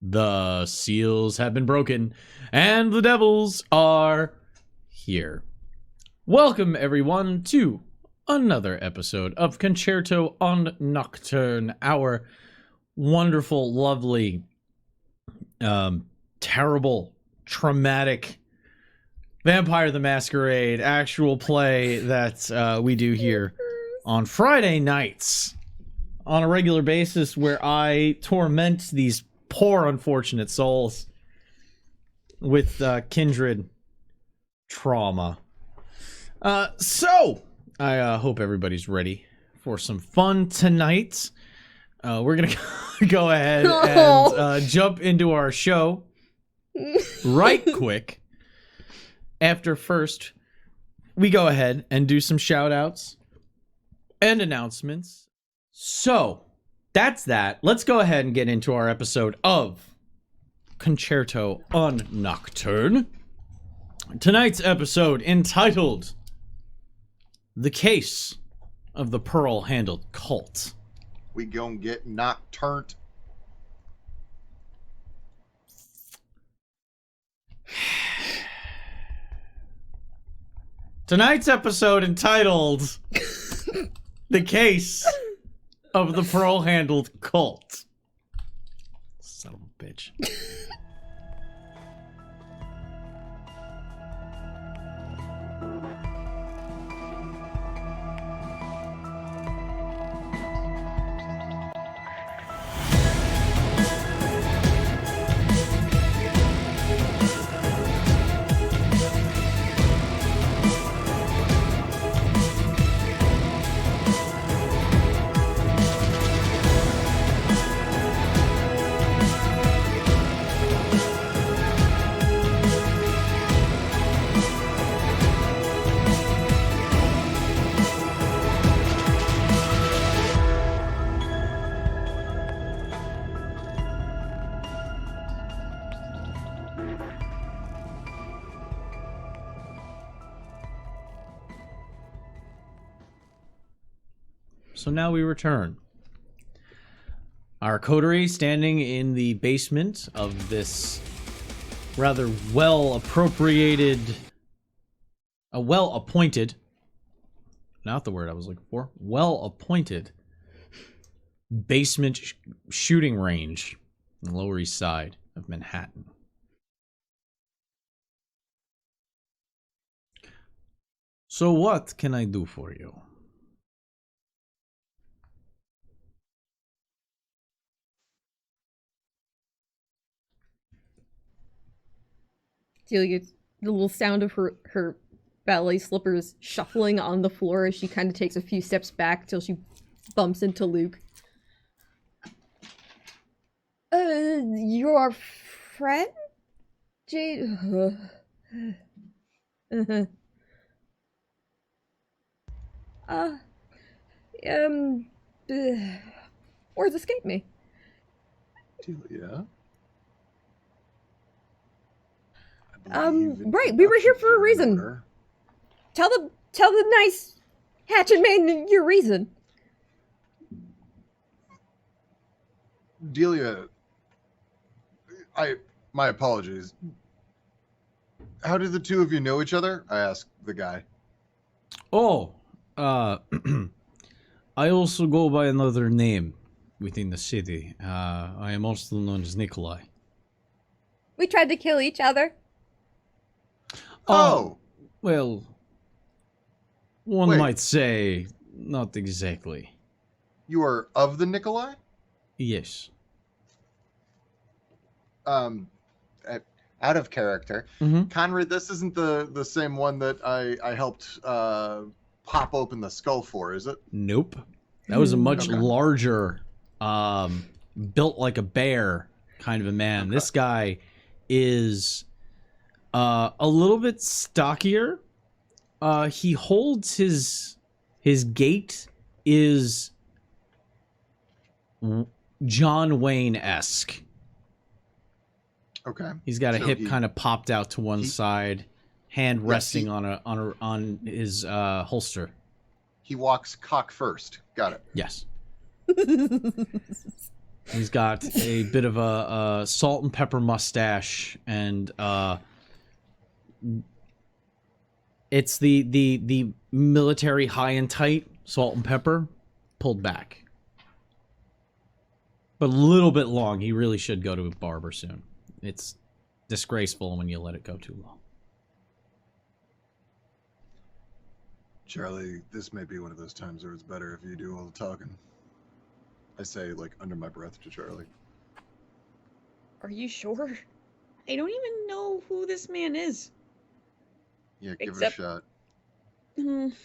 The seals have been broken, and the devils are here. Welcome, everyone, to another episode of Concerto on Nocturne, our wonderful, lovely, terrible, traumatic Vampire the Masquerade actual play that we do here on Friday nights on a regular basis, where I torment these poor unfortunate souls with kindred trauma. So I hope everybody's ready for some fun tonight. We're gonna go ahead and jump into our show right quick. After first, we go ahead and do some shout outs and announcements. So that's that. Let's go ahead and get into our episode of Concerto on Nocturne. Tonight's episode entitled The Case of the Pearl-Handled Colt. We gonna get Nocturne. Tonight's episode entitled The Case of the Pearl-Handled Colt. Son of a bitch. So now we return. Our coterie standing in the basement of this rather well-appropriated, well-appointed, not the word I was looking for, well-appointed basement shooting range on the Lower East Side of Manhattan. So what can I do for you? Delia, the little sound of her ballet slippers shuffling on the floor as she kind of takes a few steps back till she bumps into Luke. Your friend? Jade? Words escape me. Delia? Right, we were here for a reason. Tell the nice hatchet maiden your reason. Delia, my apologies. How do the two of you know each other? I asked the guy. Oh, I also go by another name within the city. I am also known as Nikolai. We tried to kill each other. Oh! Well, one Wait. might say not exactly. You are of the Nikolai? Yes. Out of character. Mm-hmm. Conrad, this isn't the same one that I helped pop open the skull for, is it? Nope. That was a much Okay. larger, built like a bear kind of a man. Okay. This guy is a little bit stockier. He holds his gait is John Wayne-esque. Okay. He's got a So hip he- kind of popped out to one side, hand Yes, resting he- on his holster. He walks cock first. Got it. Yes. He's got a bit of a salt and pepper mustache, and it's the military high and tight salt and pepper pulled back, but a little bit long. He really should go to a barber soon. It's disgraceful when you let it go too long. Charlie, this may be one of those times where it's better if you do all the talking. I say, like, under my breath to Charlie. Are you sure? I don't even know who this man is. Yeah, give Except- it a shot.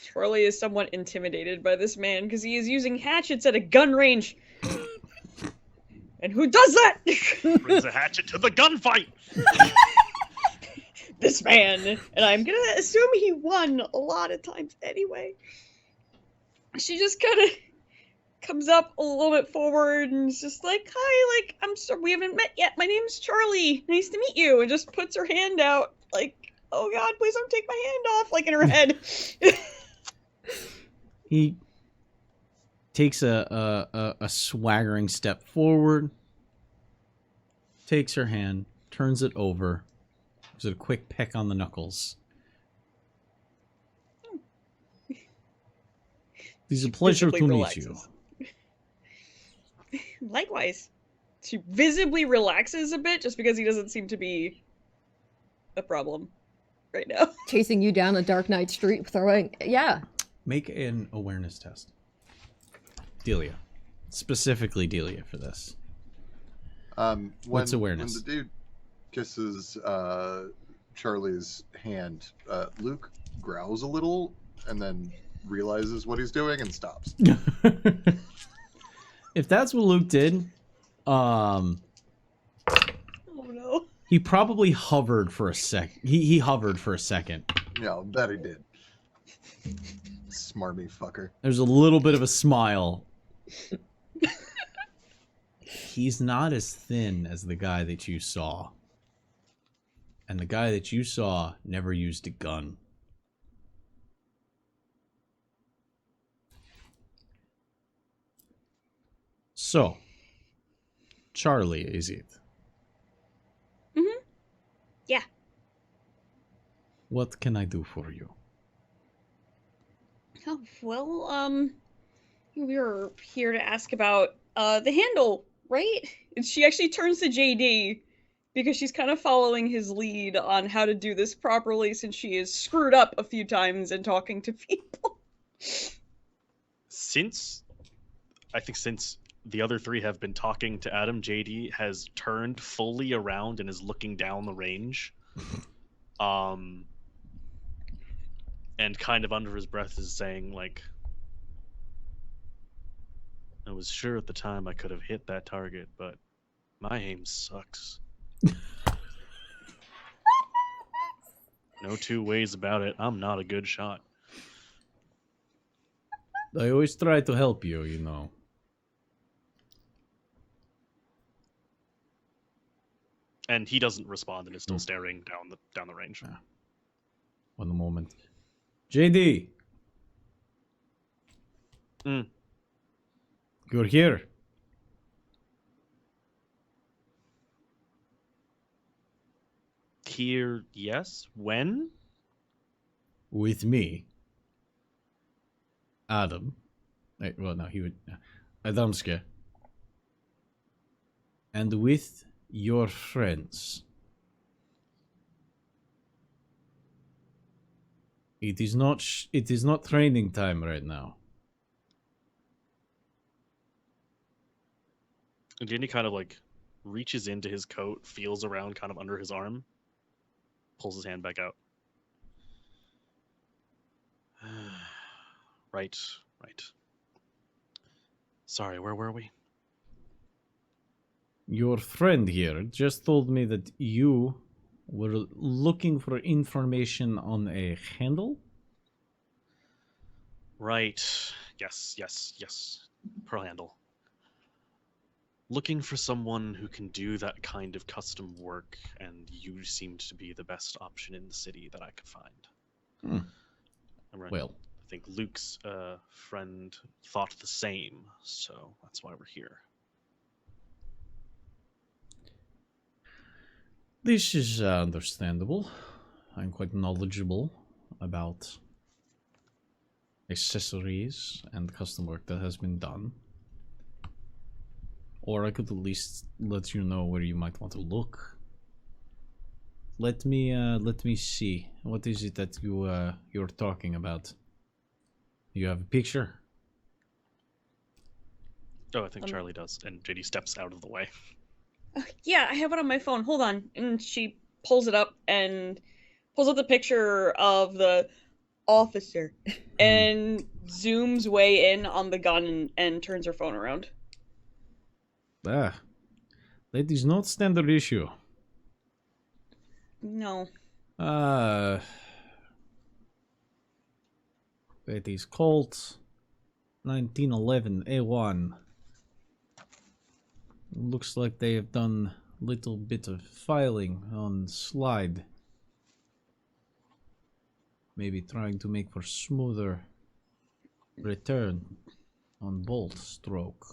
Charlie is somewhat intimidated by this man because he is using hatchets at a gun range. And who does that? Brings a hatchet to the gunfight. This man. And I'm gonna assume he won a lot of times anyway. She just kind of comes up a little bit forward and is just like, hi, like, I'm sorry, we haven't met yet. My name's Charlie. Nice to meet you. And just puts her hand out, like, oh God, please don't take my hand off, like in her head. He takes a swaggering step forward, takes her hand, turns it over, gives it a quick peck on the knuckles. It's a pleasure to meet you. Likewise. She visibly relaxes a bit just because he doesn't seem to be a problem right now. Chasing you down a dark night street, throwing... Yeah. Make an awareness test. Delia. Specifically Delia for this. What's awareness? When the dude kisses Charlie's hand, Luke growls a little and then realizes what he's doing and stops. If that's what Luke did, Oh no. he probably hovered for a sec. He hovered for a second. Yeah, that he did. Smarmy fucker. There's a little bit of a smile. He's not as thin as the guy that you saw. And the guy that you saw never used a gun. So, Charlie, is it? Mm-hmm. Yeah. What can I do for you? Oh, well, we were here to ask about, the handle, right? And she actually turns to JD because she's kind of following his lead on how to do this properly since she is screwed up a few times in talking to people. Since the other three have been talking to Adam, JD has turned fully around and is looking down the range. And kind of under his breath is saying, like, I was sure at the time I could have hit that target, but my aim sucks. No two ways about it. I'm not a good shot. I always try to help you, you know. And he doesn't respond and is still staring down the range. One moment. JD. You're here. Here, yes. When? With me. Adam. Well, no, he would... Adamske. And with your friends. It is not training time right now. And Jenny kind of like reaches into his coat, feels around kind of under his arm, pulls his hand back out. Right. Sorry, where were we? Your friend here just told me that you were looking for information on a handle? Right. Yes. Pearl handle. Looking for someone who can do that kind of custom work, and you seemed to be the best option in the city that I could find. Well, I think Luke's friend thought the same, so that's why we're here. This is understandable. I'm quite knowledgeable about accessories and custom work that has been done. Or I could at least let you know where you might want to look. Let me see. What is it that you're talking about? You have a picture? Oh, I think Charlie does, and JD steps out of the way. Yeah, I have it on my phone. Hold on. And she pulls it up and pulls up the picture of the officer and zooms way in on the gun and turns her phone around. That is not standard issue. No. It is Colt 1911 A1. Looks like they have done a little bit of filing on slide. Maybe trying to make for smoother return on bolt stroke.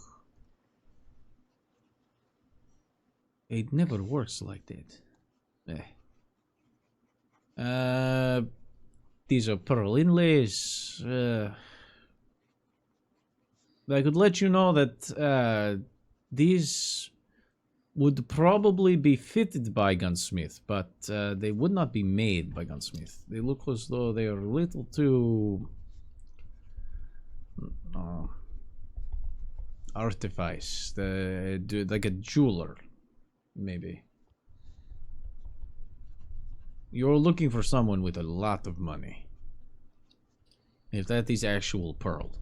It never works like that. These are pearl inlays. I could let you know that these would probably be fitted by Gunsmith, but they would not be made by Gunsmith. They look as though they are a little too artifice, like a jeweler, maybe. You're looking for someone with a lot of money. If that is actual pearl.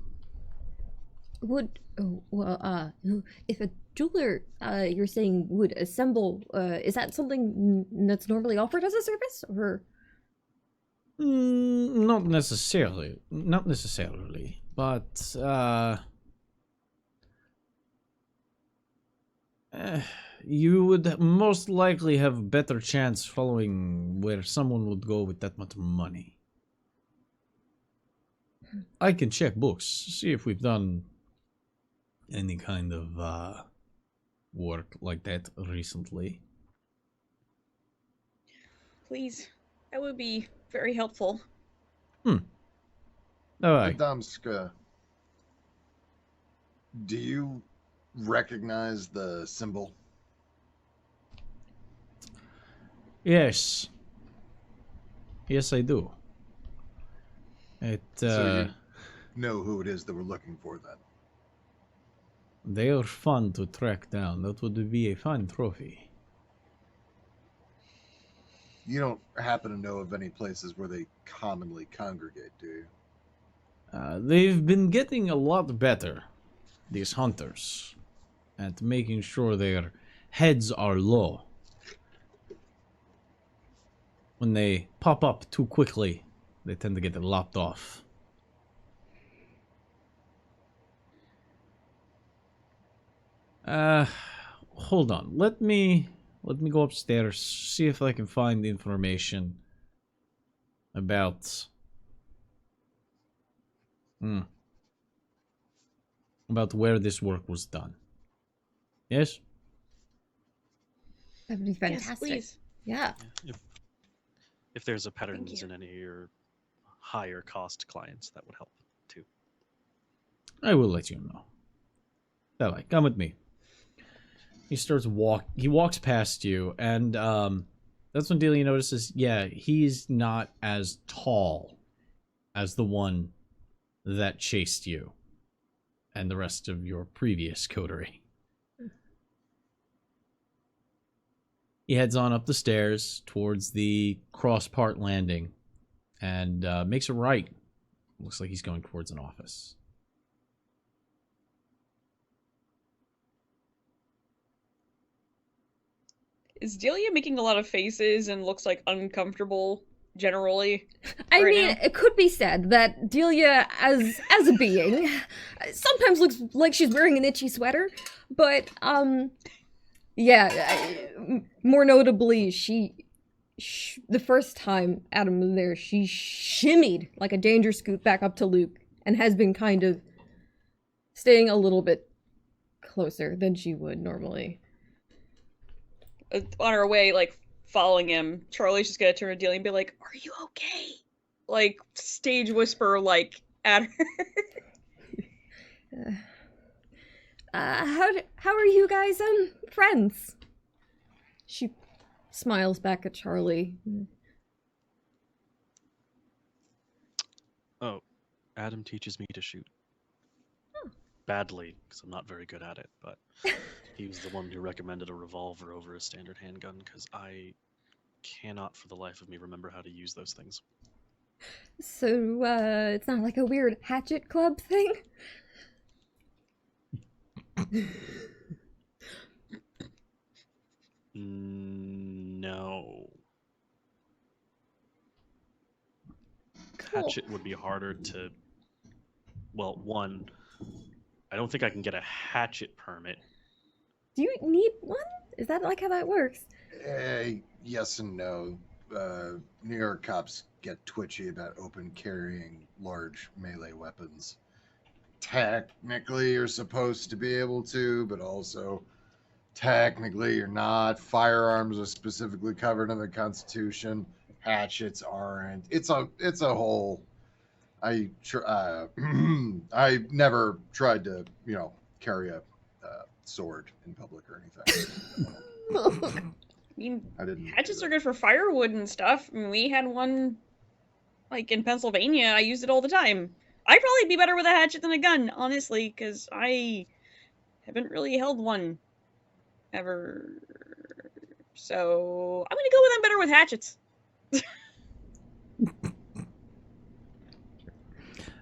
If a jeweler, you're saying, would assemble, is that something that's normally offered as a service, or? Not necessarily, but you would most likely have a better chance following where someone would go with that much money. I can check books, see if we've done any kind of work like that recently. Please. That would be very helpful. Alright. Adamska, do you recognize the symbol? Yes. Yes, I do. So you know who it is that we're looking for then? They are fun to track down. That would be a fine trophy. You don't happen to know of any places where they commonly congregate, do you? They've been getting a lot better, these hunters, at making sure their heads are low. When they pop up too quickly, they tend to get lopped off. Hold on. Let me go upstairs, see if I can find information about about where this work was done. Yes? That would be fantastic. Yes, please. Yeah. If there's a patterns you. in any of your higher cost clients, that would help too. I will let you know. Alright, come with me. He walks past you, and that's when Delia notices, yeah, he's not as tall as the one that chased you and the rest of your previous coterie. He heads on up the stairs towards the cross-part landing and makes a right. Looks like he's going towards an office. Is Delia making a lot of faces and looks like uncomfortable generally? I right mean, now? it could be said that Delia, as a being, sometimes looks like she's wearing an itchy sweater, but, yeah, more notably, she the first time Adam was there, she shimmied like a danger scoot back up to Luke and has been kind of staying a little bit closer than she would normally. On her way, like, following him, Charlie's just gonna turn to Delia and be like, "Are you okay?" Like, stage whisper, like, at her. How are you guys, friends? She smiles back at Charlie. Oh, Adam teaches me to shoot. Badly, because I'm not very good at it, but he was the one who recommended a revolver over a standard handgun, because I cannot for the life of me remember how to use those things. So, it's not like a weird hatchet club thing? No. Cool. Hatchet would be harder to... Well, one, I don't think I can get a hatchet permit. Do you need one? Is that like how that works? Yes and no. New York cops get twitchy about open carrying large melee weapons. Technically, you're supposed to be able to, but also technically you're not. Firearms are specifically covered in the Constitution. Hatchets aren't. It's a whole. I never tried to carry a sword in public or anything. I mean, I didn't. hatchets are good for firewood and stuff. I mean, we had one, like, in Pennsylvania. I used it all the time. I'd probably be better with a hatchet than a gun, honestly, because I haven't really held one ever. So I'm gonna go with I'm better with hatchets.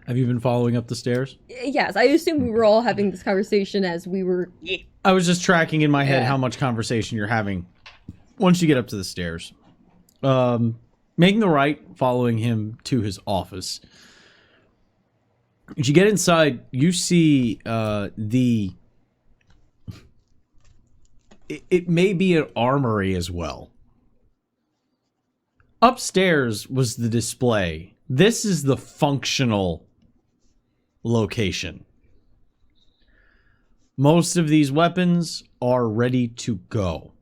Have you been following up the stairs? Yes, I assume we were all having this conversation as we were... Yeah. I was just tracking in my head Yeah. how much conversation you're having once you get up to the stairs. Making the right, following him to his office. As you get inside, you see it may be an armory as well. Upstairs was the display. This is the functional location. Most of these weapons are ready to go.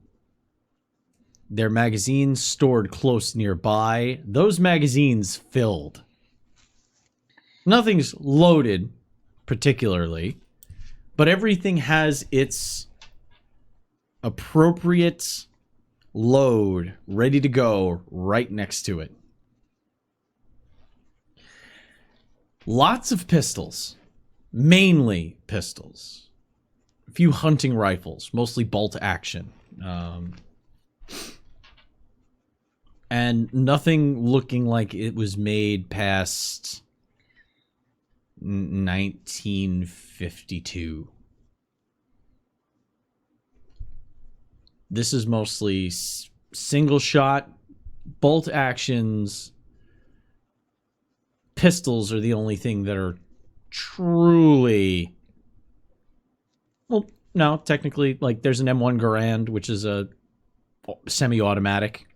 Their magazines stored close nearby. Those magazines filled. Nothing's loaded, particularly, but everything has its appropriate load ready to go right next to it. Lots of pistols, mainly pistols. A few hunting rifles, mostly bolt action. And nothing looking like it was made past 1952. This is mostly single shot, bolt actions. Pistols are the only thing that are truly... Well, no, technically, like, there's an M1 Garand, which is a semi-automatic.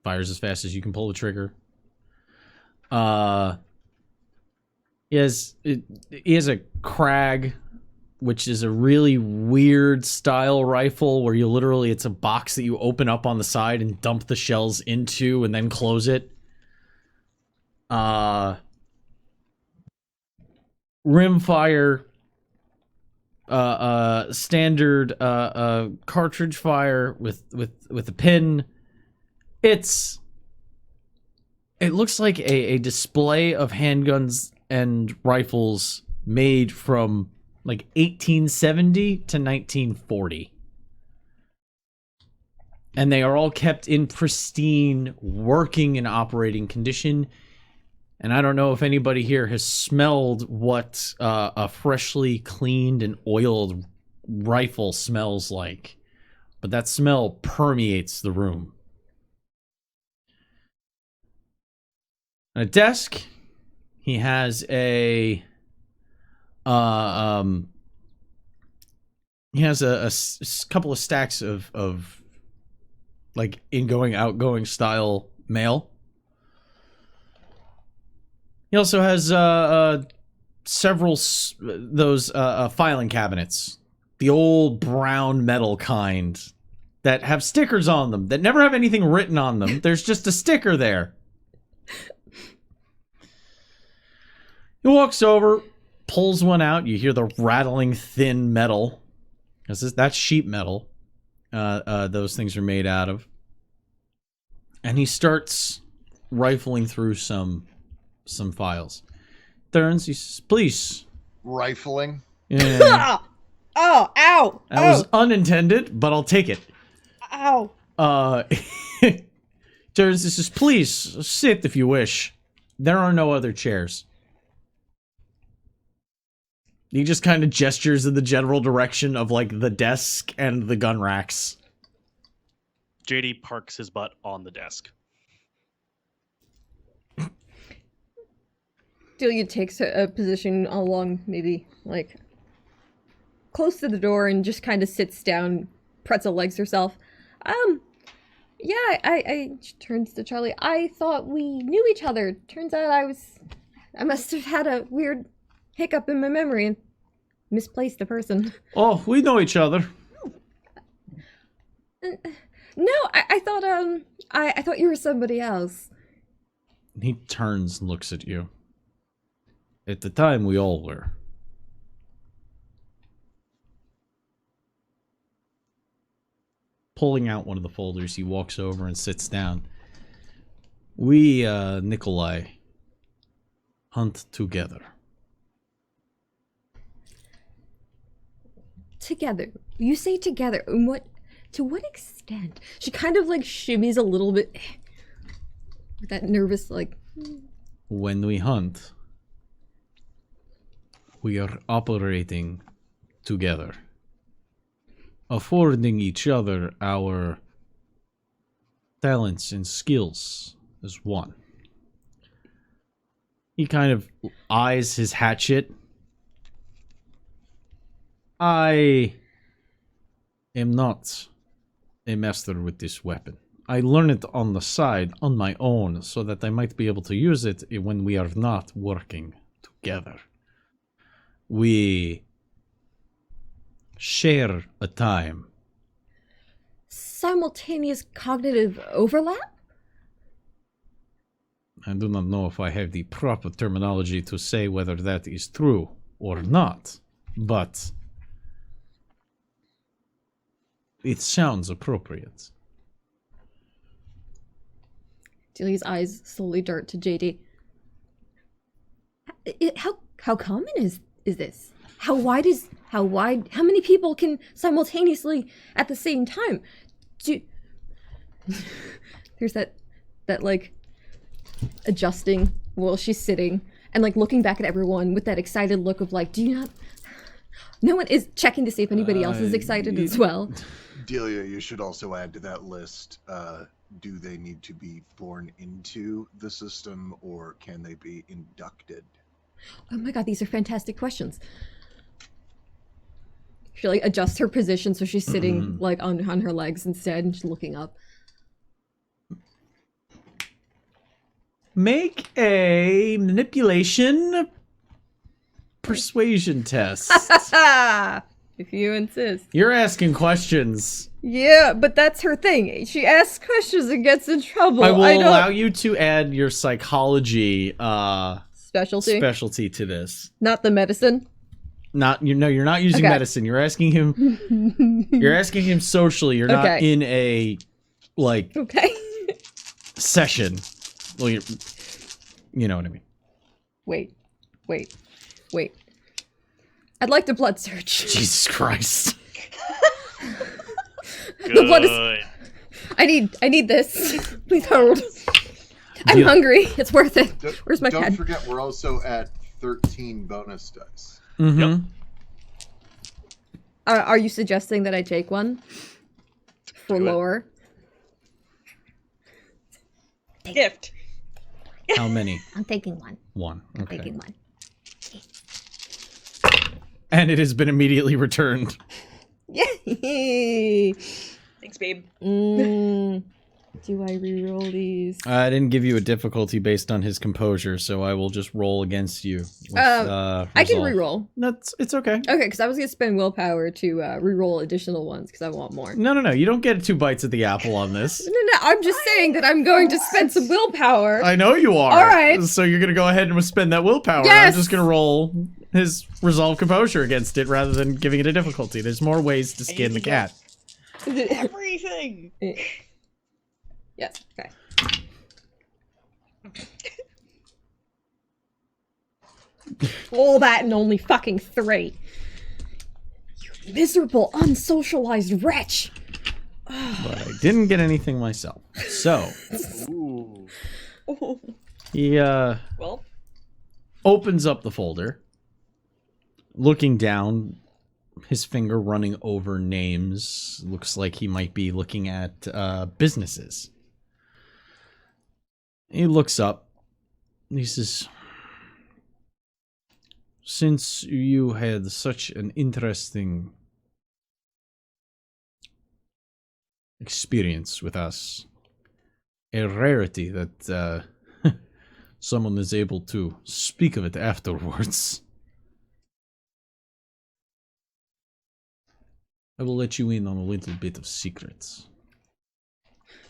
Fires as fast as you can pull the trigger. He has a Krag, which is a really weird style rifle where you literally, it's a box that you open up on the side and dump the shells into and then close it. Rimfire, standard cartridge fire with a pin. It looks like a display of handguns and rifles made from like 1870 to 1940. And they are all kept in pristine, working and operating condition. And I don't know if anybody here has smelled what a freshly cleaned and oiled rifle smells like. But that smell permeates the room. On a desk, he has a couple of stacks of like ingoing, outgoing style mail. He also has several those filing cabinets, the old brown metal kind that have stickers on them that never have anything written on them. There's just a sticker there. He walks over, pulls one out. You hear the rattling thin metal. That's sheet metal. Those things are made out of. And he starts rifling through some files. Turns, he says, please. Rifling? Yeah. Oh, ow! That was unintended, but I'll take it. Ow! Turns, he says, please, sit if you wish. There are no other chairs. He just kind of gestures in the general direction of, like, the desk and the gun racks. JD parks his butt on the desk. Delia takes a position along, maybe, like, close to the door and just kind of sits down, pretzel legs herself. Yeah, I turns to Charlie. I thought we knew each other. Turns out I must have had a weird hiccup in my memory and misplaced the person. Oh, we know each other. No, I thought, I thought you were somebody else. He turns and looks at you. At the time, we all were. Pulling out one of the folders, he walks over and sits down. We, Nikolai, hunt together. Together. You say together. And to what extent? She kind of, like, shimmies a little bit with that nervous, like... When we hunt, we are operating together, affording each other our talents and skills as one. He kind of eyes his hatchet. I am not a master with this weapon. I learned it on the side, on my own, so that I might be able to use it when we are not working together. We share a time. Simultaneous cognitive overlap? I do not know if I have the proper terminology to say whether that is true or not, but it sounds appropriate. Delia's eyes slowly dart to JD. How common is this? How many people can simultaneously at the same time there's that like adjusting while she's sitting and like looking back at everyone with that excited look of like, no one is checking to see if anybody else is excited as well. Delia, you should also add to that list, do they need to be born into the system or can they be inducted? Oh my god, these are fantastic questions. She like adjusts her position so she's sitting like on her legs instead and she's looking up. Make a manipulation persuasion test. If you insist. You're asking questions. Yeah, but that's her thing. She asks questions and gets in trouble. I will allow you to add your psychology specialty to this. Not the medicine. You're not using medicine. You're asking him. You're asking him socially. You're not in a session. Well, you know what I mean. Wait. I'd like to blood search. Jesus Christ. The blood is... I need this. Please hold. I'm hungry. It's worth it. Where's my pad? Don't forget, we're also at 13 bonus dice. Mm-hmm. Yep. Are you suggesting that I take one for lore? Gift. How many? I'm taking one. One. Okay. I'm taking one. And it has been immediately returned. Yay! Thanks, babe. Do I reroll these? I didn't give you a difficulty based on his composure, so I will just roll against you. With, I can reroll. It's okay. Okay, because I was gonna spend willpower to reroll additional ones because I want more. No. You don't get 2 bites at the apple on this. No. I'm just saying that I'm going to spend some willpower. I know you are. All right. So you're gonna go ahead and spend that willpower. Yes! I'm just gonna roll his resolve composure against it rather than giving it a difficulty. There's more ways to skin the cat. Everything. Yes. Okay. All that and only fucking 3. You miserable, unsocialized wretch. But I didn't get anything myself. So Ooh. he Well, opens up the folder, looking down, his finger running over names. Looks like he might be looking at businesses. He looks up. He says, since you had such an interesting experience with us, a rarity that someone is able to speak of it afterwards, I will let you in on a little bit of secrets.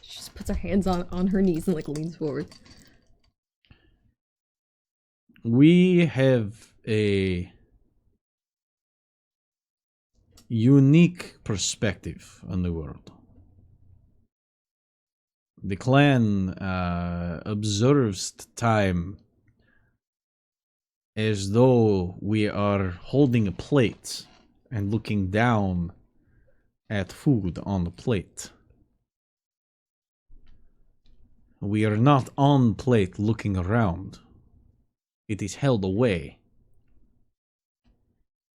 She just puts her hands on her knees and like leans forward. We have a unique perspective on the world. The clan observes time as though we are holding a plate and looking down at food on the plate. We are not on plate looking around. It is held away.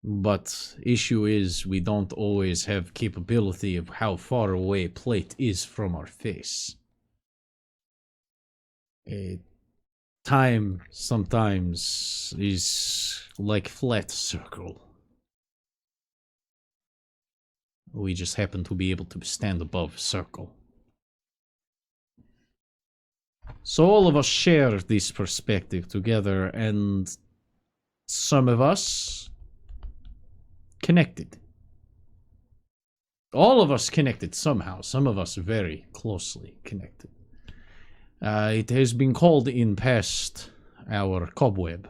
But issue is we don't always have capability of how far away plate is from our face. Time sometimes is like flat circle. We just happen to be able to stand above circle. So all of us share this perspective together, and some of us connected. All of us connected somehow, some of us very closely connected. It has been called in past our cobweb.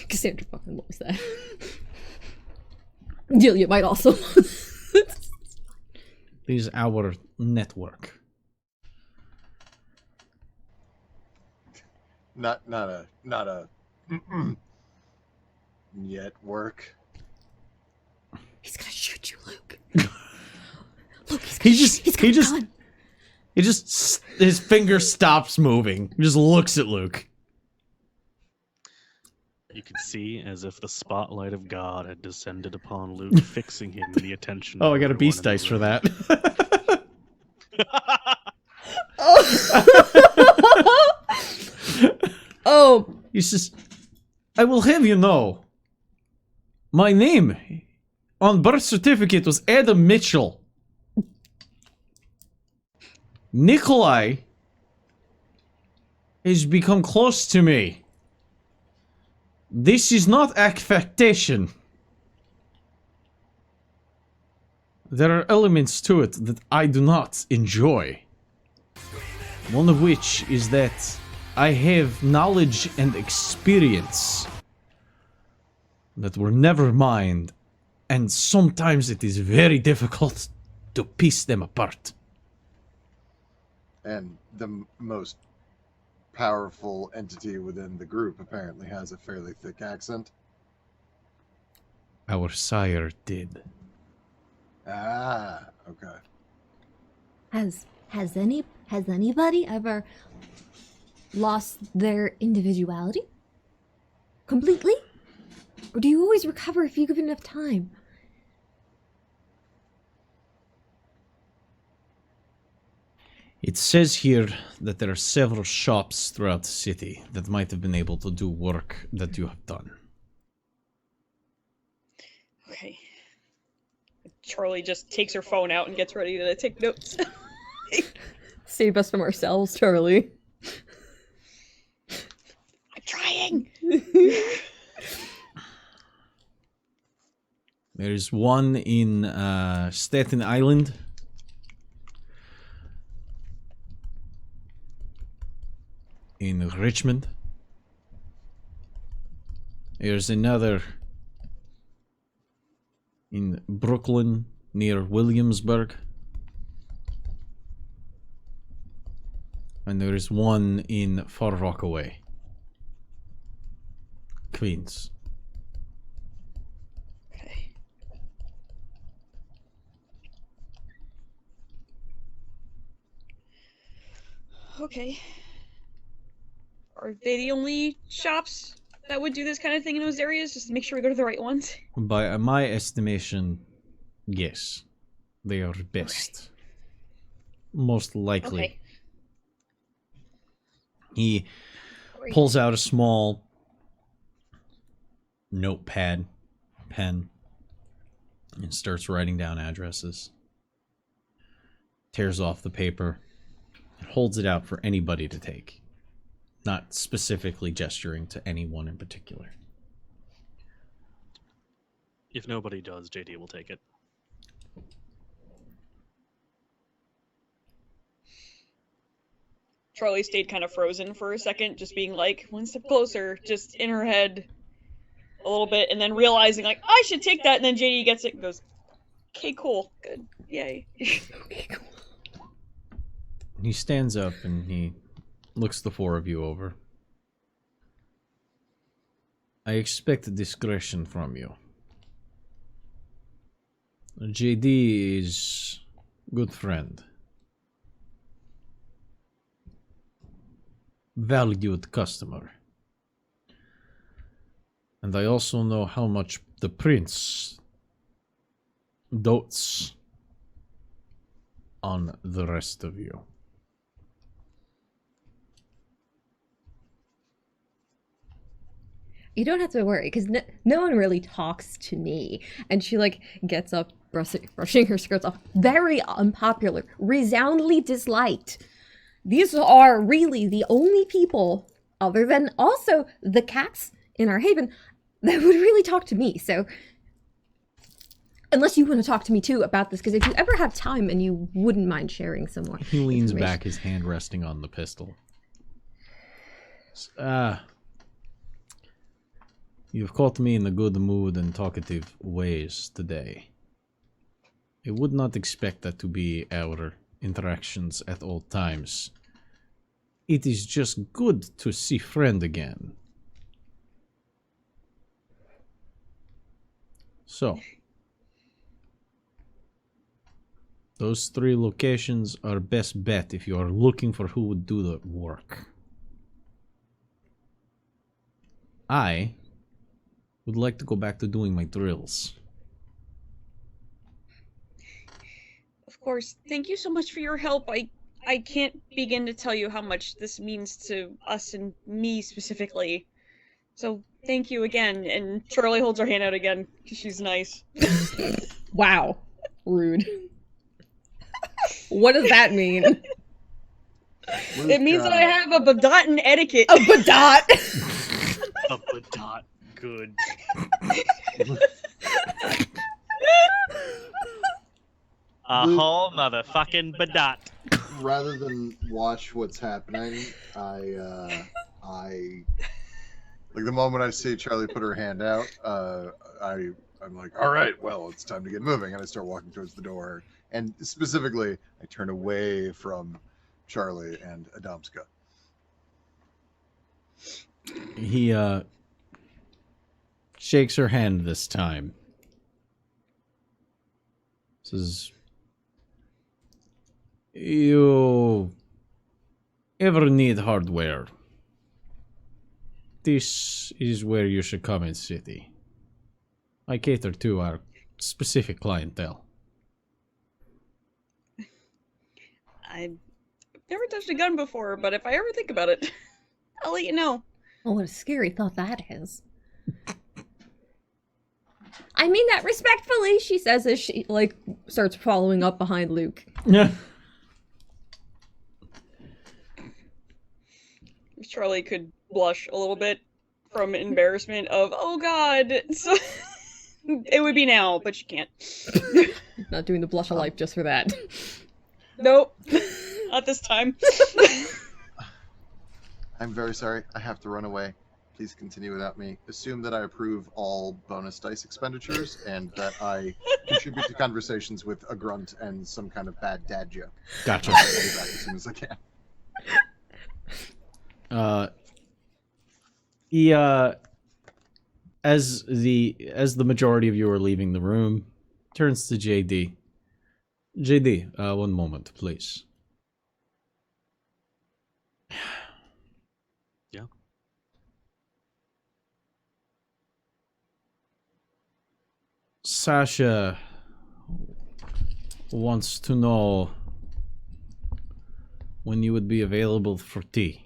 Cassandra fucking loves that. Delia might also love that. This is our network. Not a yet work. He's gonna shoot you, Luke. Luke, his finger stops moving. He just looks at Luke. You could see as if the spotlight of God had descended upon Luke, fixing him in the attention. Oh, of I got a everyone beast in the dice for room. that. Oh, He says, I will have you know, my name on birth certificate was Adam Mitchell. Nikolai has become close to me. This is not affectation. There are elements to it that I do not enjoy. One of which is that I have knowledge and experience that were never mine, and sometimes it is very difficult to piece them apart. And the most powerful entity within the group apparently has a fairly thick accent. Our sire did. Ah, okay. Has anybody ever lost their individuality completely? Or do you always recover if you give it enough time? It says here that there are several shops throughout the city that might have been able to do work that you have done. Okay. Charlie just takes her phone out and gets ready to take notes. Save us from ourselves, Charlie. I'm trying. There's one in Staten Island. In Richmond. There's another in Brooklyn near Williamsburg. And there is one in Far Rockaway, Queens. Okay. Okay. Are they the only shops that would do this kind of thing in those areas? Just to make sure we go to the right ones? By my estimation, yes. They are best. Most likely. Okay. He pulls out a small notepad, pen, and starts writing down addresses. Tears off the paper and holds it out for anybody to take. Not specifically gesturing to anyone in particular. If nobody does, JD will take it. Charlie stayed kind of frozen for a second, just being like, one step closer, just in her head a little bit, and then realizing, like, I should take that, and then JD gets it and goes, okay, cool, good, yay. Okay, cool. He stands up and he looks the four of you over. I expect discretion from you. JD is good friend. Valued customer. And I also know how much the prince dotes on the rest of you. You don't have to worry, because no one really talks to me. And she, like, gets up, brushing her skirts off. Very unpopular. Resoundingly disliked. These are really the only people, other than also the cats in our haven, that would really talk to me. So, unless you want to talk to me too about this, because if you ever have time and you wouldn't mind sharing some more He leans information. back, his hand resting on the pistol. You've caught me in the good mood and talkative ways today. I would not expect that to be our interactions at all times. It is just good to see friend again. So, those 3 locations are best bet if you are looking for who would do the work. I would like to go back to doing my drills. Of course, thank you so much for your help. I can't begin to tell you how much this means to us and me specifically. So, thank you again. And Charlie holds her hand out again, because she's nice. Wow. Rude. What does that mean? It means that I have a Badotan etiquette. A badot! A badot. Good. A whole motherfucking badot. Rather than watch what's happening, I like the moment I see Charlie put her hand out, I'm like, all right, well, it's time to get moving, and I start walking towards the door, and specifically, I turn away from Charlie and Adamska. He shakes her hand this time. Says, you ever need hardware? This is where you should come in city. I cater to our specific clientele. I've never touched a gun before, but if I ever think about it, I'll let you know. Oh, what a scary thought that is. I mean that respectfully, she says as she, like, starts following up behind Luke. Yeah. Charlie could blush a little bit from embarrassment of, oh god, so it would be now, but she can't. Not doing the blush of life just for that. Nope. Not this time. I'm very sorry. I have to run away. Please continue without me. Assume that I approve all bonus dice expenditures and that I contribute to conversations with a grunt and some kind of bad dad joke. Gotcha. I'll be back as soon as I can. As the majority of you are leaving the room, turns to JD. JD, one moment, please. Yeah. Sasha wants to know when you would be available for tea.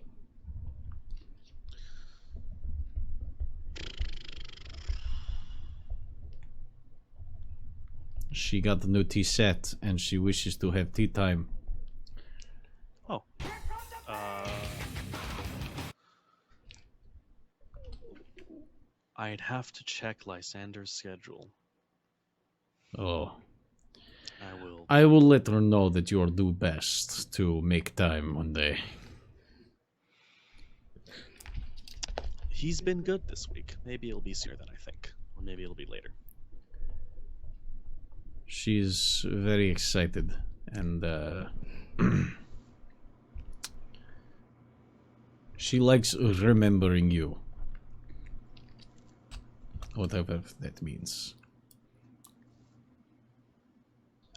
She got the new tea set and she wishes to have tea time. Oh. I'd have to check Lysander's schedule. Oh. I will. I will let her know that you are do best to make time one day. He's been good this week. Maybe it'll be sooner than I think. Or maybe it'll be later. She's very excited and she likes remembering you. Whatever that means.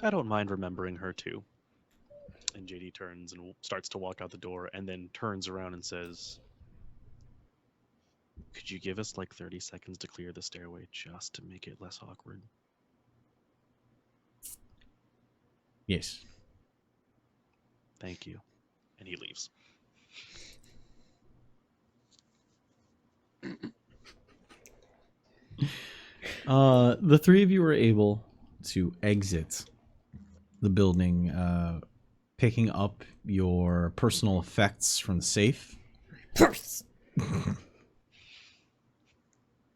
I don't mind remembering her too. And JD turns and starts to walk out the door and then turns around and says, could you give us like 30 seconds to clear the stairway just to make it less awkward? Yes. Thank you. And he leaves. The three of you were able to exit the building, picking up your personal effects from the safe. Purse!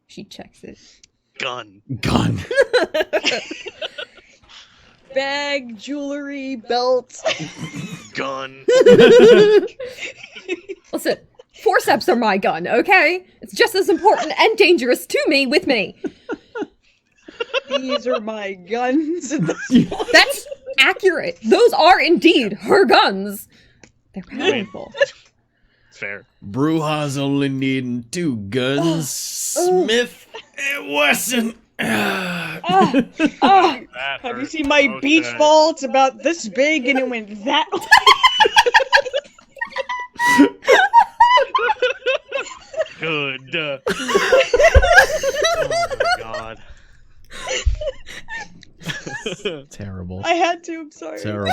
She checks it. Gun. Gun. Bag, jewelry, belt. Gun. Listen, forceps are my gun, okay? It's just as important and dangerous to me with me. These are my guns. That's accurate. Those are indeed her guns. They're powerful. Fair. Bruja's only needing 2 guns. Smith and Wesson. Have you seen my beach ball? It's about this big and it went that way. Good. Oh my god. Terrible. I had to, I'm sorry. Terrible.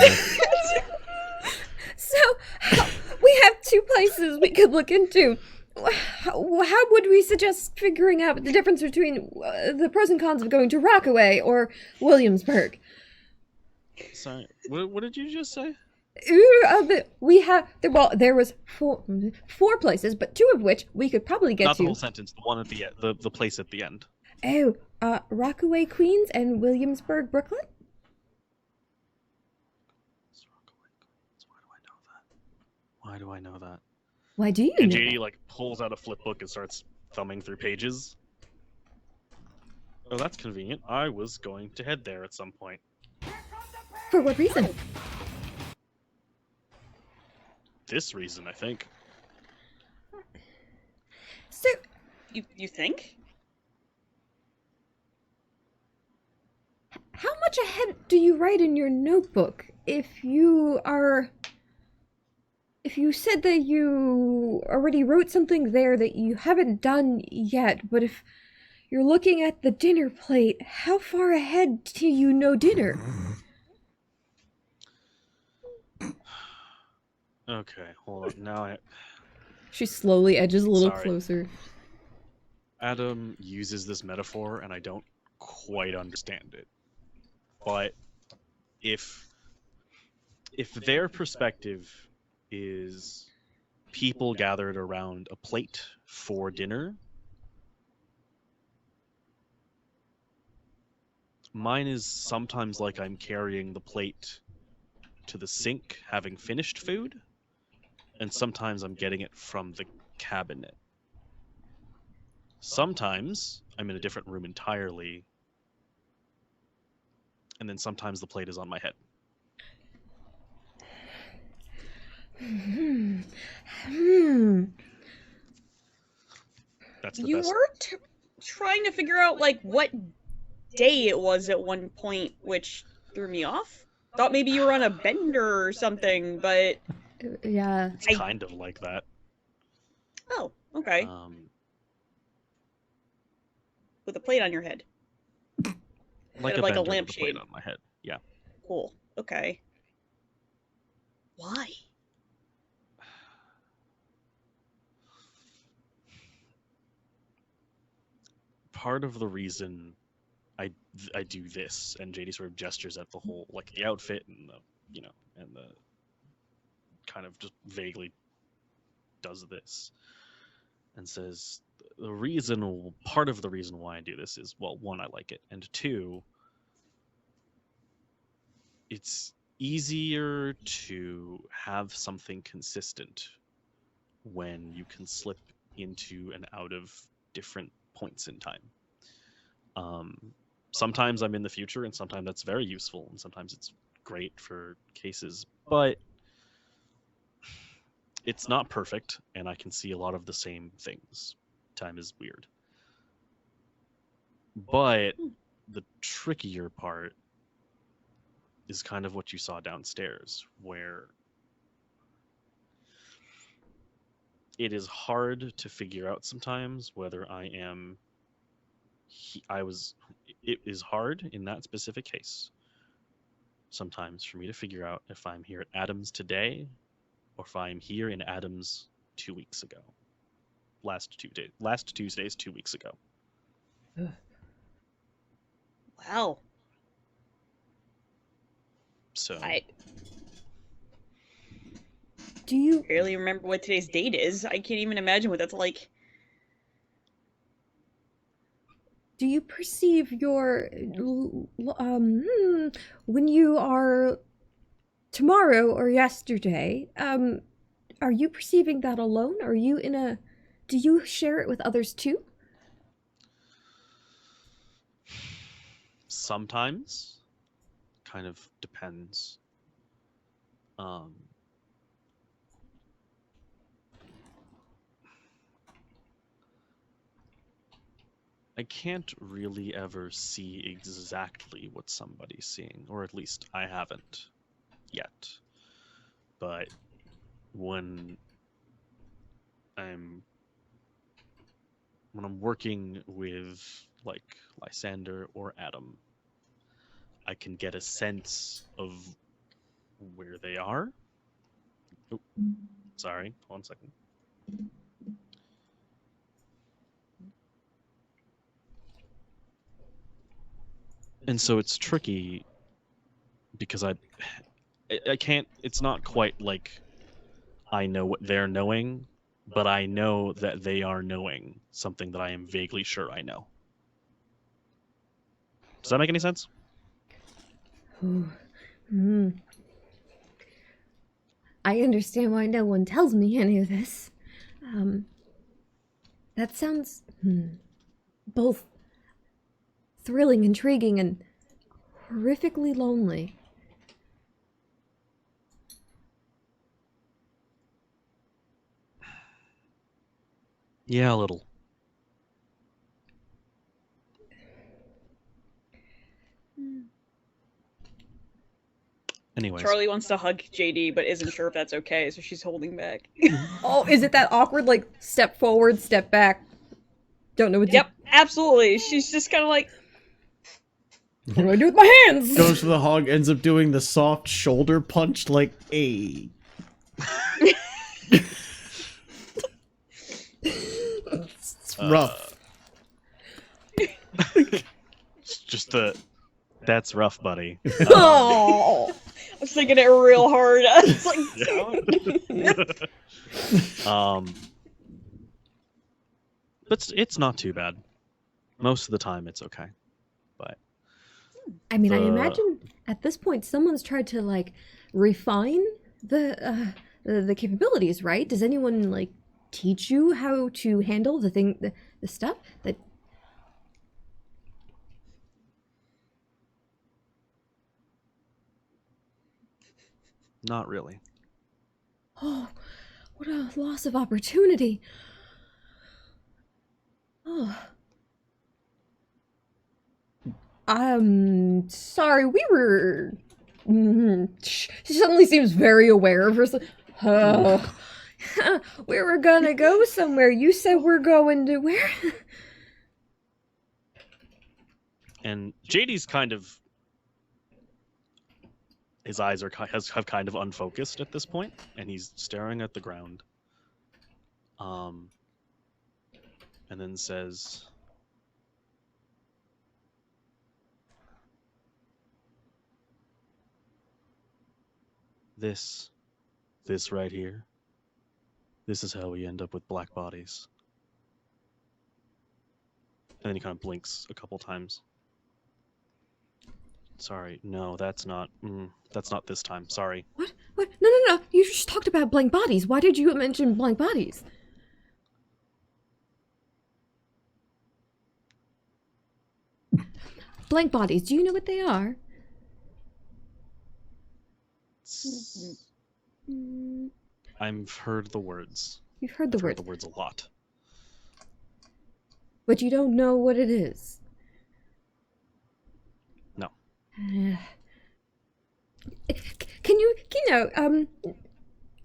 So, we have 2 places we could look into. How would we suggest figuring out the difference between the pros and cons of going to Rockaway or Williamsburg? Sorry, what did you just say? We have there was 4 places, but 2 of which we could probably get Not to. the whole sentence. The one at the end. The place at the end. Oh, Rockaway, Queens, and Williamsburg, Brooklyn. Why do I know that? Why do you And know? JD like pulls out a flip book and starts thumbing through pages. Oh, that's convenient. I was going to head there at some point. For what reason? This reason, I think. So, You think? how much ahead do you write in your notebook if you said that you already wrote something there that you haven't done yet, but if you're looking at the dinner plate, how far ahead do you know dinner? Okay, hold on. Now She slowly edges a little Sorry. closer. Adam uses this metaphor, and I don't quite understand it. But if their perspective is people gathered around a plate for dinner, mine is sometimes like I'm carrying the plate to the sink having finished food, and sometimes I'm getting it from the cabinet. Sometimes I'm in a different room entirely, and then sometimes the plate is on my head. That's the You best. were trying to figure out, like, what day it was at one point, which threw me off. Thought maybe you were on a bender or something, but... Yeah. It's kind of like that. Oh, okay. With a plate on your head. Like a like a bender with a plate lampshade. on my head. Yeah. Cool. Okay. Why? Part of the reason I do this, and JD sort of gestures at the whole, like the outfit and the, and the kind of just vaguely does this and says part of the reason why I do this is, well, one, I like it, and two, it's easier to have something consistent when you can slip into and out of different points in time. Sometimes I'm in the future, and sometimes that's very useful, and sometimes it's great for cases, but it's not perfect, and I can see a lot of the same things. Time is weird. But the trickier part is kind of what you saw downstairs, where it is hard to figure out sometimes whether I am... It is hard in that specific case sometimes for me to figure out if I'm here at Adams today or if I'm here in Adams 2 weeks ago. Last Tuesdays 2 weeks ago. Wow. So I Do you barely remember what today's date is. I can't even imagine what that's like. do you perceive your when you are tomorrow or yesterday, are you perceiving that alone? Are you do you share it with others too? sometimes, kind of depends. I can't really ever see exactly what somebody's seeing, or at least I haven't yet. But when I'm working with like Lysander or Adam, I can get a sense of where they are. Oh, sorry, 1 second. And so it's tricky because I can't, it's not quite like I know what they're knowing, but I know that they are knowing something that I am vaguely sure I know. Does that make any sense? I understand why no one tells me any of this. That sounds both thrilling, intriguing, and horrifically lonely. Yeah, a little. Anyways. Charlie wants to hug JD, but isn't sure if that's okay, so she's holding back. Oh, is it that awkward, like, step forward, step back? Don't know what to Yep, absolutely. She's just kind of like, What do I do with my hands? Goes for the hog, ends up doing the soft shoulder punch, like, a. It's rough. Just that's rough, buddy. Oh. I was thinking it real hard. I was like, don't. But it's not too bad. Most of the time, it's okay. But I mean, I imagine at this point someone's tried to like refine the capabilities, right? Does anyone like teach you how to handle the stuff that? not really. Oh, what a loss of opportunity. Oh. Sorry, we were... She suddenly seems very aware of herself. Oh. We were gonna go somewhere. You said we're going to where? And JD's kind of... His eyes have kind of unfocused at this point, and he's staring at the ground. And then says... This right here, this is how we end up with black bodies. And then he kind of blinks a couple times. Sorry, no, that's not this time, sorry. What? No. You just talked about blank bodies. Why did you mention blank bodies? Blank bodies, do you know what they are? I've heard the words. You've heard the I've word. heard the words a lot. But you don't know what it is. No. Can you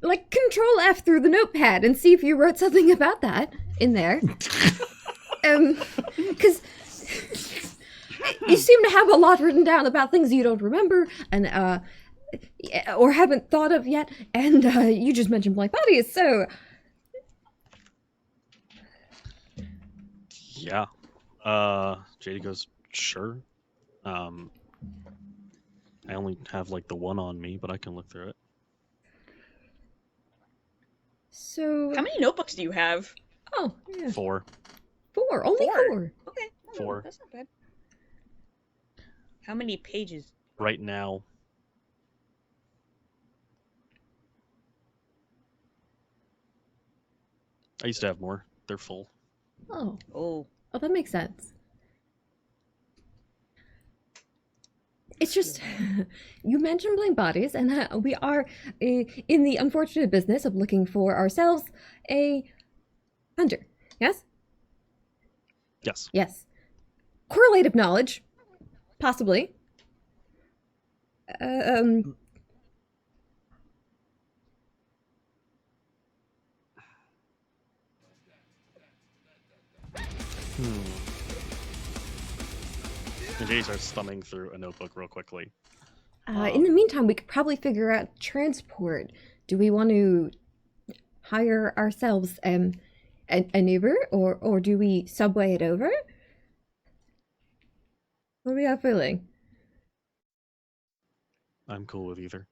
like Control F through the notepad and see if you wrote something about that in there? Because you seem to have a lot written down about things you don't remember and or haven't thought of yet, and you just mentioned blank bodies, so... Yeah. JD goes, sure. I only have like the one on me, but I can look through it. So... How many notebooks do you have? Oh, yeah. 4. 4, only 4. Okay. 4. That's not bad. How many pages? Right now. I used to have more. They're full. Oh, Oh. that makes sense. It's just, you mentioned blank bodies, and we are in the unfortunate business of looking for ourselves a hunter. Yes? Yes. Yes. Correlative knowledge, possibly. And JD starts thumbing through a notebook real quickly. In the meantime, we could probably figure out transport. Do we want to hire ourselves an Uber, or do we subway it over? What are we all feeling? I'm cool with either.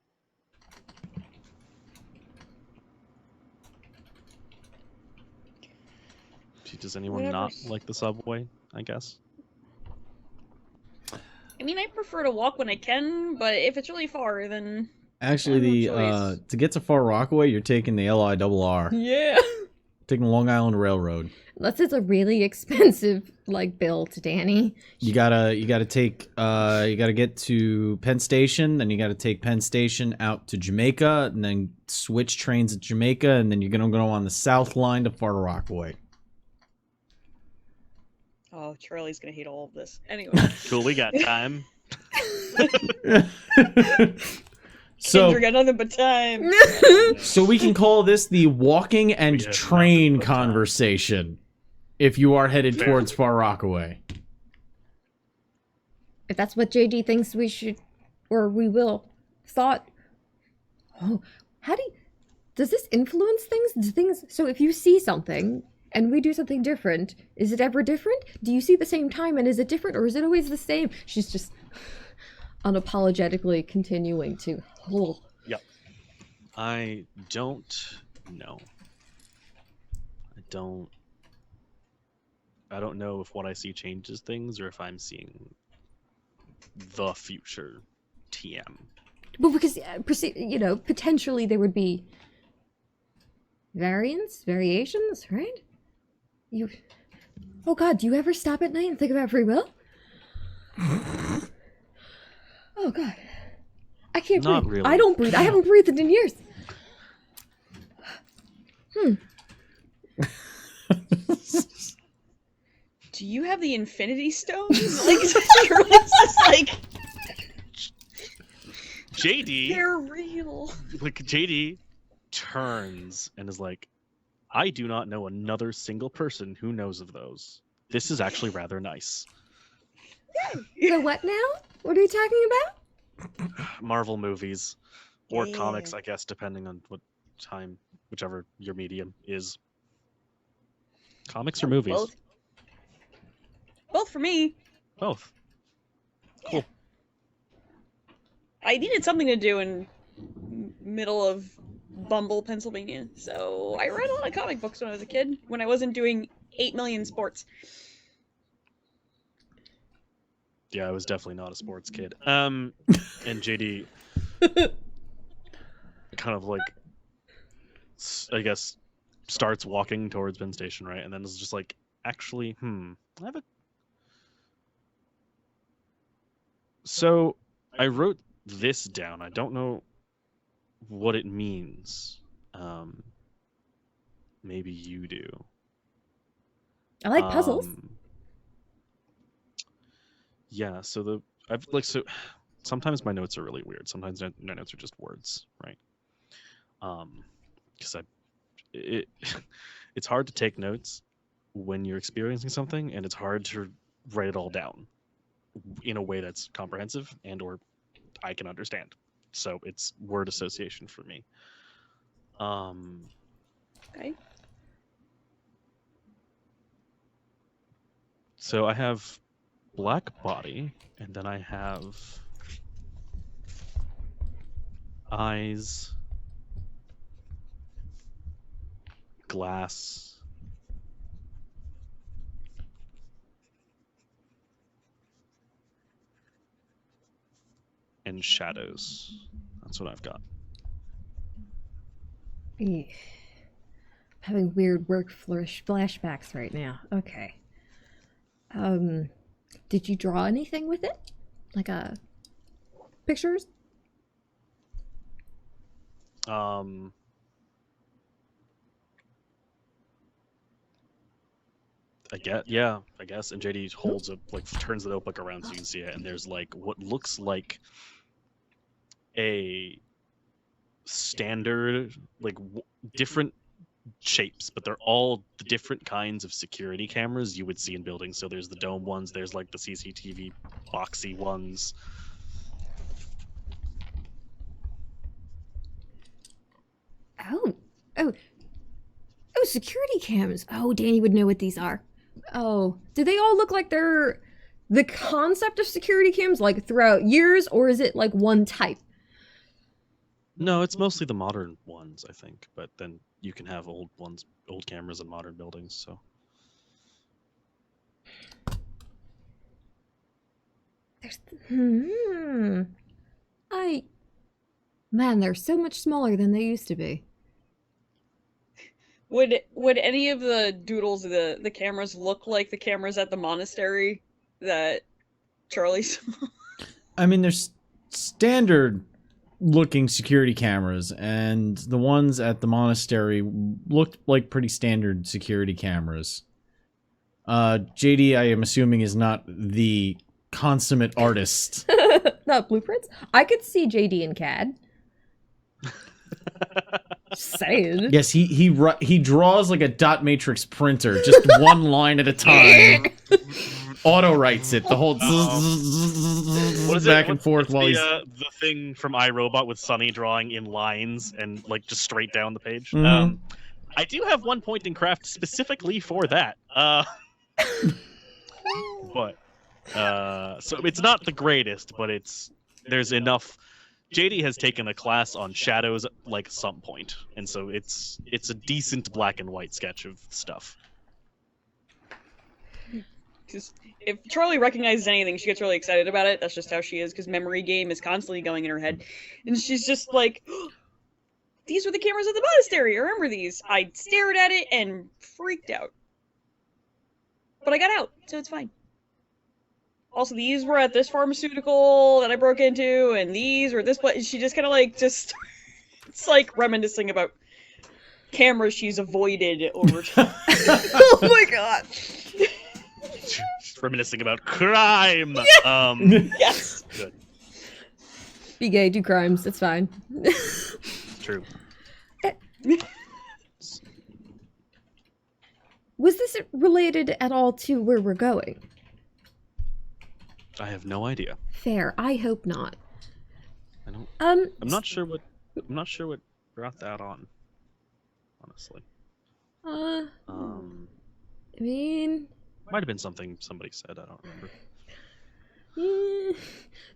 Does anyone not like the subway, I guess? I mean, I prefer to walk when I can, but if it's really far, then... Actually, I have no choice. to get to Far Rockaway, you're taking the LIRR. Yeah. Taking the Long Island Railroad. Unless it's a really expensive, like, bill to Danny. You gotta get to Penn Station, then you gotta take Penn Station out to Jamaica, and then switch trains at Jamaica, and then you're gonna go on the South Line to Far Rockaway. Oh, Charlie's gonna hate all of this. Anyway. Cool, we got time. So Kendra got nothing but time. So we can call this the walking and We have train nothing but time. conversation if you are headed Fair. towards Far Rockaway. If that's what JD thinks we should, or we will, thought. Oh, does this influence things? So if you see something, and we do something different, is it ever different? Do you see the same time, and is it different, or is it always the same? She's just unapologetically continuing to. Yep. I don't know. I don't know if what I see changes things or if I'm seeing the future TM. Well, because, potentially there would be variations, right? Oh God, do you ever stop at night and think about free will? Oh God. I can't Not breathe. really. I don't breathe. I haven't breathed in years. Do you have the Infinity Stones? Like, it's just like JD. they're real. Like JD turns and is like, I do not know another single person who knows of those. This is actually rather nice. The what now? What are you talking about? Marvel movies or Yeah. comics, I guess, depending on what time, whichever your medium is. Comics or movies? Both for me. Both. Cool. I needed something to do in middle of Bumble, Pennsylvania, so I read a lot of comic books when I was a kid, when I wasn't doing 8 million sports. Yeah, I was definitely not a sports kid. And JD kind of like, I guess, starts walking towards Penn Station, right? And then is just like, actually, I have a... So, I wrote this down. I don't know what it means. Maybe you do. I like puzzles. Yeah, so sometimes my notes are really weird. Sometimes my notes are just words, right? Because it's hard to take notes when you're experiencing something, and it's hard to write it all down in a way that's comprehensive and or I can understand. So it's word association for me. Okay. So I have black body, and then I have eyes, glass, and shadows. That's what I've got. Having weird work flashbacks right now. Okay. Did you draw anything with it? Like pictures? I guess. And JD holds it, like, turns the notebook around so you can see it, and there's like what looks like a standard, like different shapes, but they're all the different kinds of security cameras you would see in buildings. So there's the dome ones, there's like the CCTV boxy ones. Oh, security cams. Oh, Danny would know what these are. Oh, do they all look like they're the concept of security cams, like throughout years, or is it like one type? No, it's mostly the modern ones, I think. But then you can have old cameras in modern buildings. So They're so much smaller than they used to be. Would any of the doodles of the cameras look like the cameras at the monastery that Charlie saw? I mean, there's standard looking security cameras, and the ones at the monastery looked like pretty standard security cameras. JD, I am assuming, is not the consummate artist. Not blueprints? I could see JD in CAD. Saying. Yes, he draws like a dot matrix printer, just one line at a time. Auto writes it the whole back and forth while he's the thing from iRobot with Sunny drawing in lines and like just straight down the page. Mhm. I do have one point in craft specifically for that. But so it's not the greatest, but there's enough. JD has taken a class on shadows like some point, and so it's a decent black and white sketch of stuff. Because if Charlie recognizes anything, she gets really excited about it. That's just how she is, because memory game is constantly going in her head. And she's just like, oh, these were the cameras at the monastery. I remember these. I stared at it and freaked out. But I got out, so it's fine. Also, these were at this pharmaceutical that I broke into, and these were at this place. She just kind of like, it's like reminiscing about cameras she's avoided over time. Oh my god. Reminiscing about crime. Yeah. Yes. Good. Be gay, do crimes. It's fine. It's true. Was this related at all to where we're going? I have no idea. Fair. I hope not. I don't. I'm not sure what brought that on. Honestly. I mean, Might have been something somebody said. I don't remember.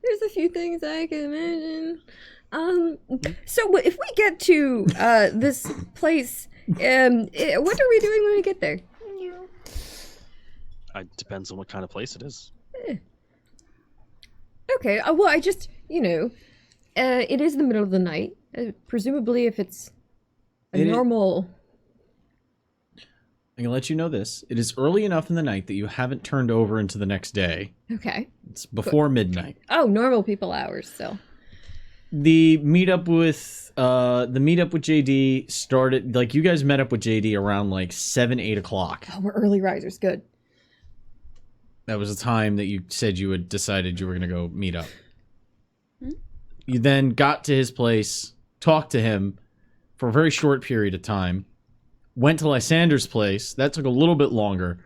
there's a few things I can imagine. So if we get to this place, what are we doing when we get there? It depends on what kind of place it is. Okay. Well, I just, it is the middle of the night. Presumably, if it's a normal. I can let you know this. It is early enough in the night that you haven't turned over into the next day. Okay. It's before midnight. Oh, normal people hours still. The meetup with JD started, like, you guys met up with JD around like 7-8 o'clock. Oh, we're early risers. Good. That was the time that you said you had decided you were going to go meet up. Hmm? You then got to his place, talked to him for a very short period of time, went to Lysander's place. That took a little bit longer.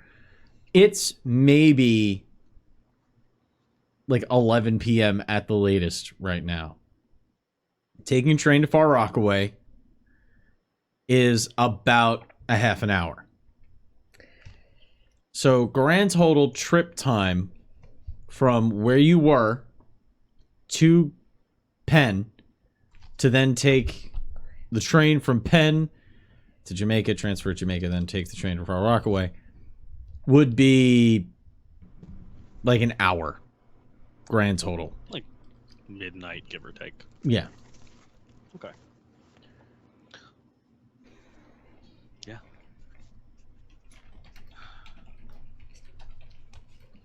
It's maybe like 11 p.m. at the latest right now. Taking a train to Far Rockaway is about a half an hour. So grand total trip time from where you were to Penn to then take the train from Penn to Jamaica, transfer to Jamaica, then take the train to Far Rockaway would be like an hour grand total. Like midnight, give or take. Yeah. Okay. Yeah.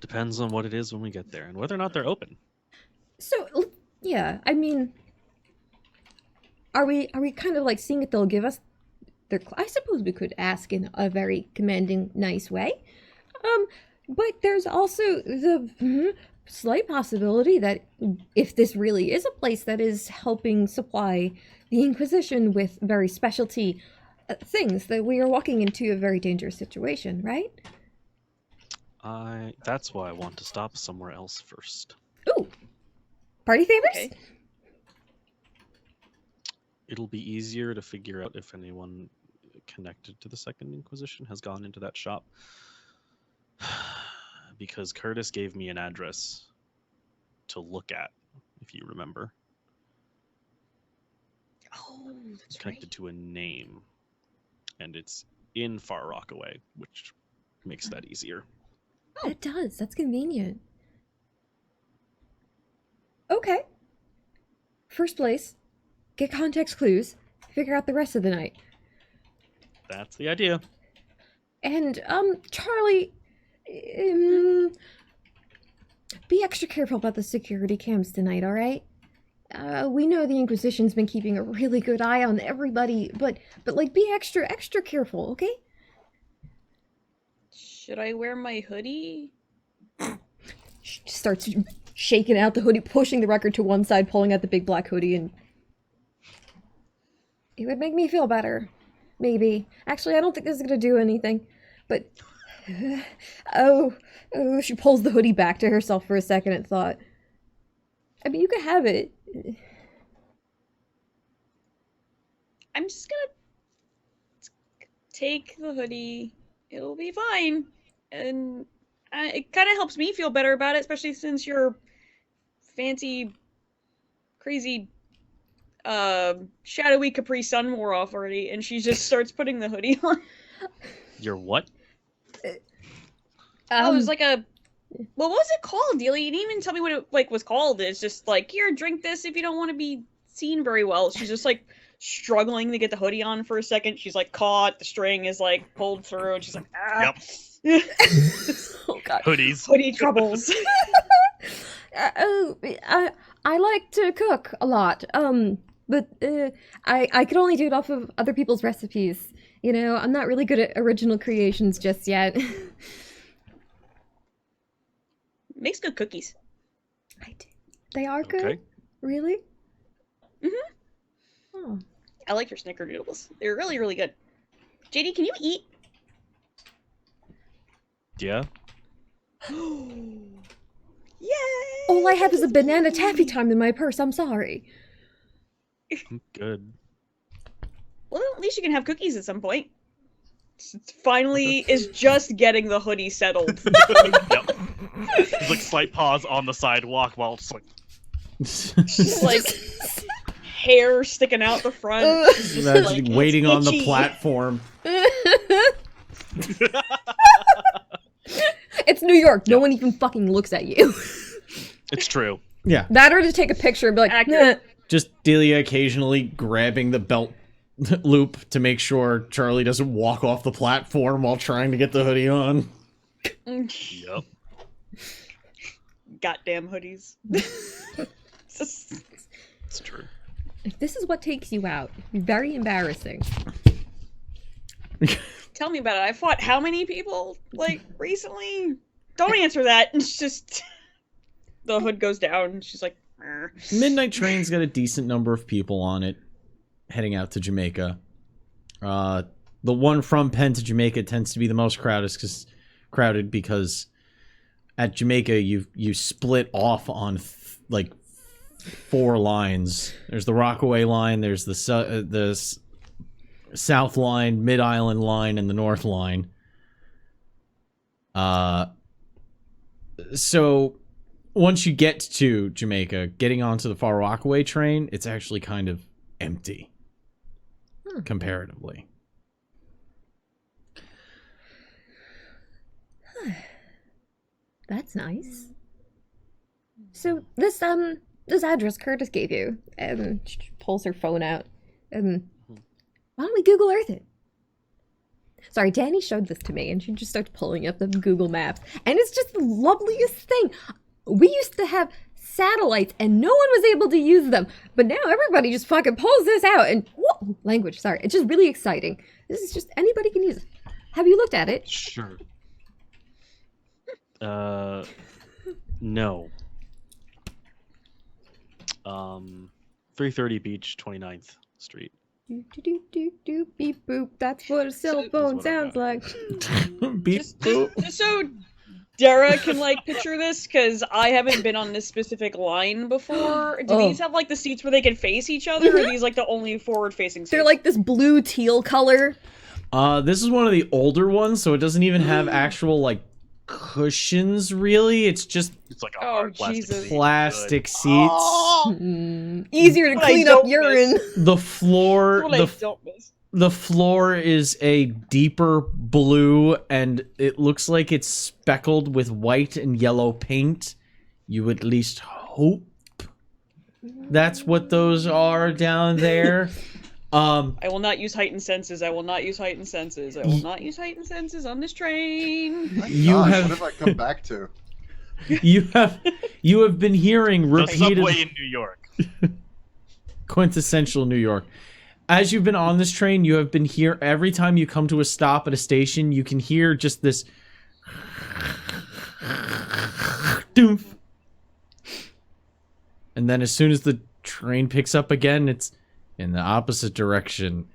Depends on what it is when we get there and whether or not they're open. So, yeah, I mean, are we kind of like seeing if they'll give us their? I suppose we could ask in a very commanding, nice way. But there's also the slight possibility that if this really is a place that is helping supply the Inquisition with very specialty things, that we are walking into a very dangerous situation, right? That's why I want to stop somewhere else first. Ooh, party favors? Okay. It'll be easier to figure out if anyone connected to the Second Inquisition has gone into that shop. Because Curtis gave me an address to look at, if you remember. Oh, that's It's connected to a name. And it's in Far Rockaway, which makes that easier. It does. That's convenient. Okay. First place, get context clues, figure out the rest of the night. That's the idea. And, Charlie, be extra careful about the security cams tonight, alright? We know the Inquisition's been keeping a really good eye on everybody, but like, be extra careful, okay? Should I wear my hoodie? She starts shaking out the hoodie, pushing the record to one side, pulling out the big black hoodie, and it would make me feel better. Maybe. Actually, I don't think this is gonna do anything. But oh, she pulls the hoodie back to herself for a second and thought, I mean, you could have it. I'm just gonna take the hoodie. It'll be fine. And it kind of helps me feel better about it, especially since you're fancy, crazy, shadowy Capri Sun wore off already, and she just starts putting the hoodie on. Your what? Oh, it was like a... What was it called, Dealey? You didn't even tell me what it was called. It's just like, here, drink this if you don't want to be seen very well. She's just like struggling to get the hoodie on for a second. She's like caught. The string is like pulled through, and she's like, ah. Yep. Oh god. Hoodies. Hoodie troubles. I like to cook a lot. But I could only do it off of other people's recipes. You know, I'm not really good at original creations just yet. Makes good cookies. I do. They are good? Okay. Really? Mm-hmm. Oh. I like your snickerdoodles. They're really, really good. JD, can you eat? Yeah. Yay! All I have is a banana taffy time in my purse. I'm sorry. Good. Well, at least you can have cookies at some point. Finally is just getting the hoodie settled. Yep. There's like slight pause on the sidewalk while it's like Just like hair sticking out the front. Just, Imagine like, waiting it's on the itchy. platform. It's New York. No one even fucking looks at you. it's true. Yeah. That or to take a picture and be like, Accurate. "Nah." Just Delia occasionally grabbing the belt loop to make sure Charlie doesn't walk off the platform while trying to get the hoodie on. Yep. Goddamn hoodies. It's true. If this is what takes you out, it'd be very embarrassing. Tell me about it. I fought how many people, like, recently? Don't answer that. It's just... The hood goes down. She's like... "Mer." Midnight Train's got a decent number of people on it heading out to Jamaica. The one from Penn to Jamaica tends to be the most crowded because at Jamaica you split off on like 4 lines. There's the Rockaway line, there's the South line, Mid Island line, and the North line. So once you get to Jamaica, getting onto the Far Rockaway train, it's actually kind of empty comparatively. That's nice. So this address Curtis gave you, she pulls her phone out. Why don't we Google Earth it? Sorry, Danny showed this to me, and she just starts pulling up the Google Maps, and it's just the loveliest thing. We used to have satellites, and no one was able to use them, but now everybody just fucking pulls this out, and whoa, language. Sorry, it's just really exciting. This is just anybody can use it. Have you looked at it? Sure. No. 330 Beach, 29th Street. Do do do do beep boop. That's what a cell phone what I sounds got. like. Beep, Just so Dara can, like, picture this, because I haven't been on this specific line before. Do these have, like, the seats where they can face each other, or are these, like, the only forward-facing seats? They're like this blue teal color. This is one of the older ones, so it doesn't even have actual like cushions. Really, it's just It's like a Oh, hard plastic Jesus. seat. plastic seats. Oh, Easier to What I clean up don't urine. The floor, that's what I don't miss. the floor is a deeper blue, and it looks like it's speckled with white and yellow paint. You at least hope that's what those are down there. I will not use heightened senses. I will not use heightened senses. I will not use heightened senses on this train. You Gosh, have- what have I come back to? You have been hearing The repeated subway in New York. quintessential New York. As you've been on this train, you have been here every time you come to a stop at a station, you can hear just this doof. And then as soon as the train picks up again, it's in the opposite direction.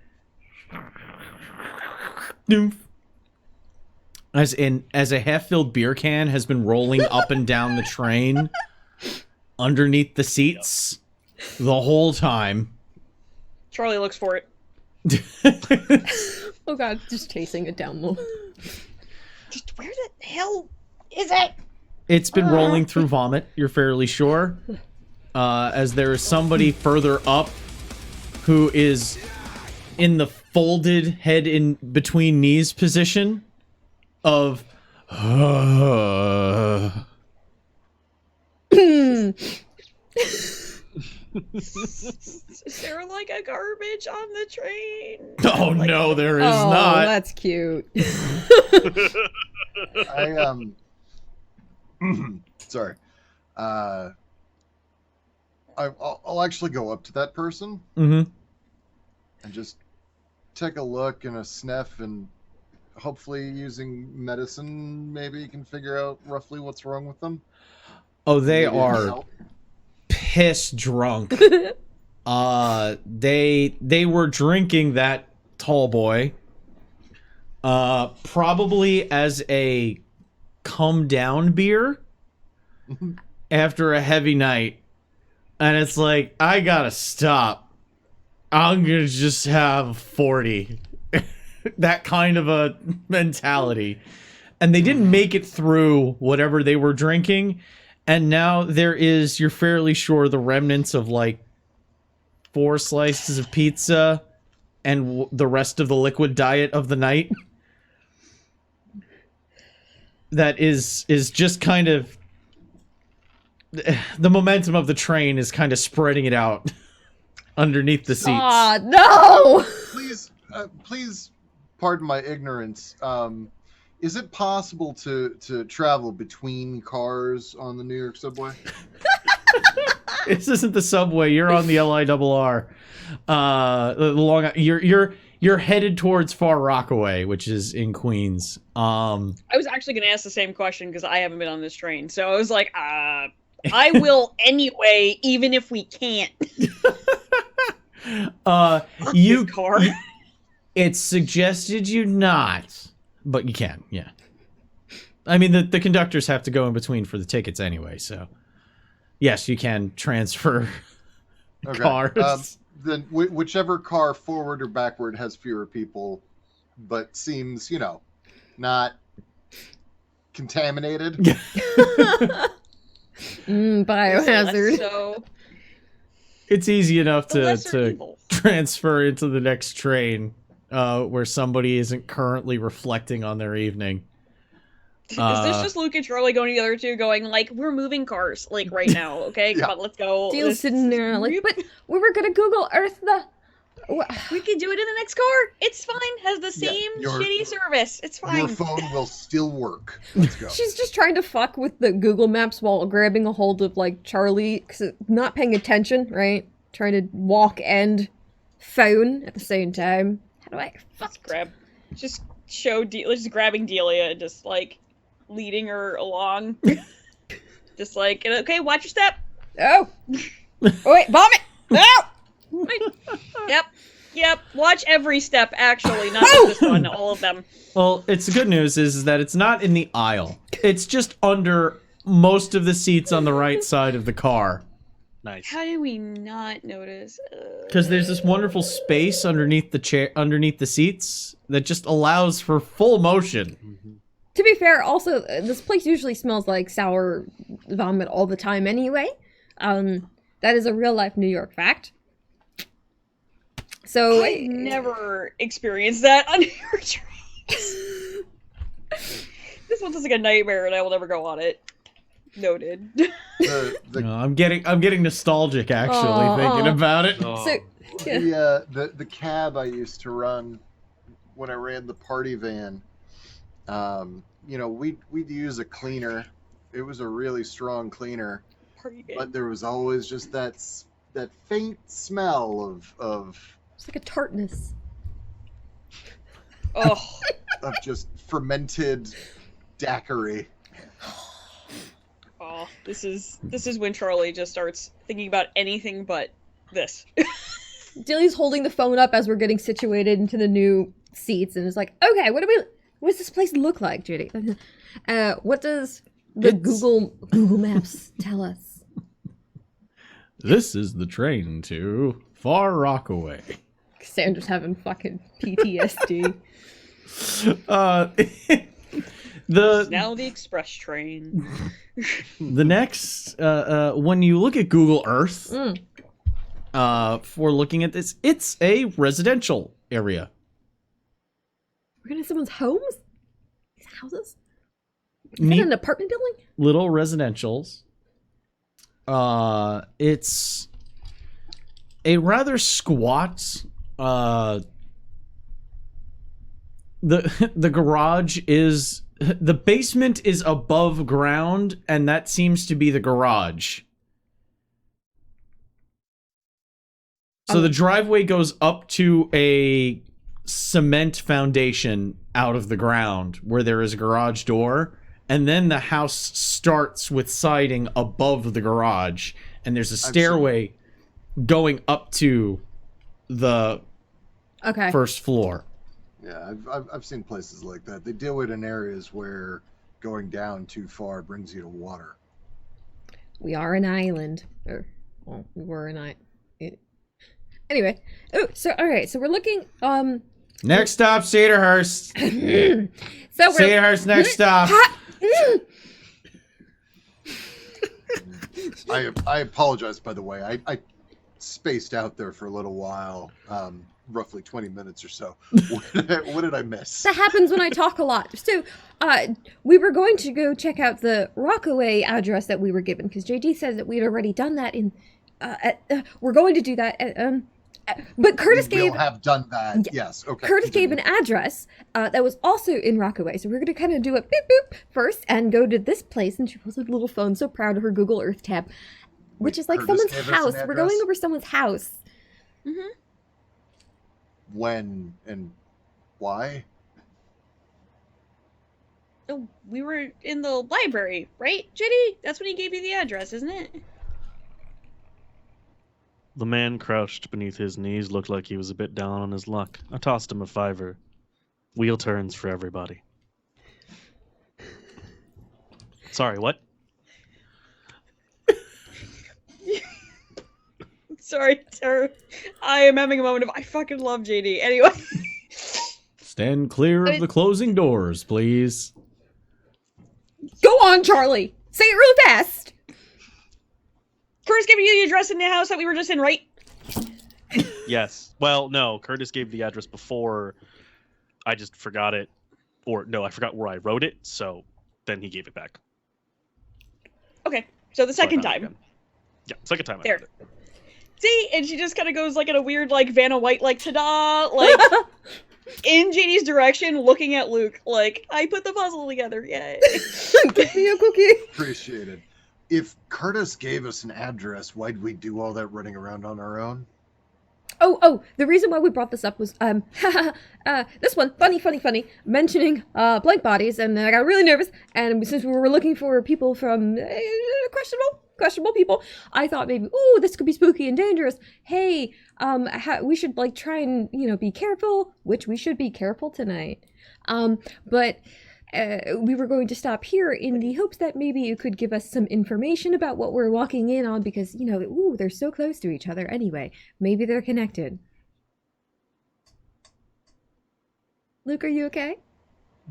Doof. As a half-filled beer can has been rolling up and down the train underneath the seats the whole time. Charlie looks for it. Oh god, just chasing it down the. Just where the hell is it? It's been rolling through vomit, you're fairly sure. As there is somebody further up who is in the folded head in between knees position of Is there like a garbage on the train? Oh Like, no, there is Oh, not. that's cute. I sorry. I'll actually go up to that person Mm-hmm. and just take a look and a sniff, and hopefully using medicine, maybe you can figure out roughly what's wrong with them. Oh, they Maybe it can are help. piss drunk. They were drinking that tall boy. Probably as a come down beer after a heavy night. And it's like, I gotta stop. I'm gonna just have 40. That kind of a mentality. And they didn't make it through whatever they were drinking. And now there is, you're fairly sure, the remnants of like 4 slices of pizza and the rest of the liquid diet of the night. That is just kind of, the momentum of the train is kind of spreading it out underneath the seats. Ah, no! Please pardon my ignorance. Is it possible to travel between cars on the New York subway? This isn't the subway. You're on the LIRR. You're headed towards Far Rockaway, which is in Queens. I was actually going to ask the same question because I haven't been on this train. So I was like, I will anyway, even if we can't. You This car. It's suggested you not, but you can. Yeah. I mean, the conductors have to go in between for the tickets anyway, so yes, you can transfer cars. Then whichever car, forward or backward, has fewer people, but seems, not contaminated. Biohazard. So It's easy enough the lesser to evil. transfer into the next train where somebody isn't currently reflecting on their evening. Is this just Luke and Charlie going together too, going like, we're moving cars like right now, okay? Yeah. Come on, let's go. Steele's sitting there like, but we were gonna Google Earth the... We can do it in the next car. It's fine. Has the Yeah, same your- shitty service. It's fine. Your phone will still work. Let's go. She's just trying to fuck with the Google Maps while grabbing a hold of, like, Charlie, cause not paying attention, right? Trying to walk and phone at the same time. How do I... Just just grabbing Delia and just like leading her along. Just like, okay, watch your step. Oh! Oh, wait, vomit! Oh! Yep. Watch every step, actually, not just this one, all of them. Well, it's the good news is that it's not in the aisle. It's just under most of the seats on the right side of the car. Nice. How did we not notice? Because there's this wonderful space underneath the chair, underneath the seats, that just allows for full motion. Mm-hmm. To be fair, also, this place usually smells like sour vomit all the time anyway. That is a real-life New York fact. So... I've never experienced that on your trains. This one sounds like a nightmare, and I will never go on it. Noted. No, I'm getting nostalgic actually thinking about it. Oh. So, yeah. The cab I used to run when I ran the party van, we'd use a cleaner. It was a really strong cleaner, Party game. but there was always just that faint smell of It's like a tartness. Oh, just fermented daiquiri. oh, this is when Charlie just starts thinking about anything but this. Dilly's holding the phone up as we're getting situated into the new seats and is like, okay, what does this place look like, Judy? What does the Google Maps tell us? This is the train to Far Rockaway. Sandra's having fucking PTSD. Now the express train. The next, when you look at Google Earth, for looking at this, it's a residential area. We're gonna someone's homes? These houses? Is that Neat an apartment building? little residentials. It's a rather squat. The garage is, the basement is above ground, and that seems to be the garage. So the driveway goes up to a cement foundation out of the ground where there is a garage door, and then the house starts with siding above the garage, and there's a stairway going up to the first floor. Yeah, I've seen places like that. They do it in areas where going down too far brings you to water. We are an island. Or, well, we were an island. Anyway. Oh, so, alright, so we're looking, Next stop, Cedarhurst. so we're... Cedarhurst, next stop. I apologize, by the way. I spaced out there for a little while, roughly 20 minutes or so. What did I miss? That happens when I talk a lot. So, we were going to go check out the Rockaway address that we were given, because JD said that we had already done that in, we're going to do that at, but Curtis We will have done that. Yes. Okay. Curtis gave an address that was also in Rockaway, so we're going to kind of do a boop boop first and go to this place. And she pulls her little phone, so proud of her Google Earth tab, which is like Curtis someone's gave us an house. We're going address? over someone's house. Mm-hmm. When and why? Oh, we were in the library, right, JD? That's when he gave you the address, isn't it? The man crouched beneath his knees looked like he was a bit down on his luck. I tossed him a $5. Wheel turns for everybody. Sorry, what? Sorry, Tara. I am having a moment of I fucking love JD. Anyway. Stand clear of the closing doors, please. Go on, Charlie. Say it real fast. Curtis gave you the address in the house that we were just in, right? Yes. Well, no, Curtis gave the address before. I just forgot it. Or, no, I forgot where I wrote it, so then he gave it back. Okay, so the second So I found it time. again. Yeah, second time I There. found it. See, and she just kind of goes like in a weird, like Vanna White, like ta-da, like in JD's direction, looking at Luke, like I put the puzzle together, yay! Give me a cookie. Appreciate it. If Curtis gave us an address, why'd we do all that running around on our own? Oh, the reason why we brought this up was, this one, funny, mentioning, blank bodies, and I got really nervous, and since we were looking for people from, questionable people, I thought maybe, ooh, this could be spooky and dangerous. Hey, we should, like, try and, be careful, which we should be careful tonight. But we were going to stop here in the hopes that maybe you could give us some information about what we're walking in on, because, ooh, they're so close to each other anyway. Maybe they're connected. Luke, are you okay?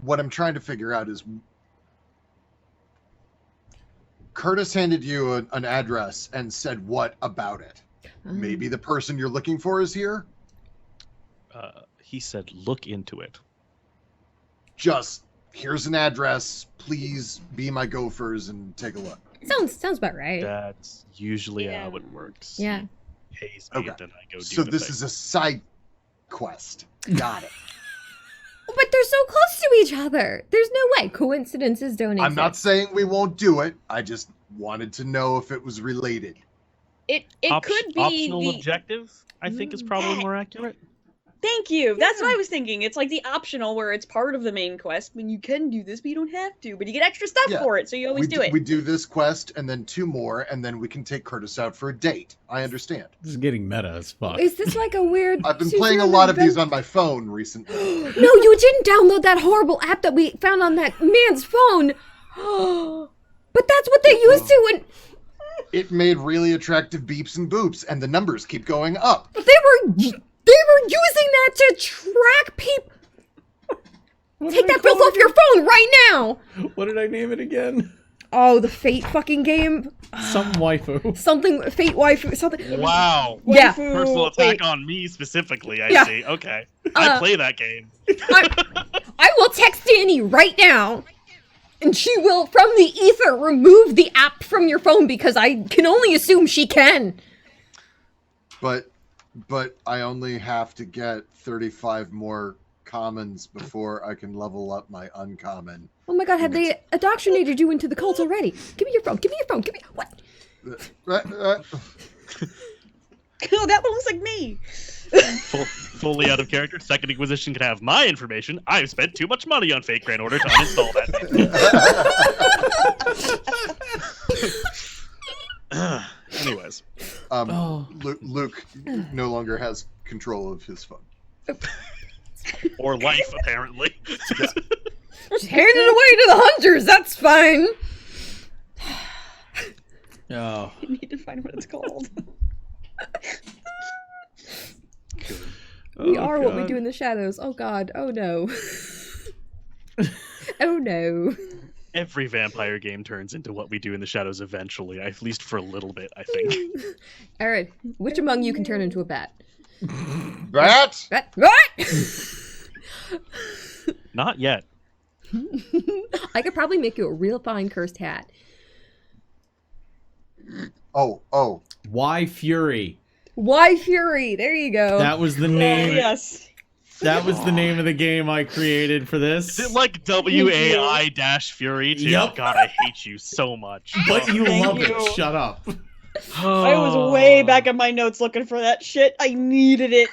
What I'm trying to figure out is Curtis handed you an address and said what about it? Maybe the person you're looking for is here? He said, look into it. Just, here's an address, please be my gophers and take a look. Sounds about right. That's usually how it works. Yeah. He pays me, Okay. then I go do So the this thing. is a side quest. Got it. But they're so close to each other. There's no way. Coincidences don't exist. I'm not saying we won't do it. I just wanted to know if it was related. It could be optional the... objective, I think is probably more accurate. Thank you. That's what I was thinking. It's like the optional where it's part of the main quest. When you can do this, but you don't have to. But you get extra stuff Yeah. for it, so you always do it. We do this quest and then 2 more, and then we can take Curtis out for a date. I understand. This is getting meta as fuck. Is this like a weird... I've been playing a lot of these on my phone recently. No, you didn't download that horrible app that we found on that man's phone. But that's what they used to when... It made really attractive beeps and boops, and the numbers keep going up. They were They were using that to track people. Take that filth off your phone right now! What did I name it again? Oh, the Fate fucking game. Some waifu. Something, Fate waifu, something. Wow. Yeah. Waifu- Personal attack wait. on me specifically, I Yeah. see. Okay. I play that game. I will text Danny right now, and she will, from the ether, remove the app from your phone because I can only assume she can. But I only have to get 35 more commons before I can level up my uncommon. Oh my god, have they indoctrinated you into the cult already? Give me your phone, give me your phone, give me... What? Oh, that one looks like me. Fully out of character. Second Inquisition can have my information. I've spent too much money on fake Grand Order to uninstall that. Anyways. Luke no longer has control of his phone. Or life, apparently. Just hand it away to the hunters, that's fine. Oh. I need to find what it's called. We are what we do in the shadows. Oh god, oh no. Oh no. Every vampire game turns into what we do in the shadows eventually, at least for a little bit, I think. Alright, which among you can turn into a bat? Bat? Bat? What? Not yet. I could probably make you a real fine cursed hat. Oh. Why Fury? Why Fury? There you go. That was the name. Yes. That was the name of the game I created for this. Is it like WAI-Fury too? Yep. God, I hate you so much. But you Thank love you. it. Shut up. I was way back in my notes looking for that shit. I needed it.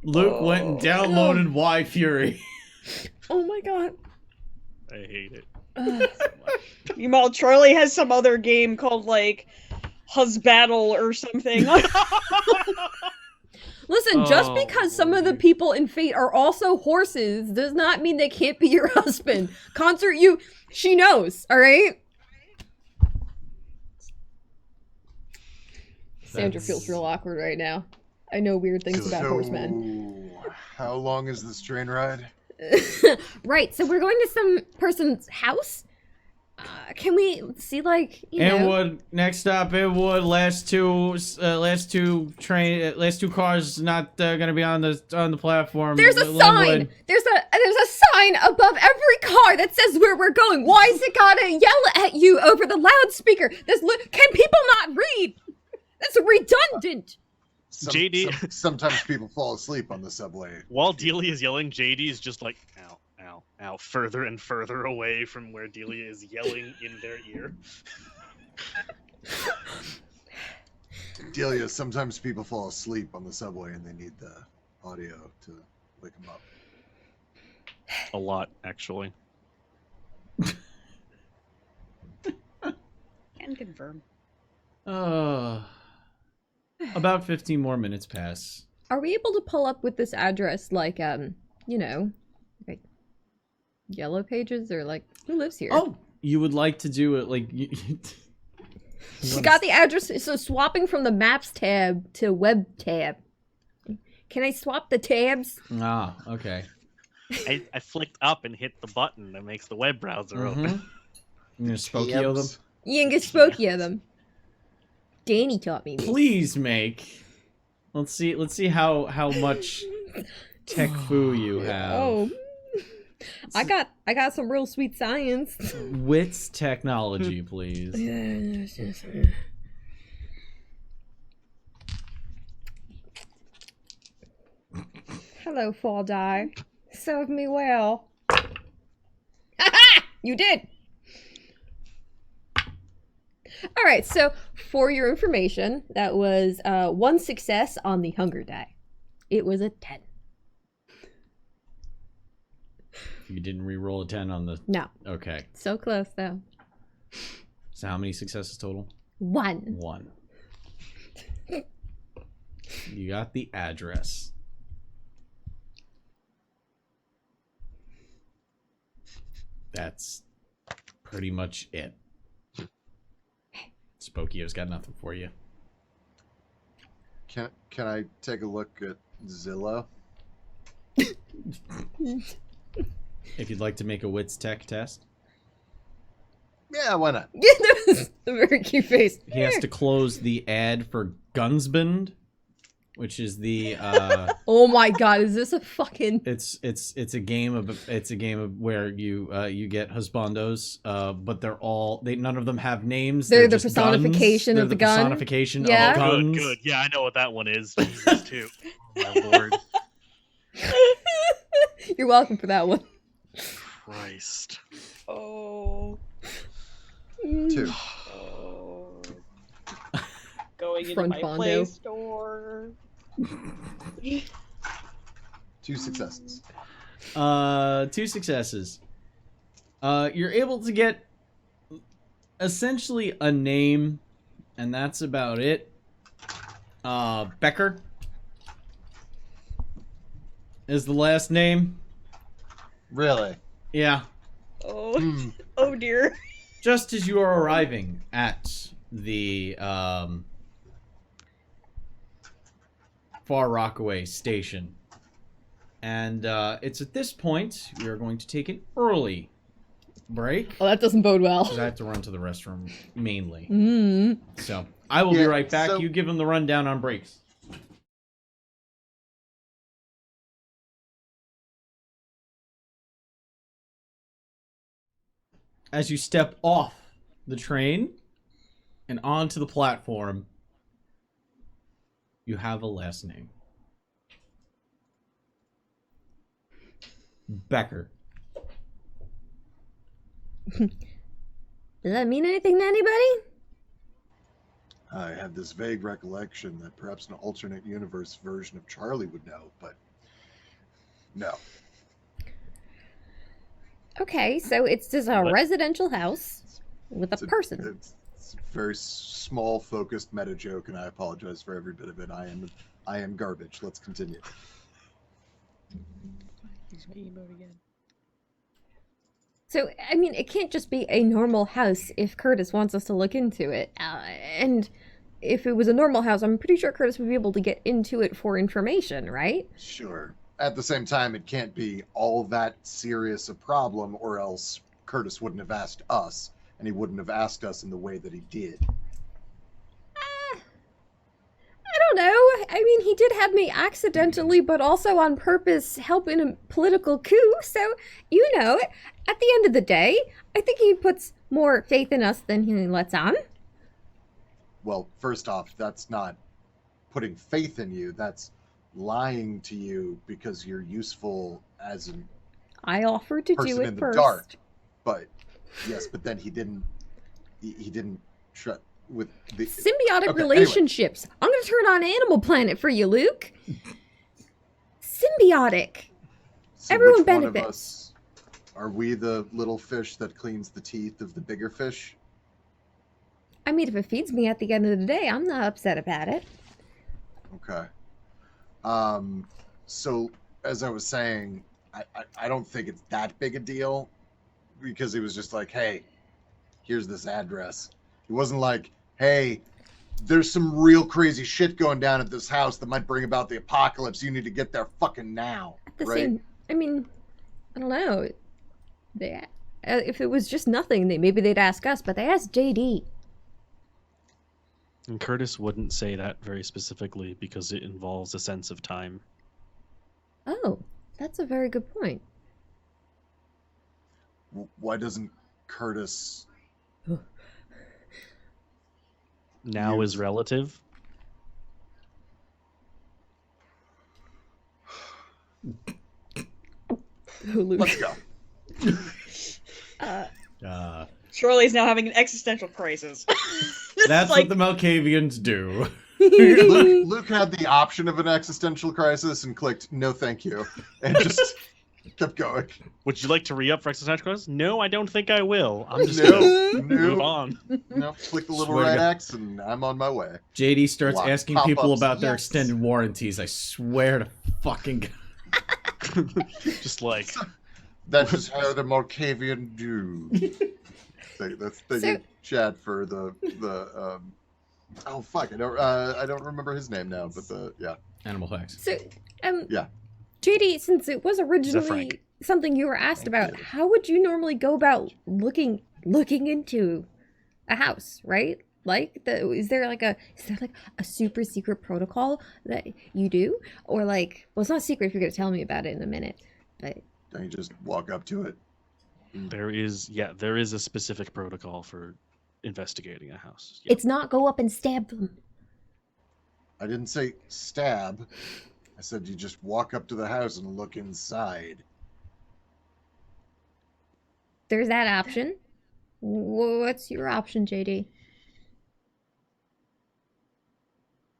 Luke went and downloaded Why Fury. Oh my god. I hate it. Meanwhile, Charlie has some other game called, like, Husbattle or something. Listen, just Oh, because some of the people in Fate are also horses does not mean they can't be your husband. She knows, alright? Sandra feels real awkward right now. I know weird things about horsemen. How long is this train ride? Right, so we're going to some person's house? Can we see, like, you know... Inwood, next stop, Inwood. Last two cars not gonna be on the platform. There's a sign! There's a sign above every car that says where we're going. Why is it gotta yell at you over the loudspeaker? Can people not read? That's redundant! JD. Sometimes people fall asleep on the subway. While Delia is yelling, JD is just like, ow, ow, ow, further and further away from where Delia is yelling in their ear. Delia, sometimes people fall asleep on the subway and they need the audio to wake them up. A lot, actually. Can confirm. About 15 more minutes pass. Are we able to pull up with this address, like, you know, like, Yellow Pages, or, like, who lives here? Oh, you would like to do it like... She got the address, so swapping from the Maps tab to Web tab. Can I swap the tabs? Ah, okay. I flicked up and hit the button that makes the web browser open. I'm gonna Spokio them. You can get spooky of them. Danny taught me. Please make. Let's see how much tech foo you have. Oh, I got some real sweet science. Wits technology, please. Hello, Fall Die. Serve me well. You did. All right, so for your information, that was 1 success on the hunger die. It was a 10. You didn't re-roll a 10 on the... No. Okay. So close, though. So how many successes total? 1. 1. You got the address. That's pretty much it. Spokio's got nothing for you. Can I take a look at Zillow? If you'd like to make a wits tech test, Yeah, why not? That was a very cute face. he has to close the ad for Gunsband, which is the Oh my god, is this a fucking... it's a game of where you get husbandos, but none of them have names. They're the just personification guns. of They're the gun? personification Yeah. of guns. Good. Yeah, I know what that one is. Jesus, too. Oh, my lord. You're welcome for that one. Christ. Oh. 2. Oh. Going into Front my Bondo. Play Store. 2 successes. 2 successes. You're able to get essentially a name, and that's about it. Becker is the last name. Really? Yeah. Oh. Hmm. Oh dear. Just as you are arriving at the Far Rockaway station. And it's at this point we are going to take an early break. Oh, that doesn't bode well. Because I have to run to the restroom mainly. Mm. So I will be Yeah, right back. so- You give him the rundown on breaks. As you step off the train and onto the platform, you have a last name. Becker. Does that mean anything to anybody? I have this vague recollection that perhaps an alternate universe version of Charlie would know, but no. Okay, so it's just a What? residential house with a person. It's a very small, focused meta joke, and I apologize for every bit of it. I am garbage. Let's continue. Use my emote again. So, I mean, it can't just be a normal house if Curtis wants us to look into it. And if it was a normal house, I'm pretty sure Curtis would be able to get into it for information, right? Sure. At the same time, it can't be all that serious a problem, or else Curtis wouldn't have asked us, and he wouldn't have asked us in the way that he did. I don't know. I mean, he did have me accidentally, but also on purpose, help in a political coup. So, you know, at the end of the day, I think he puts more faith in us than he lets on. Well, first off, that's not putting faith in you. That's lying to you because you're useful as an I offered to person do in it the first. dark. But yes, but then he didn't with the Symbiotic Okay, relationships. I'm going to turn on Animal Planet for you, Luke. Symbiotic. So Everyone which one of benefits. us are we the little fish that cleans the teeth of the bigger fish? I mean, if it feeds me at the end of the day, I'm not upset about it. Okay. So as I was saying, I don't think it's that big a deal because he was just like, hey, here's this address. He wasn't like, hey, there's some real crazy shit going down at this house that might bring about the apocalypse. You need to get there fucking now. At the right? same, I mean, I don't know. If it was just nothing, maybe they'd ask us, but they asked JD. And Curtis wouldn't say that very specifically because it involves a sense of time. Oh, that's a very good point. Why doesn't Curtis... Now is relative. Let's go. Charlie's now having an existential crisis. That's like- what the Malkavians do. Luke had the option of an existential crisis and clicked no thank you and just kept going. Would you like to re-up for existential crisis? No, I don't think I will. I'm just No, gonna move no, on. no. Click the little Swear to red God. X and I'm on my way. JD starts Lot asking pop-ups, people about their yes. extended warranties. I swear to fucking God. Just like, That is how the Malkavian do. Thank So- you, Chad, for the Oh fuck! I don't remember his name now, but yeah. Animal Hacks. So, Yeah. JD, since it was Frank. originally something you were asked Thank about, you. how would you normally go about looking into a house, right? Like, is there like a super secret protocol that you do, or like, well, it's not secret if you're gonna tell me about it in a minute, but Don't you just walk up to it? There is a specific protocol for investigating a house. Yeah. it's not go up and stab them. I didn't say stab. I said you just walk up to the house and look inside. There's that option. What's your option, JD?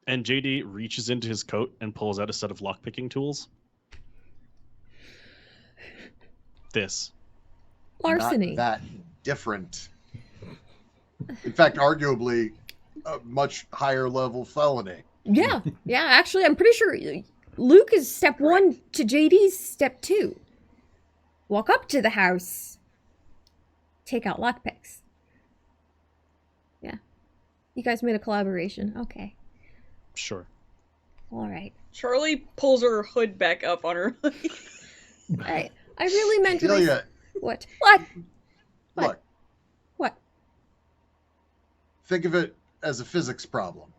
And JD reaches into his coat and pulls out a set of lockpicking tools. This. Larceny. Not that different. In fact, arguably a much higher level felony. Yeah, actually, I'm pretty sure Luke is step 1 to JD's step 2. Walk up to the house, take out lockpicks. Yeah. You guys made a collaboration. Okay. Sure. All right. Charlie pulls her hood back up on her. I really meant to... Delia, What? look, What? think of it as a physics problem.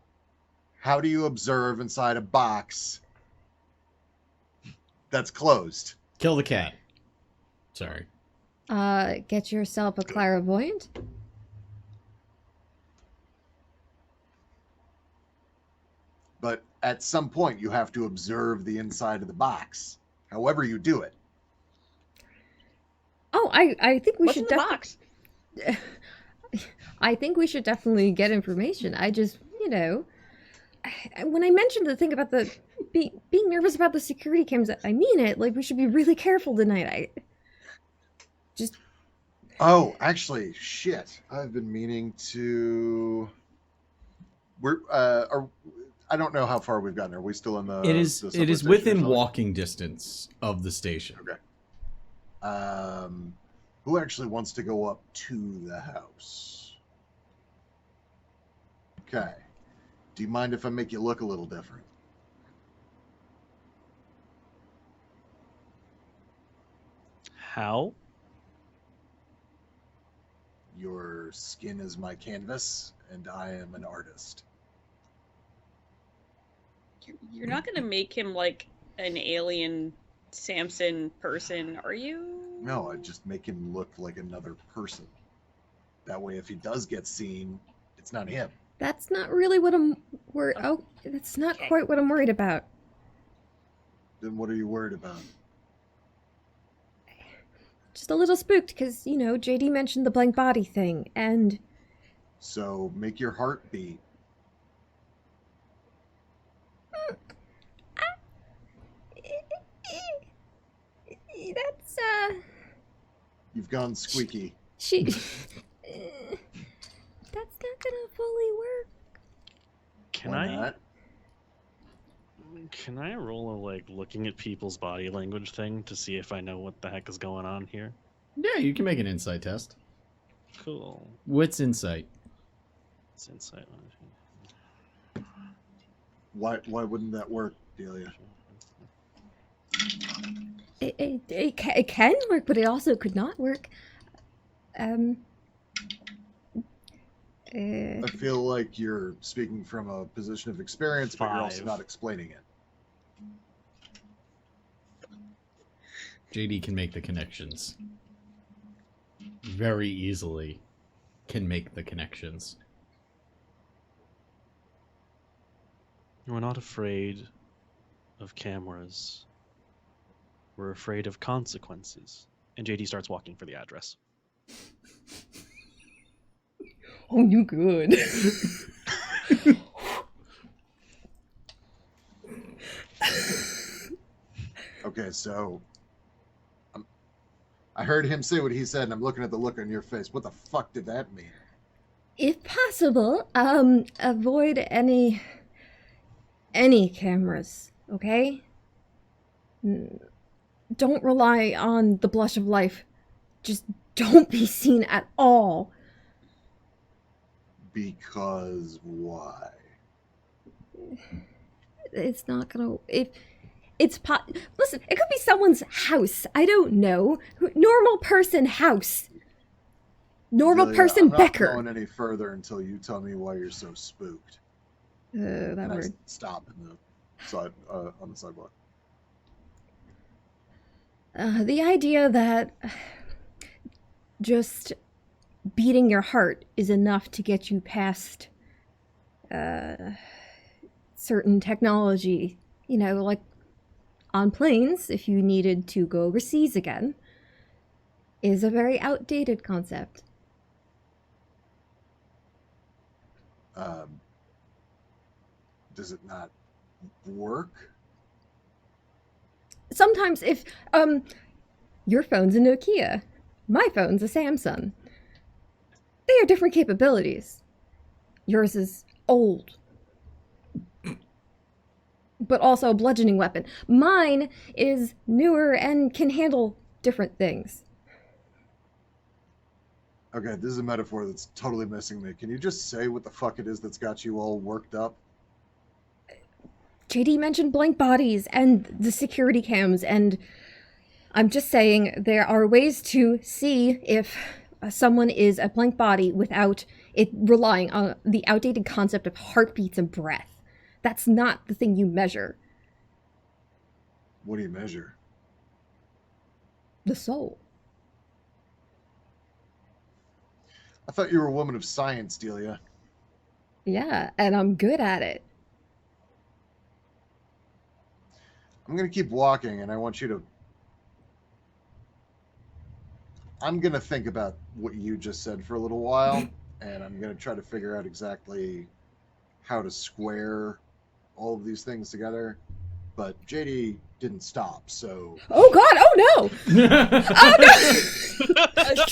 How do you observe inside a box that's closed? Kill the cat. Sorry. Get yourself a clairvoyant? But at some point, you have to observe the inside of the box. However you do it. Oh, I think we What's in should the box? I think we should definitely get information. I just, when I mentioned the thing about the being nervous about the security cams, I mean it. Like, we should be really careful tonight. Oh, actually, shit. I've been meaning to. I don't know how far we've gotten. Are we still in the? It is the subway within station or walking distance of the station. something? Who actually wants to go up to the house? Okay. Do you mind if I make you look a little different? How? Your skin is my canvas, and I am an artist. You're not gonna make him like an alien Samson person, are you? No, I just make him look like another person. That way, if he does get seen, it's not him. That's not really what I'm worried. Oh, that's not quite what I'm worried about. Then what are you worried about? Just a little spooked because, JD mentioned the blank body thing, and So make your heart beat. that's, You've gone squeaky. that's not gonna fully work. Why Can I roll a looking at people's body language thing to see if I know what the heck is going on here? Yeah, you can make an insight test. Cool. What's insight? It's insight. Why wouldn't that work, Delia? It can work, but it also could not work. I feel like you're speaking from a position of experience, but you're also 5. not explaining it. JD can make the connections. Very easily can make the connections. We're not afraid of cameras. We're afraid of consequences. And JD starts walking for the address. Oh, you good. Okay, so I heard him say what he said, and I'm looking at the look on your face. What the fuck did that mean? If possible, avoid any cameras, okay? Don't rely on the blush of life. Just don't be seen at all. Because why? It's not gonna. Listen, it could be someone's house. I don't know. Normal person house. Normal Delia, person I'm not Becker. going any further until you tell me why you're so spooked. That And I word. stop in the side on the sidewalk. The idea that just beating your heart is enough to get you past certain technology, you know, like on planes, if you needed to go overseas again, is a very outdated concept. Does it not work? Sometimes if your phone's a Nokia, my phone's a Samsung. They are different capabilities. Yours is old, but also a bludgeoning weapon. Mine is newer and can handle different things. Okay, this is a metaphor that's totally missing me. Can you just say what the fuck it is that's got you all worked up? JD mentioned blank bodies and the security cams, and I'm just saying there are ways to see if someone is a blank body without it relying on the outdated concept of heartbeats and breath. That's not the thing you measure. What do you measure? The soul. I thought you were a woman of science, Delia. Yeah, and I'm good at it. I'm going to keep walking, and I want you to... I'm going to think about what you just said for a little while, and I'm going to try to figure out exactly how to square all of these things together. But JD didn't stop, so... Oh god, oh no! Oh no!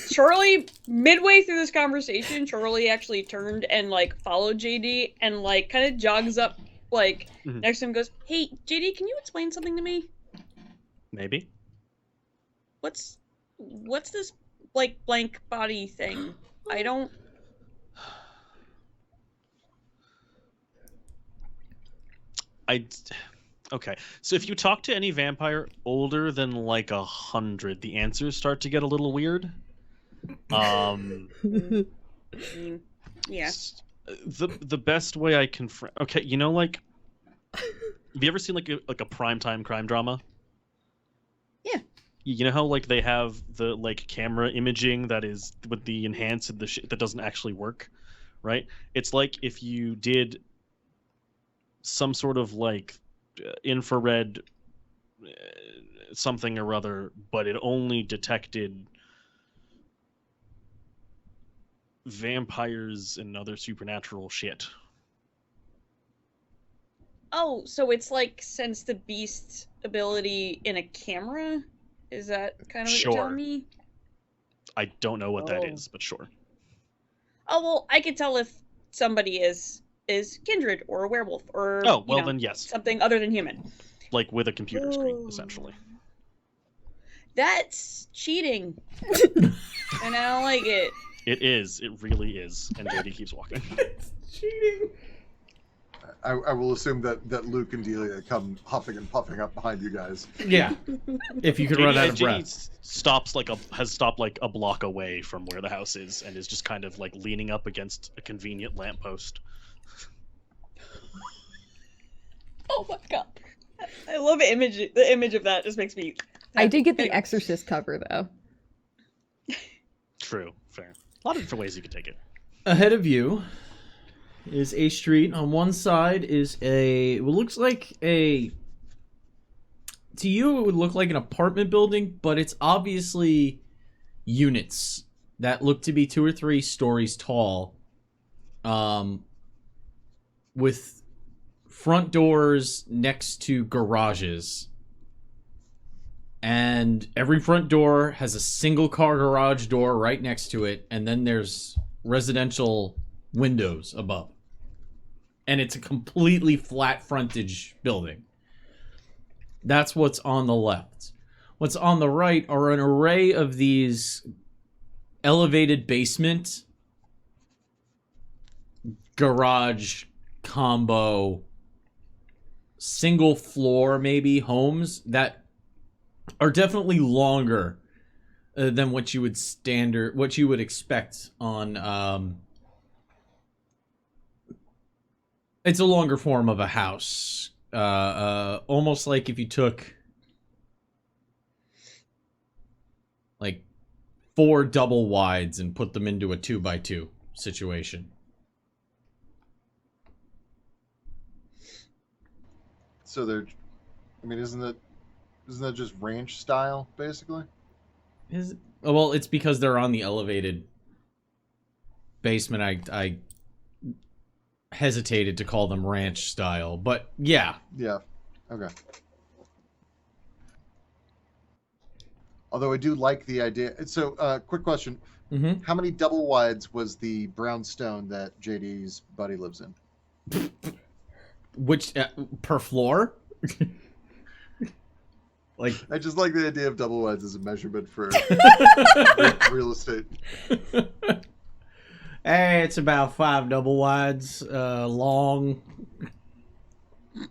Charlie, midway through this conversation, Charlie actually turned and like followed JD and like kind of jogs up like next to him and goes, "Hey, JD, can you explain something to me? Maybe. What's this like blank body thing? I don't." Okay, so if you talk to any vampire older than like 100, the answers start to get a little weird. Yeah. The best way I can okay, you know, like, have you ever seen like a primetime crime drama? Yeah. You know how like they have the like camera imaging that is with the enhanced and the shit that doesn't actually work, right? It's like if you did some sort of like infrared something or other, but it only detected vampires and other supernatural shit. Oh, so it's like Sense the Beast ability in a camera? Is that kind of what you're telling me? I don't know what that is, but sure. Oh, well, I could tell if somebody is kindred or a werewolf or then yes, something other than human. Like with a computer screen, essentially. That's cheating. And I don't like it. It is. It really is. And JD keeps walking. It's cheating. I will assume that Luke and Delia come huffing and puffing up behind you guys. Yeah. If you could run out of breath. Has stopped like a block away from where the house is and is just kind of like leaning up against a convenient lamppost. Oh my god. I love the image of that just makes me happy. I did get the Exorcist cover though. True, fair. A lot of different ways you could take it. Ahead of you is a street. On one side is what looks like to you it would look like an apartment building, but it's obviously units that look to be 2 or 3 stories tall, with front doors next to garages. And every front door has a single car garage door right next to it, and then there's residential windows above. And it's a completely flat frontage building. That's what's on the left. What's on the right are an array of these elevated basement garage combo single floor maybe homes that are definitely longer than what you would expect on it's a longer form of a house, almost like if you took like 4 double wides and put them into a 2x2 situation. So they're, I mean, isn't that just ranch style basically? Is it? Well, it's because they're on the elevated basement. I hesitated to call them ranch style, but yeah. Yeah. Okay. Although I do like the idea. So, quick question: Mm-hmm. how many double wides was the brownstone that JD's buddy lives in? Which per floor? Like, I just like the idea of double wides as a measurement for real estate. Hey, it's about 5 double wides long. I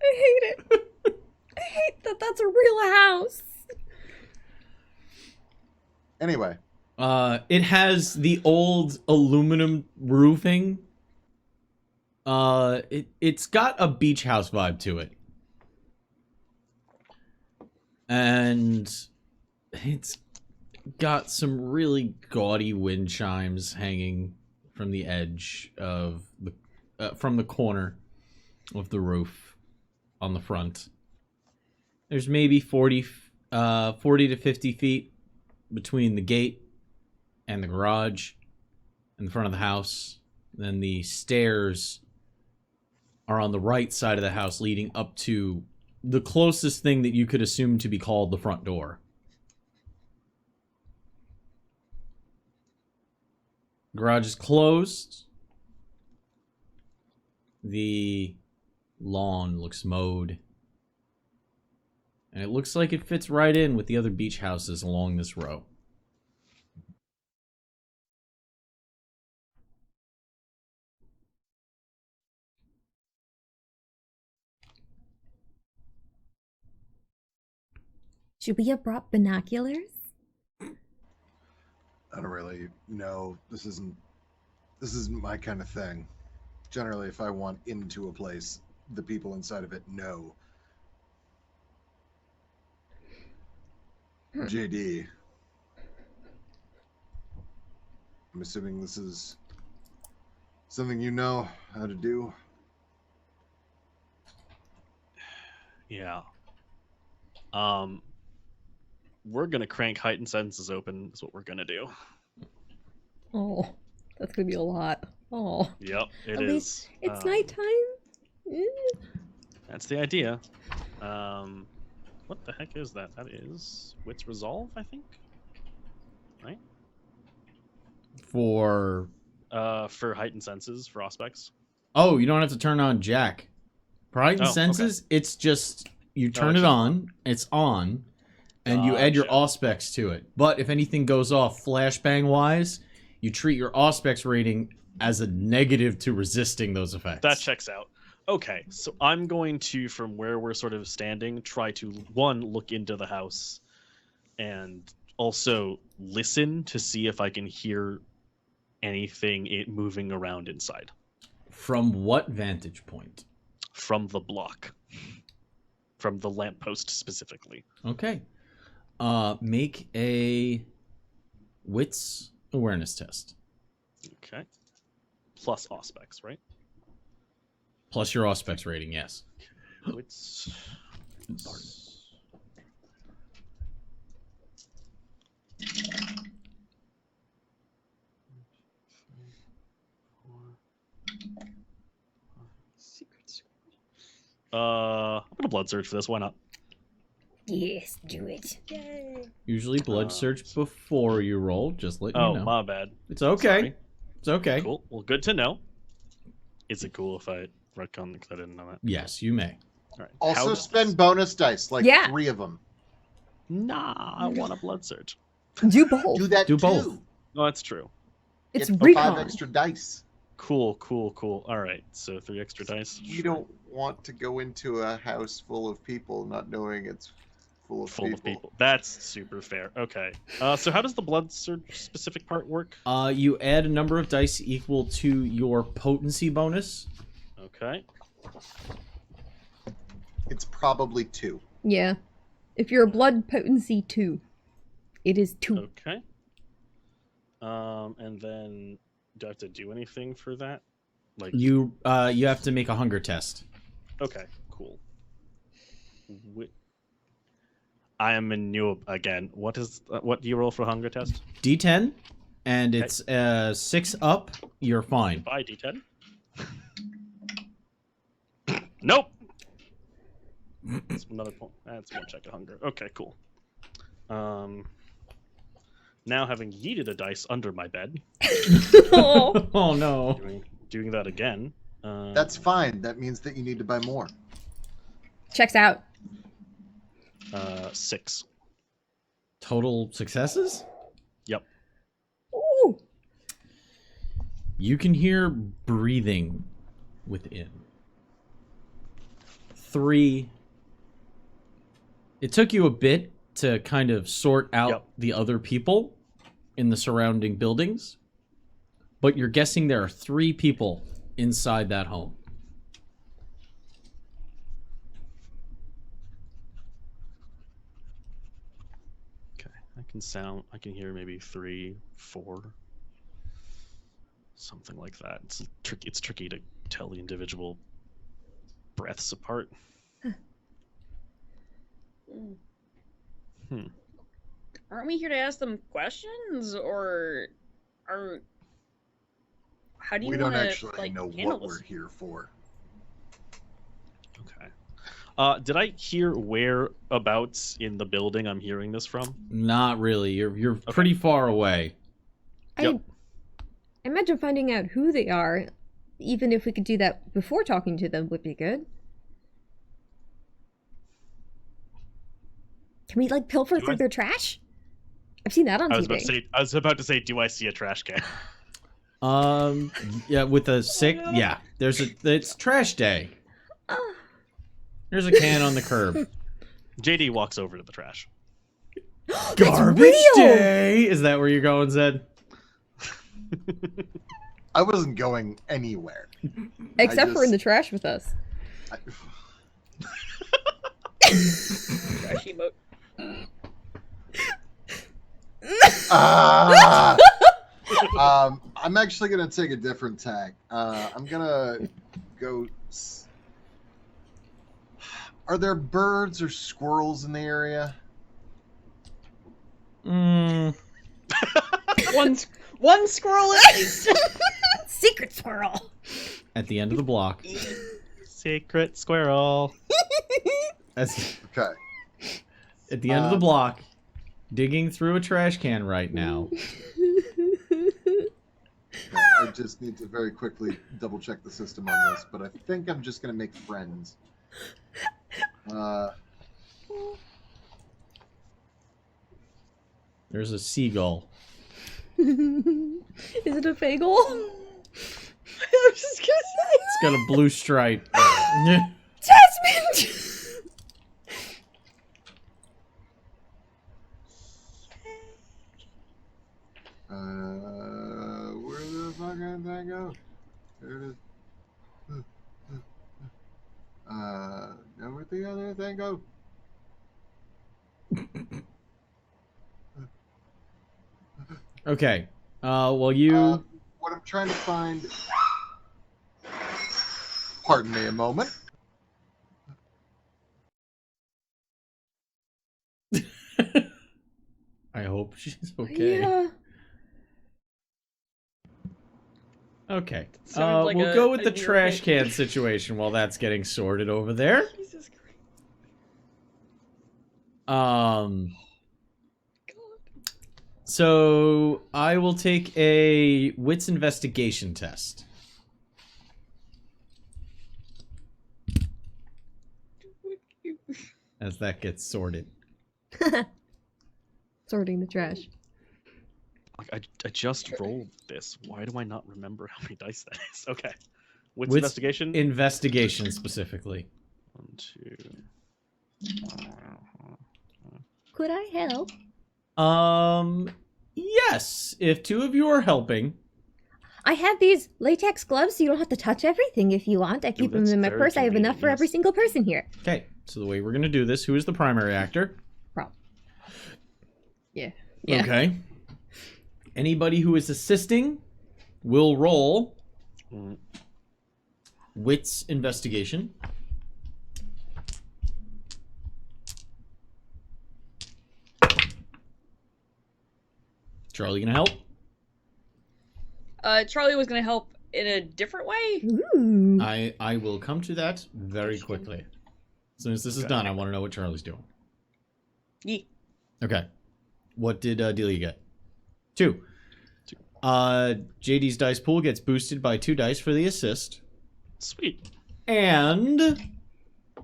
hate it. I hate that that's a real house. Anyway, It has the old aluminum roofing. It's got a beach house vibe to it. And it's got some really gaudy wind chimes hanging from the edge of the from the corner of the roof on the front. There's maybe 40 to 50 feet between the gate and the garage in the front of the house. Then the stairs are on the right side of the house leading up to the closest thing that you could assume to be called the front door. Garage is closed. The lawn looks mowed. And it looks like it fits right in with the other beach houses along this row. Should we have brought binoculars? I don't really know. This isn't my kind of thing. Generally, if I want into a place, the people inside of it know. JD, I'm assuming this is something you know how to do. Yeah. We're gonna crank heightened senses open. Is what we're gonna do. Oh, that's gonna be a lot. Oh, Yep, it at is. least it's nighttime. That's the idea. What the heck is that? That is Wits Resolve, I think. Right? For heightened senses for Auspex. Oh, you don't have to turn on Jack. For heightened Oh, senses, it's just you turn it's it just on, it's on, and you add your Gotcha. Auspex to it. But if anything goes off flashbang wise, you treat your Auspex rating as a negative to resisting those effects. That checks out. Okay, so I'm going to, from where we're sort of standing, try to, one, look into the house, and also listen to see if I can hear anything moving around inside. From what vantage point? From the block. From the lamppost, specifically. Okay. Make a wits awareness test. Okay. Plus Auspex, right? Plus your Auspex rating, yes. Wits. I'm gonna blood search for this. Why not? Yes, do it. Yay! Usually blood search before you roll, just let Oh, you know. my bad. It's okay. Sorry. It's okay. Cool. Well, good to know. Is it cool if I retcon because I didn't know that? Yes, you may. All right. Also, How does spend this- bonus dice, like Yeah. 3 of them. Nah, I want a blood search. Do both. Do that Do too. both. No, that's true. It's Get 5 recon. extra dice. Cool. All right, so 3 extra dice. You don't want to go into a house full of people not knowing it's full of people. That's super fair. Okay. So how does the blood surge specific part work? You add a number of dice equal to your potency bonus. Okay. It's probably 2. Yeah. If you're a blood potency 2, it is 2. Okay. And then do I have to do anything for that? Like You have to make a hunger test. Okay, cool. I am a new again. What do you roll for a hunger test? D10, and it's 6 up. You're fine. Bye, D10. Nope. That's another point. That's 1 check of hunger. Okay, cool. Now having yeeted a dice under my bed. Oh no. Doing that again. That's fine. That means that you need to buy more. Checks out. 6. Total successes? Yep. Ooh. You can hear breathing within. 3. It took you a bit to kind of sort out the other people in the surrounding buildings, but you're guessing there are 3 people inside that home. Okay, I can hear maybe 3, 4, something like that. It's tricky to tell the individual breaths apart. Aren't we here to ask them questions, or how do you We want don't to actually know handle what this? we're here for. Okay. Did I hear whereabouts in the building I'm hearing this from? Not really. You're pretty far away. Yep. I imagine finding out who they are, even if we could do that before talking to them, would be good. Can we pilfer through their trash? I've seen that on TV. I was about to say, do I see a trash can? Yeah, with a sick. Yeah, it's trash day. There's a can on the curb. JD walks over to the trash. Garbage day. Is that where you're going, Zed? I wasn't going anywhere. Except for in the trash with us. Trash emote. I'm actually gonna take a different tack. I'm gonna go. Are there birds or squirrels in the area? Mm. One squirrel is. Secret squirrel. At the end of the block. Secret squirrel. Okay. At the end of the block, digging through a trash can right now. I just need to very quickly double check the system on this, but I think I'm just gonna make friends. There's a seagull. Is it a fagel? I was just gonna say. It's got a blue stripe. Jasmine! Where the fuck did that go? There it is. Now where'd the other thing go? Okay. Well, you. What I'm trying to find. Pardon me a moment. I hope she's okay. Yeah. Okay. Sounded like We'll a- go with a the near trash hit. can situation while that's getting sorted over there. Jesus Christ. Um. God. So I will take a wits investigation test. As that gets sorted. Sorting the trash. Like, I just rolled this. Why do I not remember how many dice that is? Okay. What's Wits- investigation? Investigation specifically. 1, 2. Could I help? Yes. If two of you are helping. I have these latex gloves, so you don't have to touch everything if you want. I keep them that's in my very purse. I have enough convenient, for every yes. single person here. Okay. So the way we're gonna do this, who is the primary actor? Yeah. Okay. Anybody who is assisting will roll Mm, wits investigation. Charlie gonna help? Charlie was gonna help in a different way. Ooh. I will come to that very quickly. As soon as this is done, I want to know what Charlie's doing. Yee. Okay. What did Delia get? 2. 2. JD's dice pool gets boosted by 2 dice for the assist. Sweet. And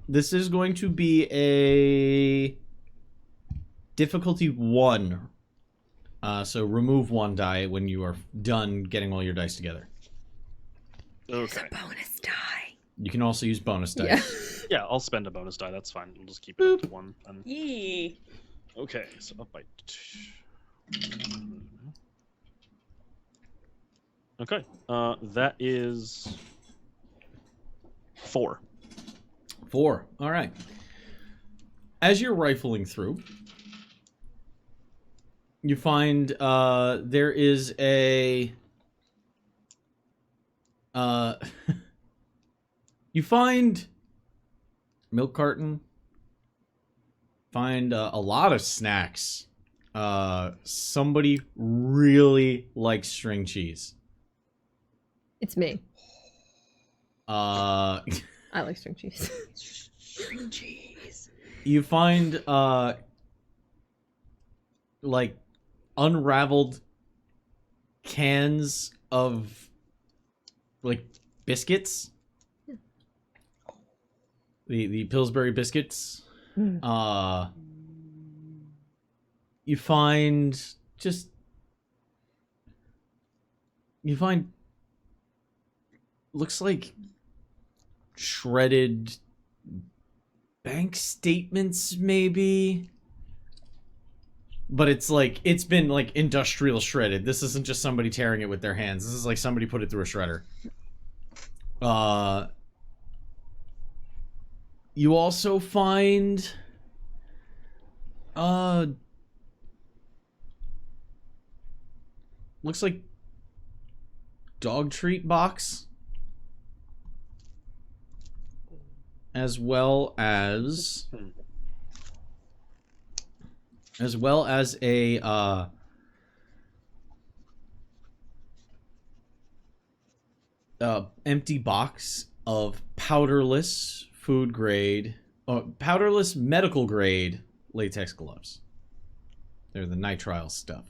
this is going to be a difficulty 1. So remove 1 die when you are done getting all your dice together. Okay. Bonus die. You can also use bonus dice. Yeah. Yeah, I'll spend a bonus die. That's fine. We'll just keep it up to 1. And... Yee. Okay, so up by 2. Okay, that is 4. 4. All right. As you're rifling through, you find there is a you find milk carton, find a lot of snacks. Somebody really likes string cheese. It's me. Uh I like string cheese. String cheese. you find like unraveled cans of like biscuits. The Pillsbury biscuits. Mm. You find looks like shredded bank statements maybe, but it's like it's been like industrial shredded. This isn't just somebody tearing it with their hands. This is like somebody put it through a shredder. You also find looks like dog treat box, as well as a empty box of powderless food grade, powderless medical grade latex gloves. They're the nitrile stuff.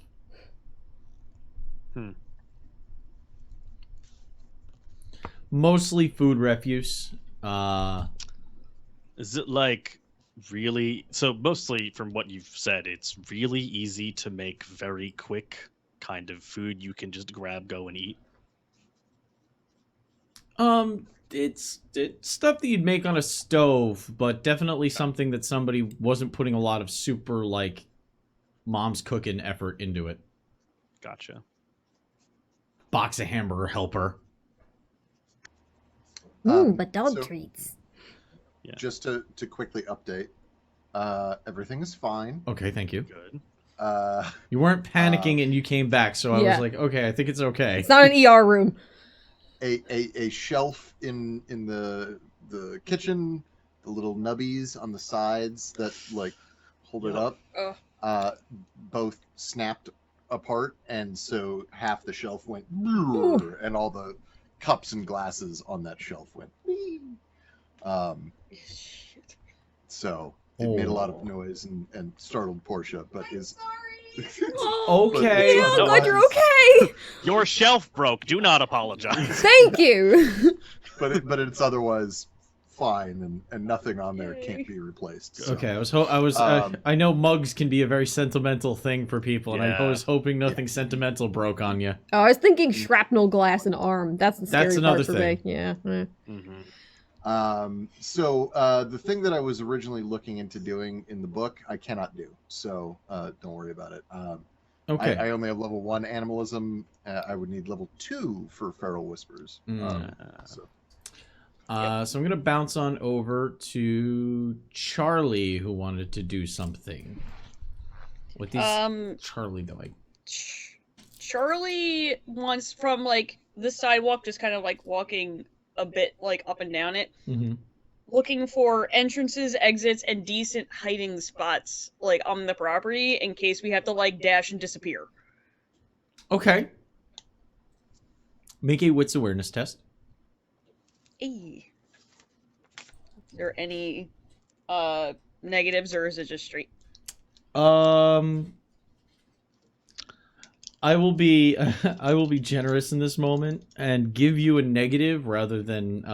Mostly food refuse. Is it like really... So mostly from what you've said, it's really easy to make very quick kind of food you can just grab, go, and eat? It's stuff that you'd make on a stove, but definitely something that somebody wasn't putting a lot of super, like, mom's cooking effort into it. Gotcha. Box of hamburger helper. But dog so- treats. Yeah. Just to quickly update, everything is fine. Okay, thank you. Good. You weren't panicking and you came back, so I Yeah. was like, okay, I think it's okay. It's not an ER room. A shelf in the kitchen, the little nubbies on the sides that like hold it up, both snapped apart, and so half the shelf went, and all the cups and glasses on that shelf went. So it made a lot of noise and startled Portia, but is Okay. Oh, No, God, you're okay. Your shelf broke. Do not apologize. Thank you. but it's otherwise fine, and nothing on there can't be replaced. So. Okay, I know mugs can be a very sentimental thing for people, and I was hoping nothing sentimental broke on you. Oh, I was thinking shrapnel glass and arm. That's the scary another part for thing. me. Yeah. So the thing that I was originally looking into doing in the book, I cannot do. So don't worry about it. Okay. I only have level 1 animalism. I would need level 2 for feral whispers. So I'm gonna bounce on over to Charlie, who wanted to do something. With these Charlie though, Charlie wants from like the sidewalk, just kind of like walking a bit like up and down it, looking for entrances, exits, and decent hiding spots like on the property in case we have to like dash and disappear. Okay. Make a wits awareness test. Is there any negatives, or is it just straight? I will be generous in this moment and give you a negative rather than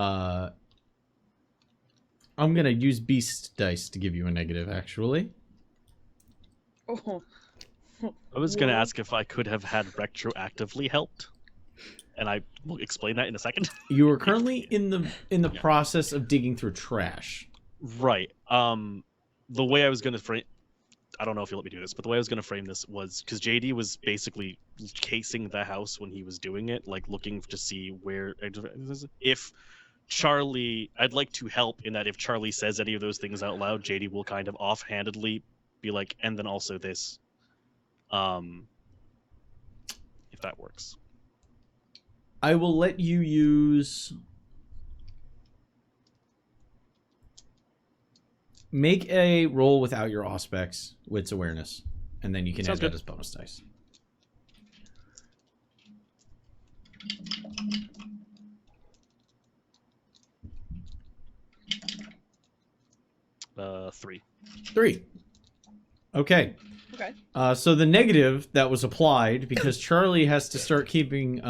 I'm gonna use beast dice to give you a negative, actually. Oh. I was gonna ask if I could have had retroactively helped, and I will explain that in a second. You are currently in the process of digging through trash. Right. The way I was gonna frame, I don't know if you'll let me do this, but the way I was gonna frame this was because JD was basically casing the house when he was doing it, like looking to see where if Charlie. I'd like to help in that if Charlie says any of those things out loud, JD will kind of offhandedly be like, and then also this. If that works. I will let you use... Make a roll without your Auspex, wits awareness, and then you can add that as bonus dice. Three. 3. Okay. Okay. So the negative that was applied, because Charlie has to start keeping...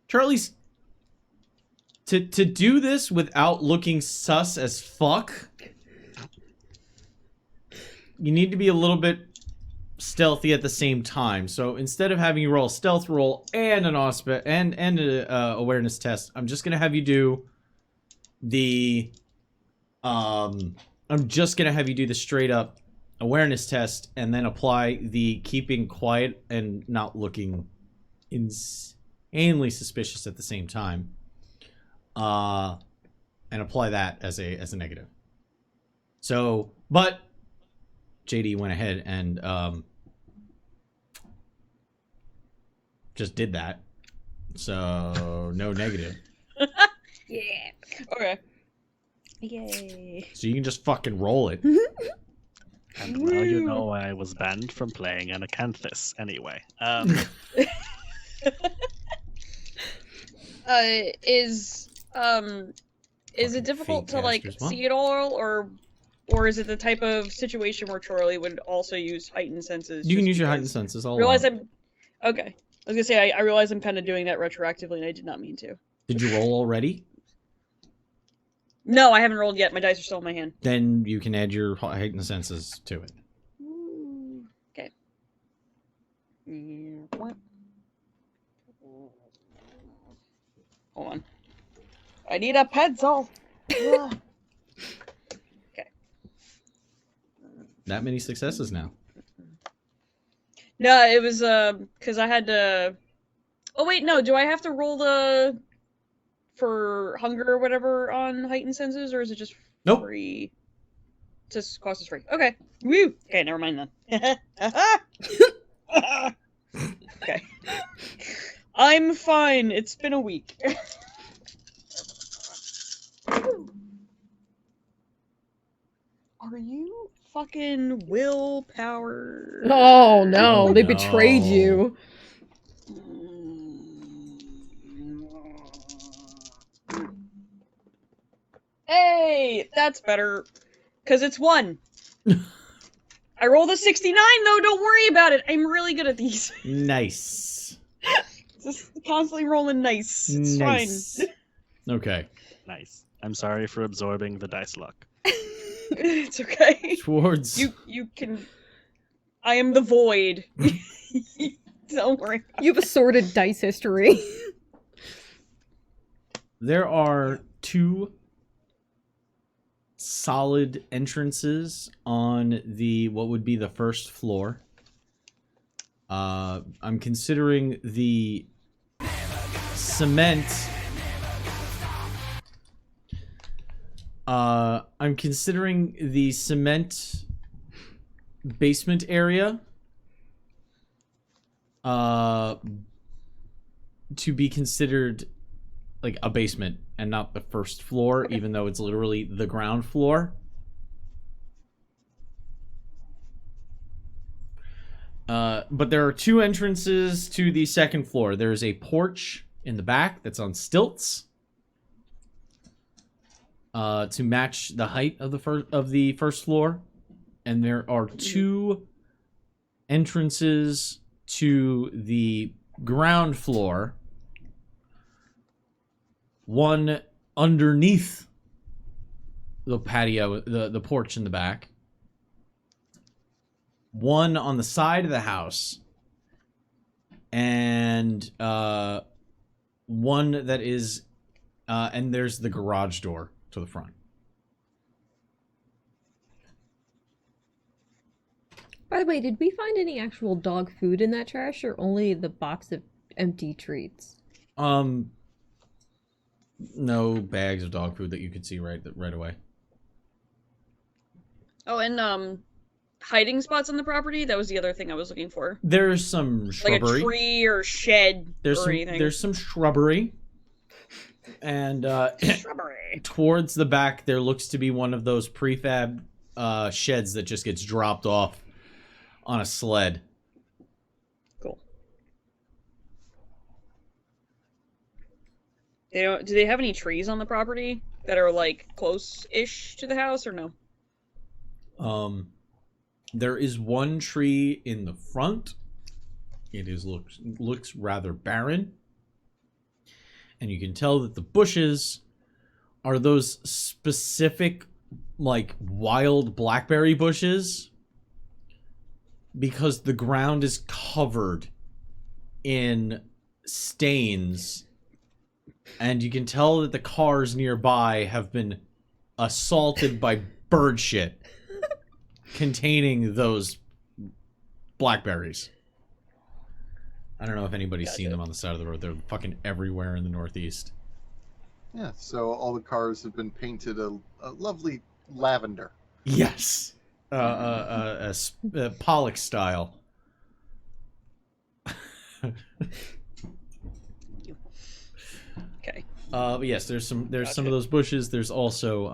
Charlie's... To do this without looking sus as fuck, you need to be a little bit stealthy at the same time. So instead of having you roll a stealth roll and an and an awareness test, I'm just gonna have you do the straight up awareness test and then apply the keeping quiet and not looking insanely suspicious at the same time. And apply that as a negative. So, but JD went ahead and just did that. So no negative. Yeah. Okay. Yay. So you can just fucking roll it. And now you know I was banned from playing an Acanthus anyway. Is it difficult to like see it all, or is it the type of situation where Charlie would also use heightened senses? You can use your heightened senses. Okay. I was gonna say I realize I'm kind of doing that retroactively, and I did not mean to. Did you roll already? No, I haven't rolled yet. My dice are still in my hand. Then you can add your heightened senses to it. Okay. Hold on. I need a pencil. Okay. That many successes now. No, it was because I had to. Oh wait, no. Do I have to roll for hunger or whatever on heightened senses, or is it just free? Just cost is free. Okay. Woo. Okay, never mind then. Okay. I'm fine. It's been a week. Are you fucking willpower? Oh no, they betrayed you. Hey, that's better. Because it's 1. I rolled a 69 though, don't worry about it. I'm really good at these. Nice. Just constantly rolling nice. It's fine. Okay. Nice. I'm sorry for absorbing the dice luck. It's okay. Towards You can. I am the void. Don't worry. You have a sordid dice history. there are 2 solid entrances on what would be the first floor. I'm considering the cement. I'm considering the cement basement area to be considered like a basement and not the first floor, even though it's literally the ground floor. But there are 2 entrances to the second floor. There's a porch in the back that's on stilts to match the height of the first floor, and there are 2 entrances to the ground floor. One underneath the patio, the porch in the back. One on the side of the house. And one that is... and there's the garage door to the front. By the way, did we find any actual dog food in that trash, or only the box of empty treats? No bags of dog food that you could see right away. Oh, and hiding spots on the property. That was the other thing I was looking for. There's some shrubbery. Like a tree or shed or anything. There's some shrubbery. And Shrubbery. towards the back, there looks to be one of those prefab sheds that just gets dropped off on a sled. Cool. Do they have any trees on the property that are like close-ish to the house, or no? There is one tree in the front. It looks rather barren. And you can tell that the bushes are those specific, like, wild blackberry bushes, because the ground is covered in stains, and you can tell that the cars nearby have been assaulted by bird shit containing those blackberries. I don't know if anybody's seen them on the side of the road. They're fucking everywhere in the Northeast. Yeah, so all the cars have been painted a lovely lavender. Yes. Pollock style. Okay. But yes, there's some of those bushes. There's also,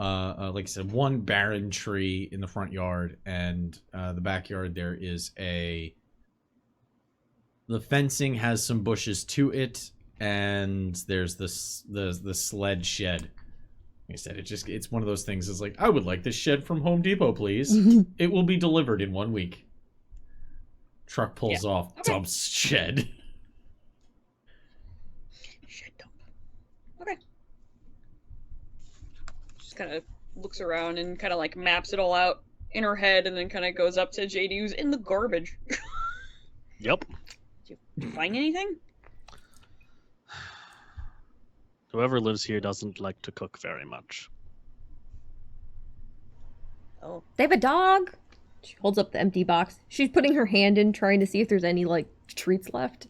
like I said, one barren tree in the front yard, and the backyard there is the fencing has some bushes to it, and there's the sled shed. Like I said, it's one of those things. It's like, I would like this shed from Home Depot, please. It will be delivered in 1 week. Truck pulls off, dumps shed. Shed dump. Okay. Just kind of looks around and kind of like maps it all out in her head, and then kind of goes up to JD, who's in the garbage. Yep. Did you find anything? Whoever lives here doesn't like to cook very much. Oh. They have a dog. She holds up the empty box. She's putting her hand in, trying to see if there's any, like, treats left.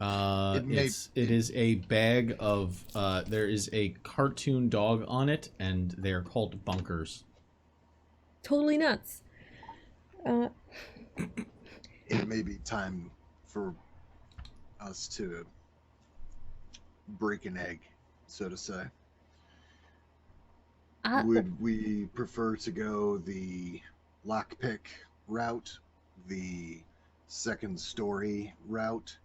It is a bag of, there is a cartoon dog on it, and they are called bunkers. Totally nuts. It may be time for us to break an egg, so to say. Would we prefer to go the lockpick route, the second story route,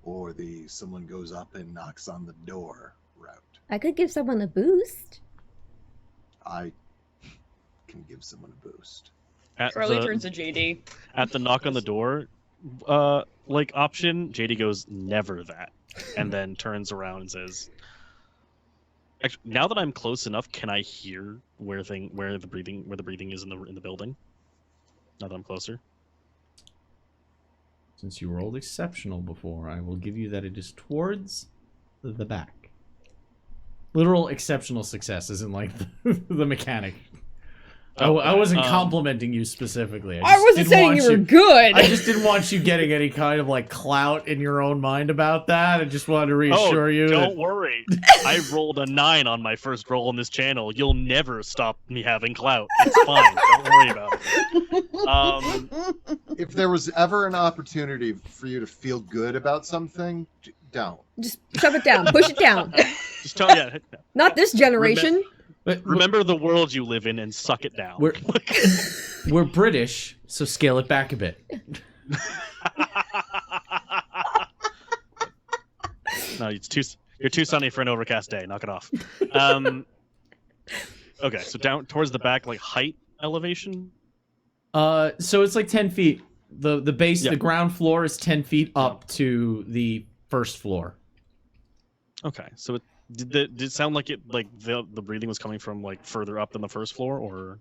or the someone goes up and knocks on the door route? I could give someone a boost. I can give someone a boost. Charlie turns to JD. At the knock on the door, like option, JD goes, never that, and then turns around and says, Actually, now that I'm close enough, can I hear where the breathing is in the building? Now that I'm closer. Since you rolled exceptional before, I will give you that it is towards the back. Literal exceptional success isn't like the mechanic. I wasn't complimenting you specifically. I wasn't saying you were good. I just didn't want you getting any kind of like clout in your own mind about that. I just wanted to reassure you. Don't worry. I rolled a 9 on my first roll on this channel. You'll never stop me having clout. It's fine. Don't worry about it. If there was ever an opportunity for you to feel good about something, don't. Just shove it down. Push it down. Just tell you. Not this generation. Remember the world you live in and suck it down. We're British, so scale it back a bit. No, you're too sunny for an overcast day. Knock it off. Okay, so down towards the back, like height elevation. So it's like 10 feet. The base, Yeah. the ground floor is 10 feet up to the first floor. Okay, so did it sound like the breathing was coming from like further up than the first floor, or?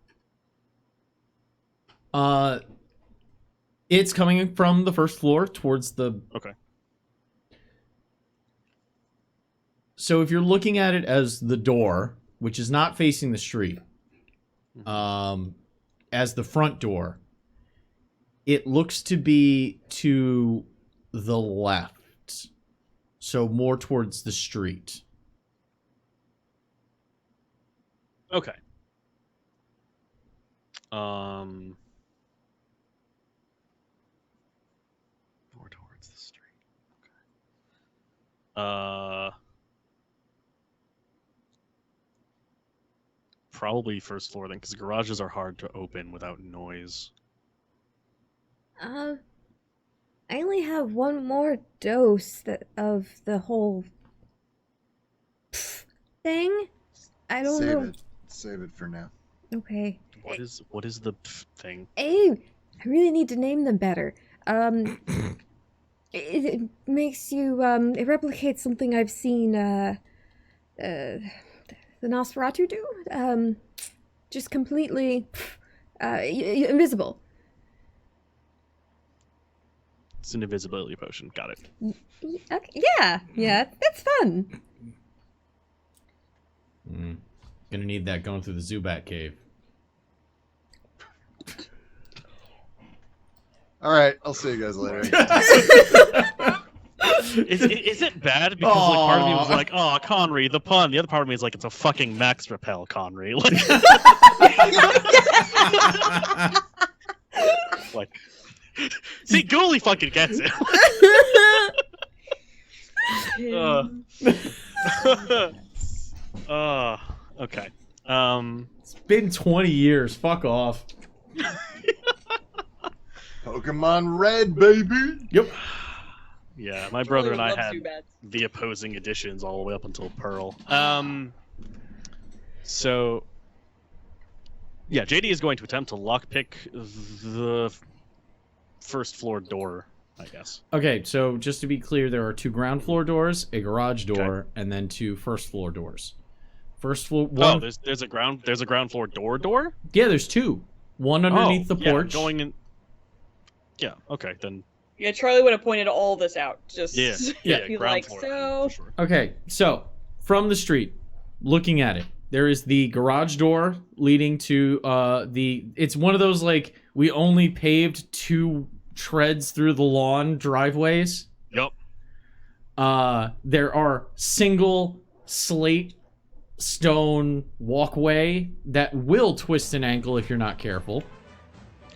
It's coming from the first floor towards the. Okay. So if you're looking at it as the door, which is not facing the street, as the front door, it looks to be to the left, so more towards the street. Okay. More towards the street. Okay. Probably first floor then, because garages are hard to open without noise. I only have one more dose of the whole thing. I don't know. Save it for now. Okay. What is the thing? I really need to name them better. It makes you it replicates something I've seen the Nosferatu do. Just completely invisible. It's an invisibility potion. Got it. Okay, yeah, that's fun. Gonna need that going through the Zubat cave. All right, I'll see you guys later. Is it bad because like part of me was like, oh, Conry, the pun. The other part of me is like, it's a fucking Max Repel, Conry. Like, see, Ghoulie fucking gets it. Okay. It's been 20 years. Fuck off. Pokemon Red, baby. Yep. Yeah, my brother and I Love had Zubats. the opposing editions all the way up until Pearl. So yeah, JD is going to attempt to lockpick the first floor door, I guess. Okay, so just to be clear, there are 2 ground floor doors, a garage door, and then 2 first floor doors. First floor. One, Oh, there's a ground floor door. yeah, there's 2. One underneath the yeah, porch. going in. Yeah. Okay, then. Yeah, Charlie would have pointed all this out. Just Yeah. be Ground like, floor. so For sure. Okay, so from the street, looking at it, there is the garage door leading to it's one of those like we only paved 2 treads through the lawn driveways. Yep. There are single slate stone walkway that will twist an ankle if you're not careful.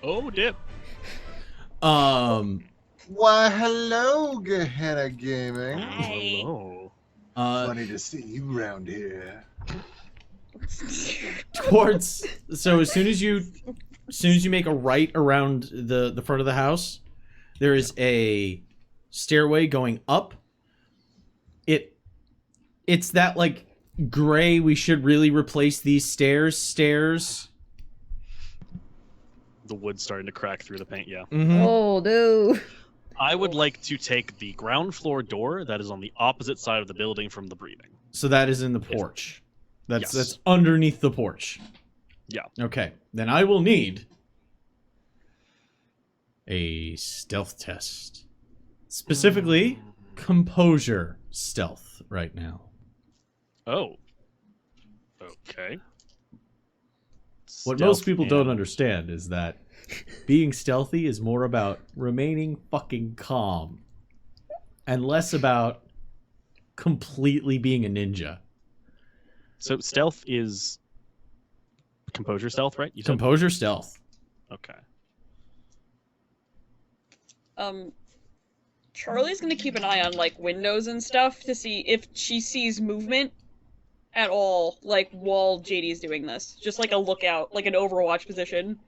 Oh, dip. Why, hello, Gehenna Gaming. Hello. Funny to see you around here. Towards so as soon as you make a right around the front of the house, there is a stairway going up. It's that like gray, we should really replace these stairs. The wood's starting to crack through the paint. Yeah. Mm-hmm. Oh no. I would like to take the ground floor door that is on the opposite side of the building from the breathing. So that is in the porch. That's underneath the porch. Yeah. Okay. Then I will need a stealth test. Specifically, composure stealth right now. Oh. Okay. What most Stealth people don't and- understand is that being stealthy is more about remaining fucking calm and less about completely being a ninja. So stealth is composure stealth, right? You said? Composure stealth. Okay. Charlie's gonna keep an eye on like windows and stuff to see if she sees movement at all, like while JD's doing this. Just like a lookout, like an Overwatch position.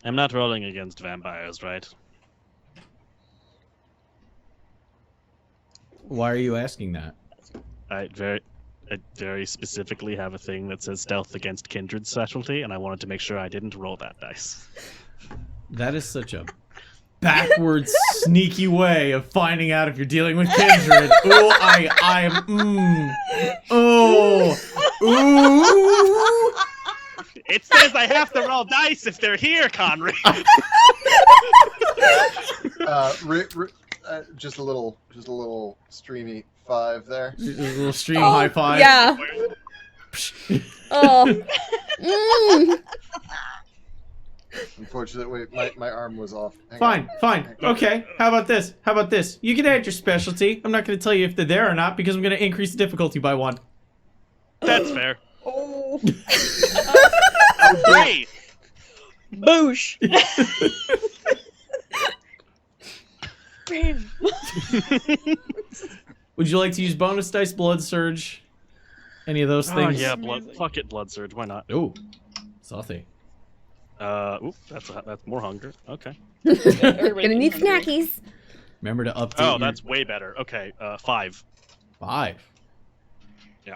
I'm not rolling against vampires, right? Why are you asking that? I very specifically have a thing that says stealth against kindred specialty, and I wanted to make sure I didn't roll that dice. That is such a backwards, sneaky way of finding out if you're dealing with kindred. Ooh, ooh. It says I have to roll dice if they're here, Conry. Just a little streamy 5 there. Just a little stream high five. Yeah. Oh. Unfortunately, wait, my arm was off. Hang Fine, on. fine. Okay, how about this? You can add your specialty. I'm not going to tell you if they're there or not because I'm going to increase the difficulty by 1. That's fair. Oh. Great. Boosh. Bam. Would you like to use bonus dice, blood surge? Any of those Oh things? yeah, fuck it, blood surge. Why not? Ooh, saucy. That's more hunger. Okay. Gonna need snackies. Remember to update. Oh, your- that's way better. Okay, 5. 5.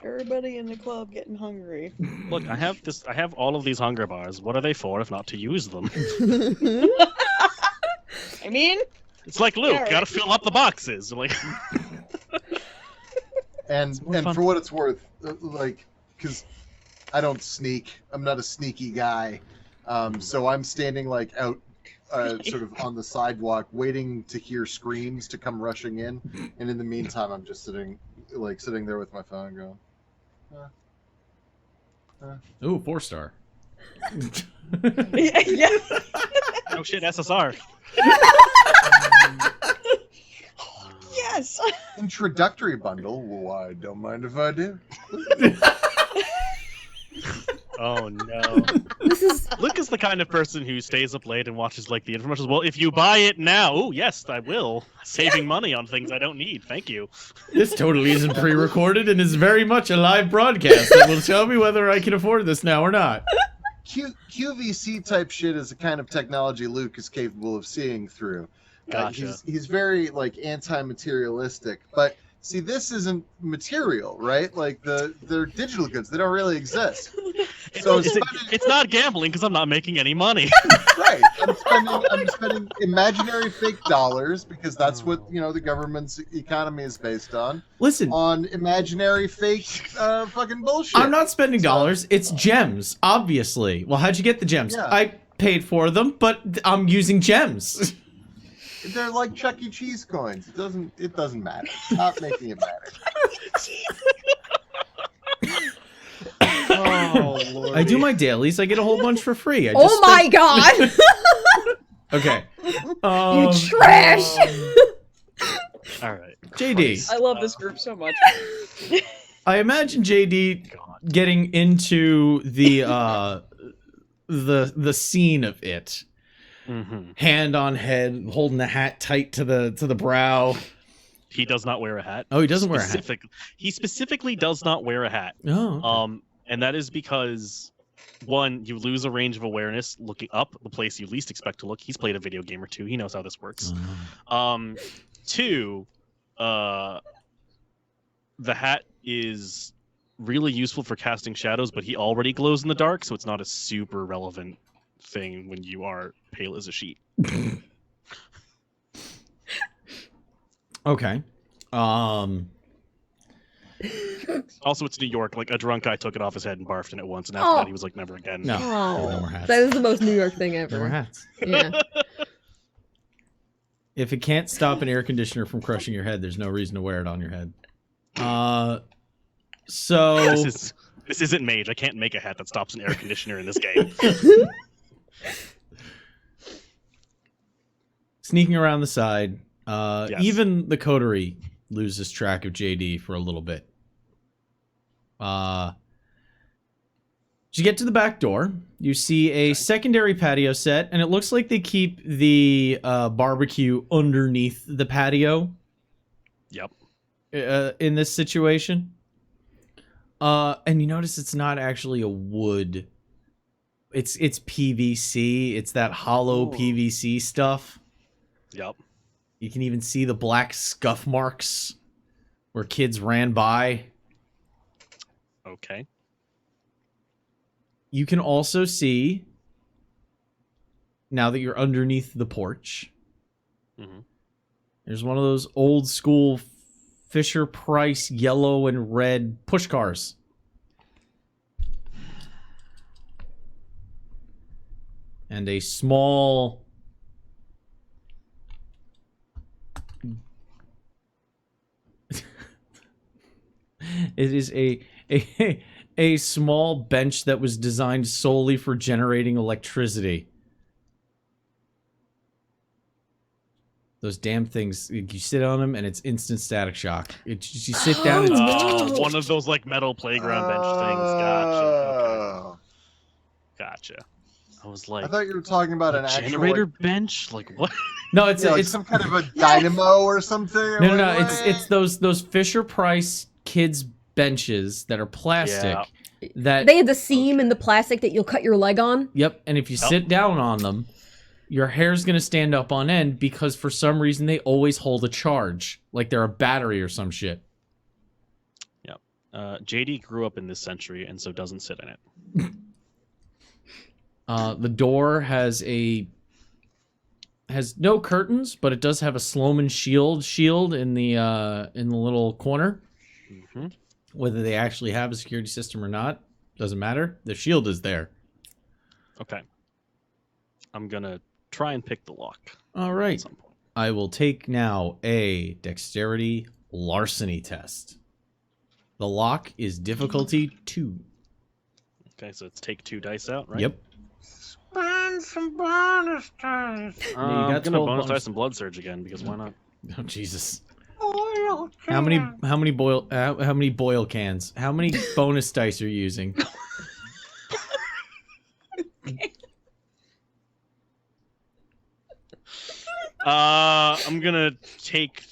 Everybody in the club getting hungry. Look, I have all of these hunger bars. What are they for if not to use them? I mean, It's like Luke, Yeah, right. gotta fill up the boxes. Like, And more and fun. for what it's worth, like, because I don't sneak. I'm not a sneaky guy. So I'm standing like out, sort of on the sidewalk, waiting to hear screams to come rushing in. And in the meantime, I'm just sitting there with my phone, going, Ooh, 4-star. yeah. oh shit, SSR. Yes. introductory bundle. Well, I don't mind if I do. Oh no. This is Luke is the kind of person who stays up late and watches like the infomercials. Well, if you buy it now, oh yes, I will. Saving money on things I don't need. Thank you. This totally isn't pre-recorded and is very much a live broadcast that will tell me whether I can afford this now or not. QVC type shit is the kind of technology Luke is capable of seeing through. Gotcha. He's very like anti-materialistic, but see, this isn't material, right? Like they're digital goods; they don't really exist. So It's not gambling because I'm not making any money. right. I'm spending imaginary fake dollars because that's what the government's economy is based on Listen, imaginary fake fucking bullshit. I'm not spending dollars. It's gems, obviously. Well, how'd you get the gems? Yeah. I paid for them, but I'm using gems. They're like Chuck E. Cheese coins. It doesn't matter. Stop making it matter. Oh Lord. I do my dailies. I get a whole bunch for free. I oh just my god! Okay. You trash! All right. JD. I love this group so much. I imagine JD getting into the scene of it. Mm-hmm. Hand on head, holding the hat tight to the brow. He does not wear a hat. Oh, he doesn't wear a hat. He specifically does not wear a hat. Oh. And that is because, one, you lose a range of awareness looking up the place you least expect to look. He's played a video game or two. He knows how this works. Two, the hat is really useful for casting shadows, but he already glows in the dark, so it's not a super relevant thing when you are pale as a sheet. Okay. Also, it's New York. Like, a drunk guy took it off his head and barfed in it once, and after that, he was like, never again. No, Oh, no more hats. that is the most New York thing ever. No more hats. Yeah. If it can't stop an air conditioner from crushing your head, there's no reason to wear it on your head. So This isn't Mage. I can't make a hat that stops an air conditioner in this game. Sneaking around the side, Yes. even the coterie loses track of JD for a little bit. You get to the back door. You see a secondary patio set, and it looks like they keep the barbecue underneath the patio. Yep. In this situation. And you notice it's not actually a wood. It's PVC. It's that hollow PVC stuff. Yep. You can even see the black scuff marks where kids ran by. Okay. You can also see, now that you're underneath the porch, there's one of those old school Fisher-Price yellow and red push cars. And a small... It is a small bench that was designed solely for generating electricity. Those damn things, you sit on them and it's instant static shock. You sit down and it's... One of those like metal playground bench things. Gotcha. Okay. Gotcha. I was like, I thought you were talking about an actual generator bench? Like what? No, it's like it's some kind of a dynamo or something. No. It's those Fisher-Price kids benches that are plastic. Yeah. That They had the seam in the plastic that you'll cut your leg on. Yep, and if you sit down on them, your hair's gonna stand up on end because for some reason they always hold a charge, like they're a battery or some shit. Yep. JD grew up in this century and so doesn't sit in it. The door has no curtains, but it does have a Sloman shield in the little corner. Mm-hmm. Whether they actually have a security system or not doesn't matter. The shield is there. Okay. I'm gonna try and pick the lock. All At right. some point. I will take now a dexterity larceny test. The lock is difficulty 2. Okay, so let's take 2 dice out, right? Yep. Spend some bonus dice. I'm got gonna 12 bonus bonus- dice and blood surge again because why not? Oh Jesus. How many boil cans? How many bonus dice are you using? I'm gonna take.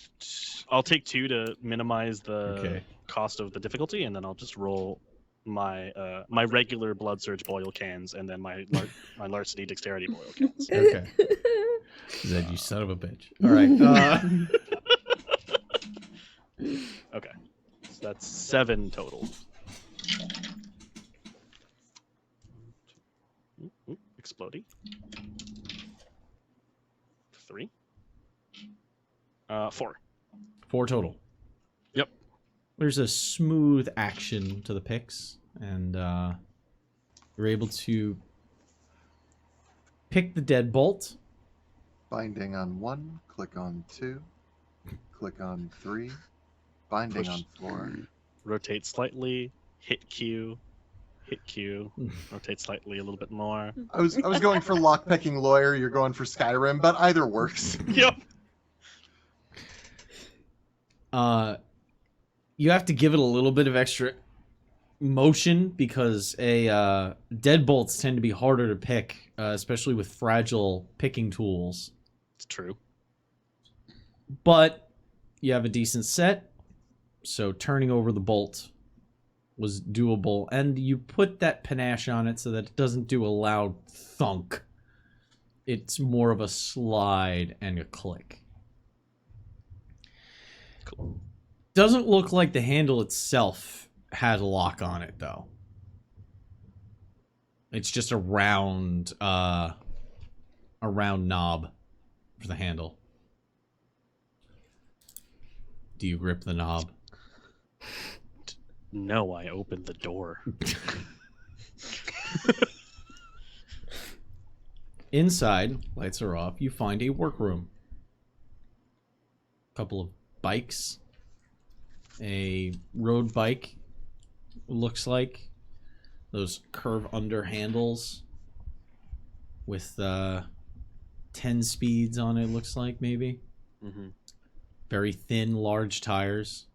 I'll take 2 to minimize the Okay. cost of the difficulty, and then I'll just roll my my regular blood surge boil cans, and then my larceny dexterity boil cans. Okay. Zed, you son of a bitch. All right. Okay, so that's 7 total. Ooh, exploding. 3. 4. 4 total. Yep. There's a smooth action to the picks, and you're able to pick the deadbolt. Binding on 1, click on 2, click on 3, binding Push. on 4. Rotate slightly, hit Q, rotate slightly a little bit more. I was going for lockpicking lawyer. You're going for Skyrim, but either works. Yep. You have to give it a little bit of extra motion because deadbolts tend to be harder to pick, especially with fragile picking tools. It's true. But you have a decent set, so turning over the bolt was doable, and you put that panache on it so that it doesn't do a loud thunk. It's more of a slide and a click. Cool. Doesn't look like the handle itself has a lock on it, though. It's just a round knob for the handle. Do you grip the knob? No, I opened the door. Inside, lights are off. You find a workroom. Couple of bikes. A road bike, looks like. Those curve under handles with 10 speeds on it, looks like, maybe. Mm-hmm. Very thin, large tires.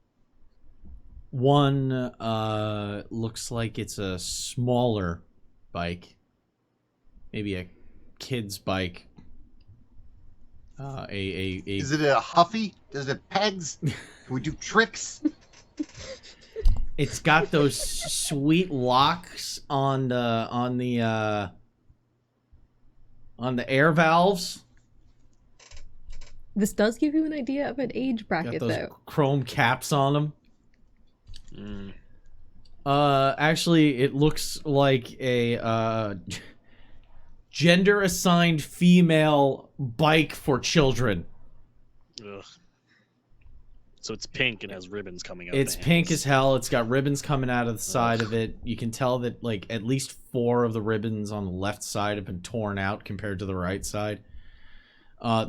One looks like it's a smaller bike. Maybe a kid's bike. Is it a Huffy? Does it pegs? Can we do tricks? It's got those sweet locks on the air valves. This does give you an idea of an age Got bracket, those though. chrome caps on them. Mm. Actually, it looks like a gender-assigned female bike for children. Ugh. So it's pink and has ribbons coming out. It's the pink handles. as hell. It's got ribbons coming out of the side of it. You can tell that like at least 4 of the ribbons on the left side have been torn out compared to the right side.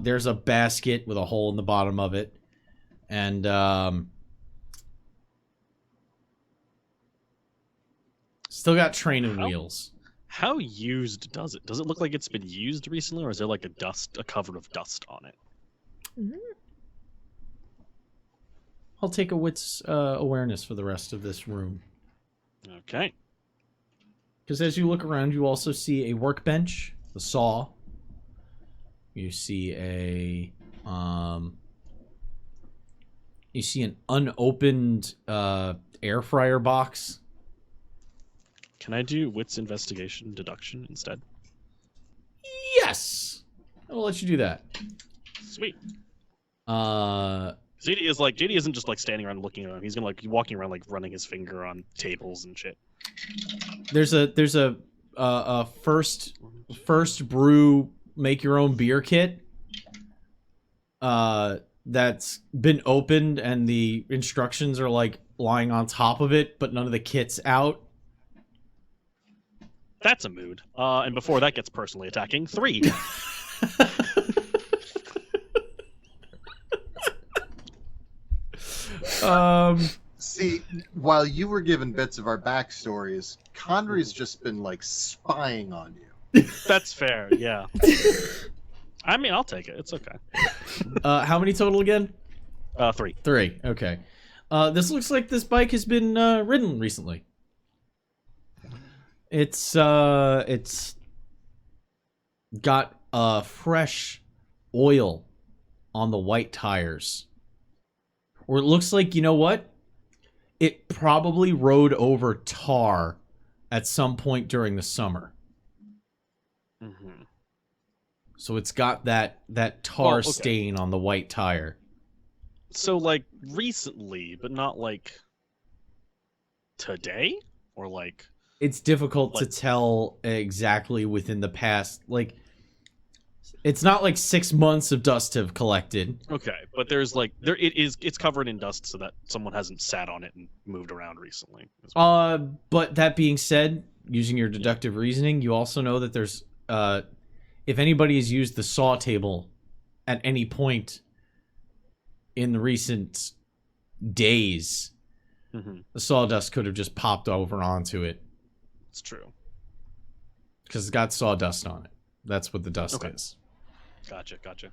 There's a basket with a hole in the bottom of it, and still got training wheels. How used does it? Does it look like it's been used recently, or is there like a cover of dust on it? Mhm. I'll take a wits awareness for the rest of this room. Okay. Because as you look around, you also see a workbench, the saw. You see you see an unopened air fryer box. Can I do wits investigation deduction instead? Yes, I'll let you do that. Sweet. JD isn't just like standing around looking around. He's gonna like be walking around like running his finger on tables and shit. There's a first brew make your own beer kit. That's been opened and the instructions are like lying on top of it, but none of the kit's out. That's a mood. And before that gets personally attacking, 3. See, while you were given bits of our backstories, Conry's just been like spying on you. That's fair. Yeah. I mean, I'll take it. It's okay. How many total again? 3. 3. Okay. This looks like this bike has been ridden recently. It's got fresh oil on the white tires. Or it looks like, you know what? It probably rode over tar at some point during the summer. Mm-hmm. So it's got that tar okay. stain on the white tire. So like recently, but not like today, or like It's difficult to tell exactly within the past. Like, it's not like 6 months of dust have collected. okay, but it's covered in dust so that someone hasn't sat on it and moved around recently. But that being said, using your deductive reasoning, you also know that there's if anybody has used the saw table at any point in the recent days, Mm-hmm. the sawdust could have just popped over onto it. It's true. Because it's got sawdust on it. That's what the dust Okay. is. Gotcha.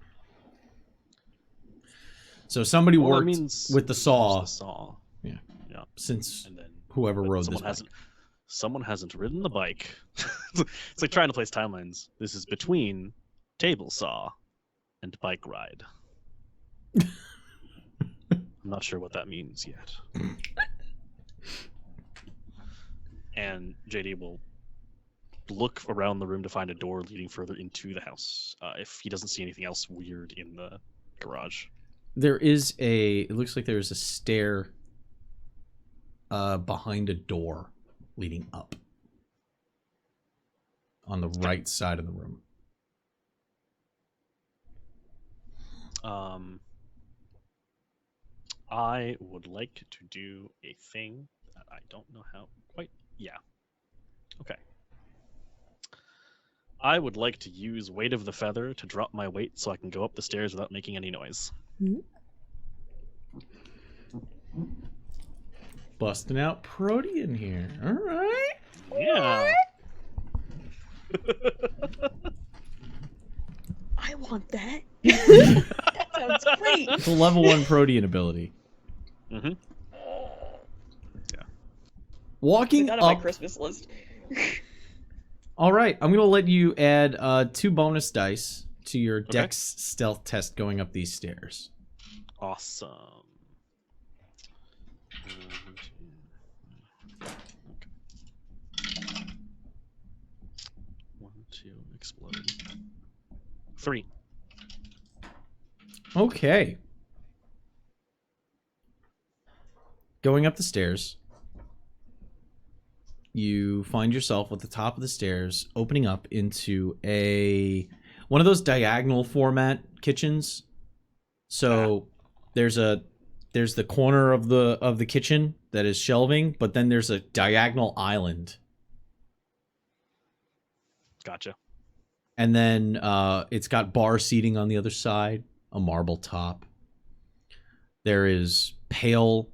So somebody Well, that worked means with the saw there's the saw. Yeah. Yeah. since And then whoever but rode this bike. someone hasn't ridden the bike. It's like trying to place timelines. This is between table saw and bike ride. I'm not sure what that means yet. And JD will look around the room to find a door leading further into the house. If he doesn't see anything else weird in the garage. There is it looks like there's a stair behind a door leading up on the right side of the room. I would like to do a thing that I don't know how quite. Yeah. Okay. I would like to use Weight of the Feather to drop my weight so I can go up the stairs without making any noise. Busting out Protean here. All right. Yeah. I want that. That sounds great. It's a level 1 Protean ability. Mm-hmm. Walking Out of my up. Christmas list. All right, I'm gonna let you add 2 bonus dice to your Dex stealth test going up these stairs. Awesome. One, two, explode. 3. Okay. Going up the stairs, you find yourself at the top of the stairs, opening up into one of those diagonal format kitchens. So there's the corner of the kitchen that is shelving, but then there's a diagonal island. Gotcha. And then it's got bar seating on the other side, a marble top. There is pale,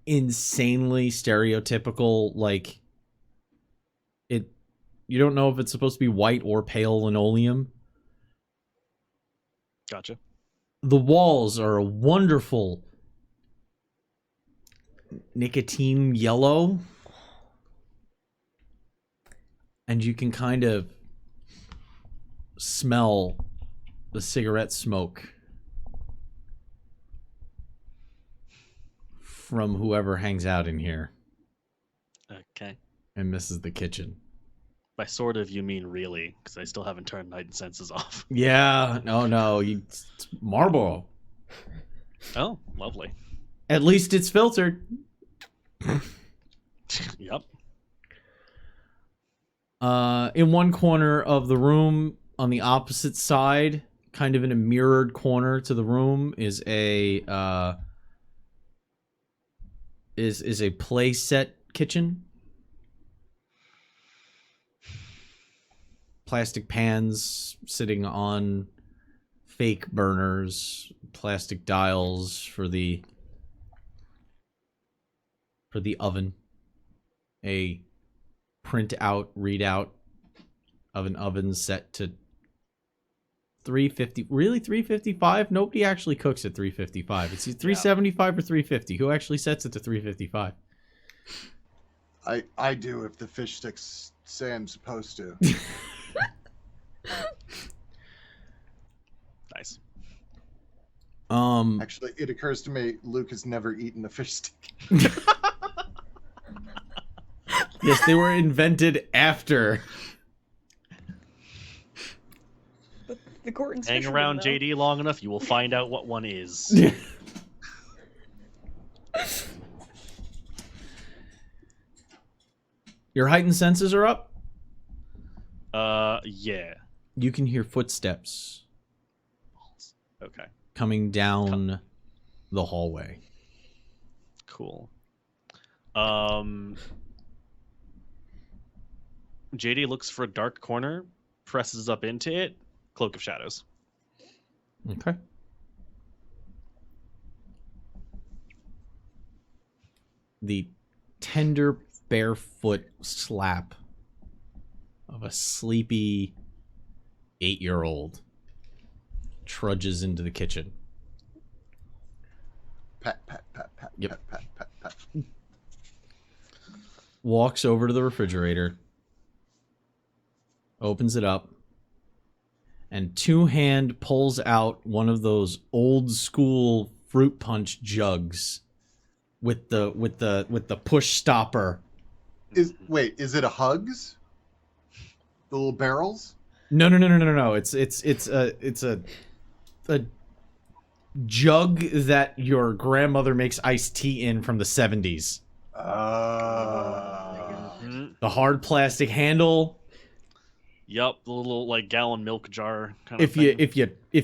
insanely stereotypical, like you don't know if it's supposed to be white or pale linoleum. Gotcha. The walls are a wonderful nicotine yellow. And you can kind of smell the cigarette smoke from whoever hangs out in here. Okay. And this is the kitchen. By sort of, you mean really, because I still haven't turned heightened senses off. Yeah, no, it's Marlboro. Oh, lovely. At least it's filtered. Yep. In one corner of the room, on the opposite side, kind of in a mirrored corner to the room, is a play set kitchen. Plastic pans sitting on fake burners, plastic dials for the oven, a print out readout of an oven set to 350. Really, 355? Nobody actually cooks at 355. It's 375 or 350. Who actually sets it to 355? I do if the fish sticks say I'm supposed to. Nice. Actually, it occurs to me Luke has never eaten a fish stick. Yes, they were invented after. But the Gorton's Hang fisherman, around though. JD long enough, you will find out what one is. Your heightened senses are up. Yeah. You can hear footsteps Okay. coming down the hallway. Cool. JD looks for a dark corner, presses up into it, Cloak of Shadows. Okay. The tender barefoot slap of a sleepy 8-year-old trudges into the kitchen. Pat, pat, pat, pat, Yep. pat, pat, pat, pat. Walks over to the refrigerator, opens it up, and two-hand pulls out one of those old school fruit punch jugs with the push stopper. Is it a Hugs? The little barrels? No. It's a jug that your grandmother makes iced tea in from the 70s. Mhm. The hard plastic handle. Yup, the little like gallon milk jar kind If of thing.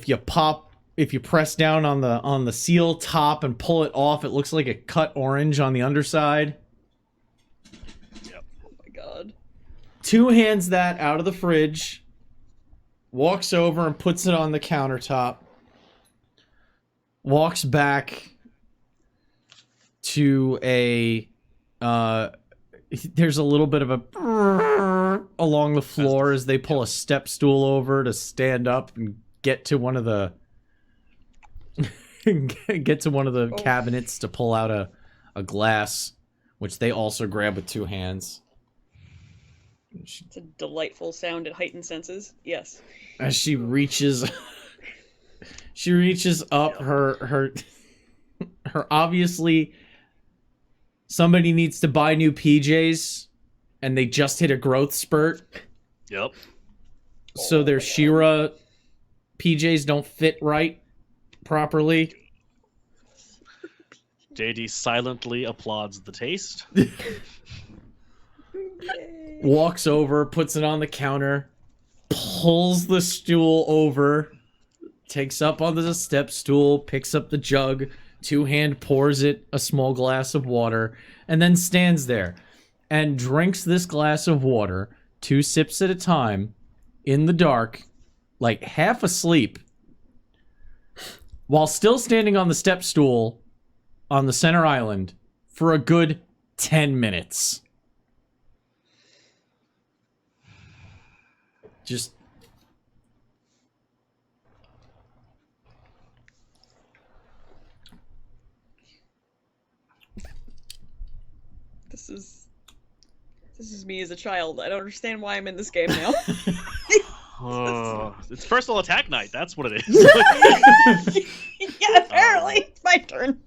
you pop if you press down on the seal top and pull it off, it looks like a cut orange on the underside. Yep. Oh my god. Two hands that out of the fridge, walks over and puts it on the countertop, walks back to a there's a little bit of a along the floor as they pull a step stool over to stand up and get to one of the cabinets to pull out a glass, which they also grab with two hands. It's a delightful sound at heightened senses. Yes. As she reaches up, her obviously somebody needs to buy new PJs and they just hit a growth spurt. Yep. So their She-Ra PJs don't fit right properly. JD silently applauds the taste. Walks over, puts it on the counter, pulls the stool over, takes up onto the step stool, picks up the jug, two-hand pours it a small glass of water, and then stands there and drinks this glass of water, 2 sips at a time, in the dark, like half asleep, while still standing on the step stool on the center island for a good 10 minutes. Just This is me as a child. I don't understand why I'm in this game now. It's personal attack night. That's what it is. Yeah, apparently. It's my turn.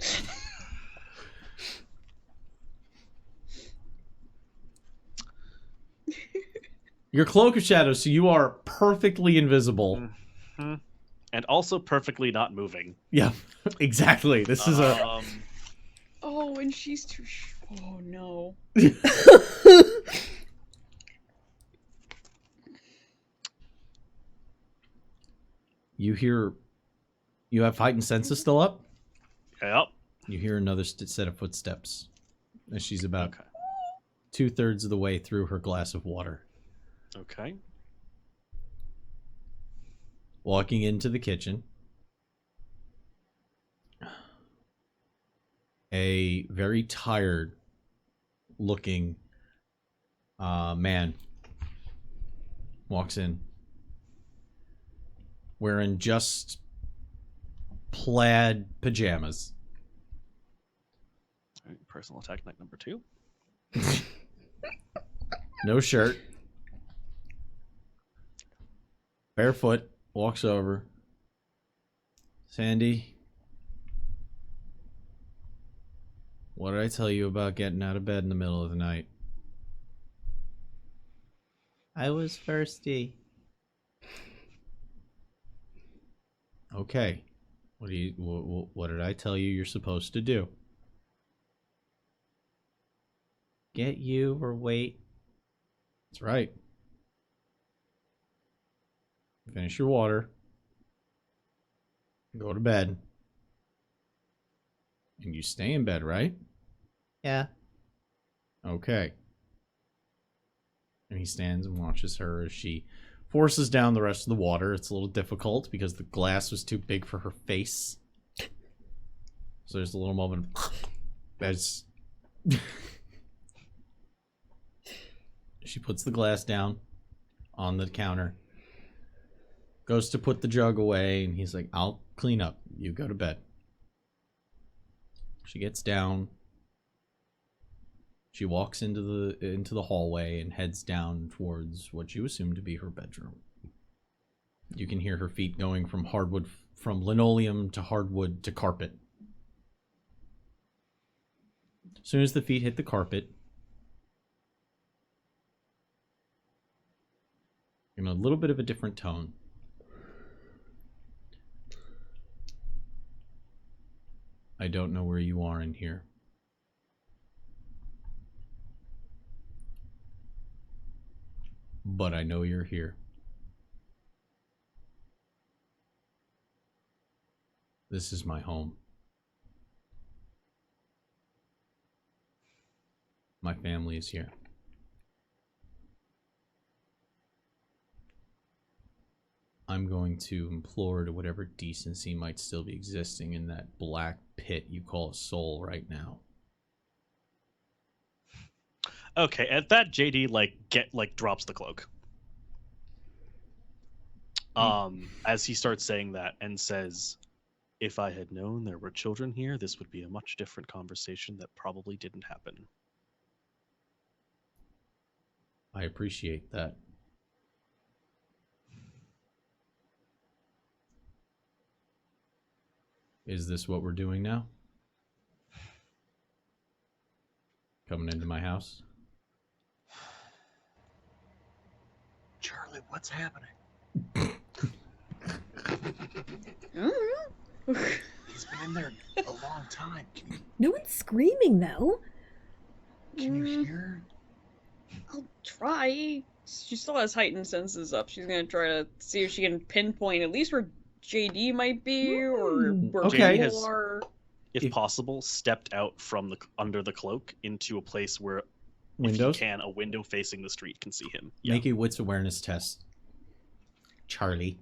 your cloak of shadows, so you are perfectly invisible. Mm-hmm. And also perfectly not moving. Yeah, exactly. This is a... Oh, and she's too... Oh, no. You hear... You have heightened senses still up? Yep. You hear another set of footsteps as she's about 2/3 of the way through her glass of water. Okay. Walking into the kitchen. A very tired looking man walks in. Wearing just plaid pajamas. All right, personal attack night number 2. No shirt. Barefoot. Walks over. Sandy. What did I tell you about getting out of bed in the middle of the night? I was thirsty. Okay. What did I tell you you're supposed to do? Get you or wait? That's right. Finish your water. Go to bed. And you stay in bed, right? Yeah. Okay. And he stands and watches her as she forces down the rest of the water. It's a little difficult because the glass was too big for her face. So there's a little moment as she puts the glass down on the counter. Goes to put the jug away, and he's like, I'll clean up. You go to bed. She gets down. She walks into the hallway and heads down towards what you assume to be her bedroom. You can hear her feet going from linoleum to hardwood to carpet. As soon as the feet hit the carpet, in a little bit of a different tone, I don't know where you are in here. But I know you're here. This is my home. My family is here. I'm going to implore to whatever decency might still be existing in that black pit you call a soul right now. Okay, at that JD drops the cloak. As he starts saying that and says, "If I had known there were children here, this would be a much different conversation that probably didn't happen." I appreciate that. Is this what we're doing now? Coming into my house? Charlie, what's happening? He's been in there a long time. No one's screaming, though. Can you hear? I'll try. She still has heightened senses up. She's gonna try to see if she can pinpoint at least where JD might be, or where Okay. people are. If possible, stepped out from under the cloak into a place where, Windows? if he can, a window facing the street can see him. Yeah. Make a wits awareness test. Charlie.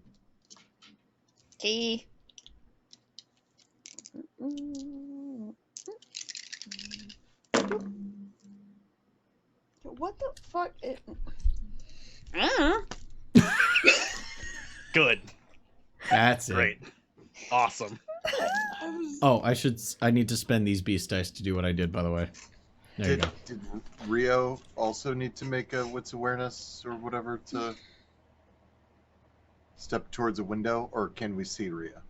Okay. What the fuck? Good. That's it. Great. Awesome. Oh, I need to spend these beast dice to do what I did, by the way. There you go. Did Rio also need to make a wits awareness or whatever to step towards a window, or can we see Rio?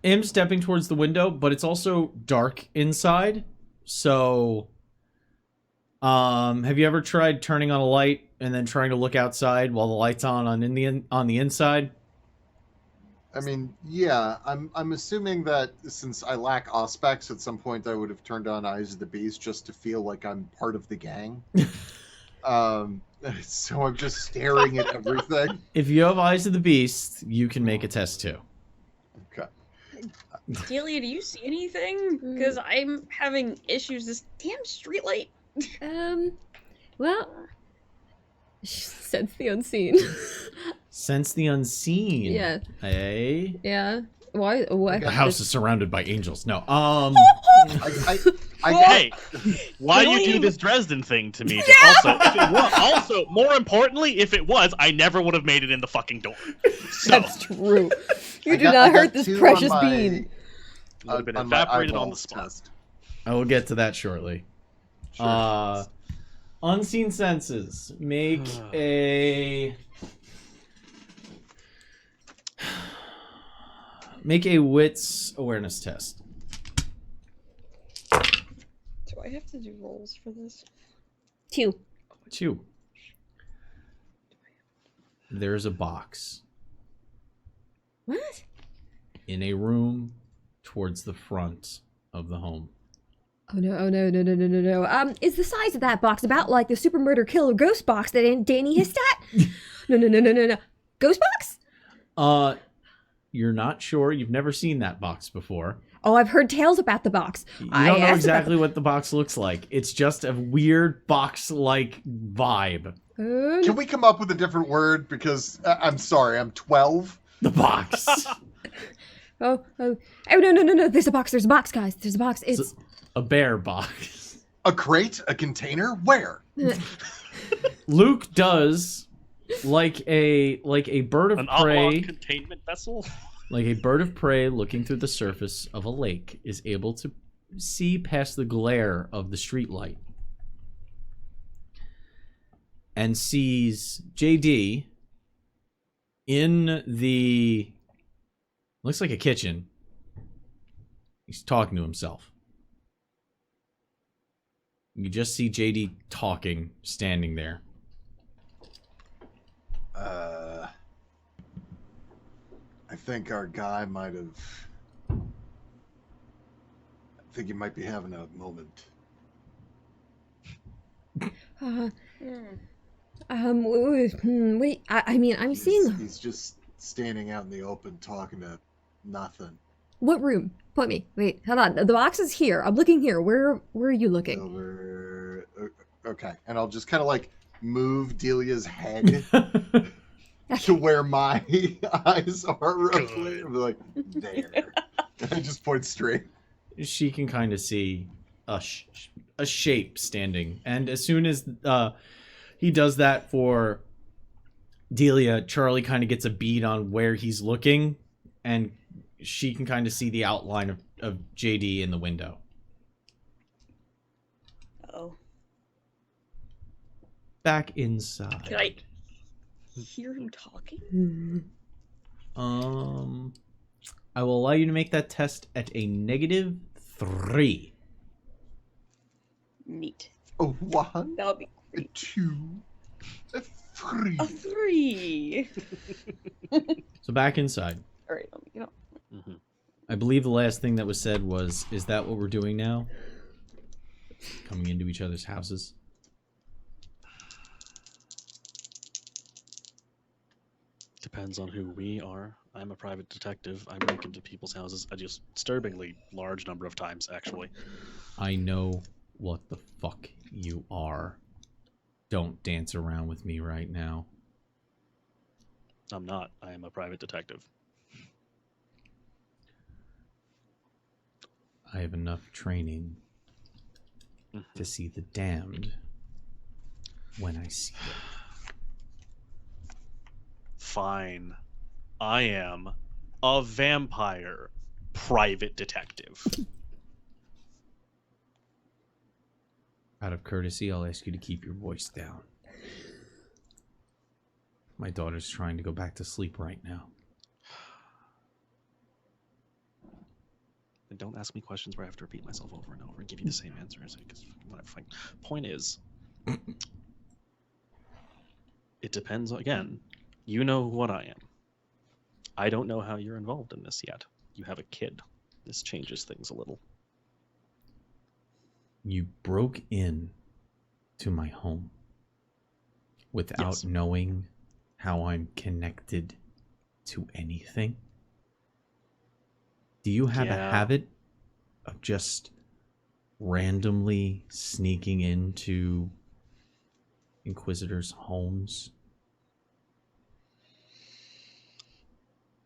Him stepping towards the window, but it's also dark inside. So, have you ever tried turning on a light and then trying to look outside while the light's on the inside? I mean, yeah, I'm assuming that since I lack auspex, at some point I would have turned on Eyes of the Beast just to feel like I'm part of the gang. So I'm just staring at everything. If you have Eyes of the Beast, you can make a test too. Okay. Delia, do you see anything? Because I'm having issues. This damn streetlight. Well, sense the unseen. Sense the unseen. Yeah. Hey. Yeah. Why? What? The house is surrounded by angels. No. Hey, why you do this Dresden thing to me? Also, more importantly, if it was, I never would have made it in the fucking door. So, That's true. You do not hurt this precious bean. would have been evaporated on the spot. Test. I will get to that shortly. Sure. Unseen senses. Make a wits awareness test. Do I have to do rolls for this? 2. 2. There's a box What? in a room towards the front of the home. Oh no! Oh no! No! No! No! No! No! Is the size of that box about like the Super Murder Killer Ghost box that Danny hissed at? No! No! No! No! No! No! Ghost box? You're not sure. You've never seen that box before. Oh, I've heard tales about the box. You don't know exactly what the box looks like. It's just a weird box-like vibe. Can we come up with a different word? Because I'm sorry, I'm 12. The box. Oh! No! No! No! There's a box. There's a box, guys. There's a box. It's a bear box. A crate? A container? Where? Luke does like a bird of An prey. outlaw containment vessel. Like a bird of prey looking through the surface of a lake is able to see past the glare of the streetlight and sees JD in the looks like a kitchen. He's talking to himself. You just see JD talking, standing there. I think our guy might have... I think he might be having a moment. Wait. I mean, I'm seeing. He's just standing out in the open talking to Nothing. What room? Point me. Wait, hold on. The box is here. I'm looking here. Where are you looking? Over. Okay, and I'll just kind of like move Delia's head to where my eyes are roughly. I'm like, there. I just point straight. She can kind of see a shape standing, and as soon as he does that for Delia, Charlie kind of gets a bead on where he's looking, and she can kind of see the outline of JD in the window. Oh. Back inside. Can I hear him talking? I will allow you to make that test at a -3. Neat. A 1, That'll be a great. 2, a 3. A 3. So back inside. All right, let me get up. Mm-hmm. I believe the last thing that was said was, is that what we're doing now? Coming into each other's houses? Depends on who we are. I'm a private detective. I break into people's houses a disturbingly large number of times, actually. I know what the fuck you are. Don't dance around with me right now. I'm not. I am a private detective. I have enough training to see the damned when I see it. Fine. I am a vampire private detective. Out of courtesy, I'll ask you to keep your voice down. My daughter's trying to go back to sleep right now. And don't ask me questions where I have to repeat myself over and over and give you the same answers. Because whatever. Point is, it depends. Again, you know what I am. I don't know how you're involved in this yet. You have a kid. This changes things a little. You broke in to my home without knowing how I'm connected to anything. Do you have a habit of just randomly sneaking into Inquisitors' homes?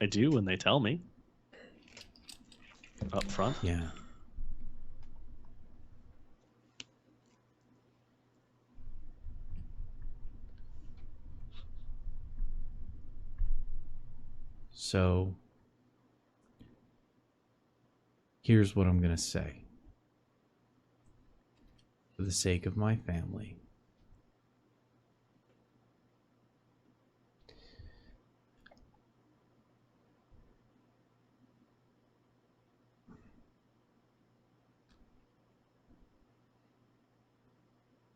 I do when they tell me. Up front. Yeah. So, here's what I'm going to say. For the sake of my family,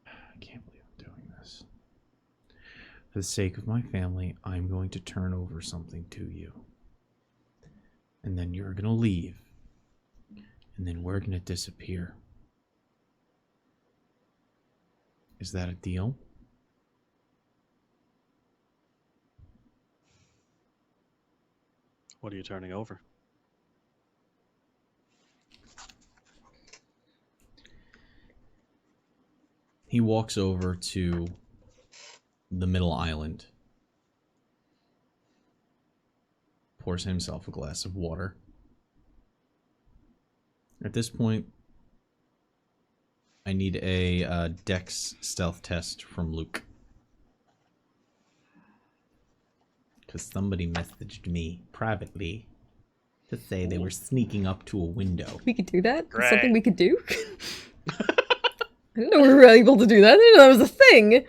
I can't believe I'm doing this. For the sake of my family, I'm going to turn over something to you. And then you're going to leave. And then we're going to disappear. Is that a deal? What are you turning over? He walks over to the middle island, pours himself a glass of water. At this point, I need a Dex stealth test from Luke. Because somebody messaged me privately to say they were sneaking up to a window. We could do that? Great. It's something we could do? I didn't know we were able to do that. I didn't know that was a thing.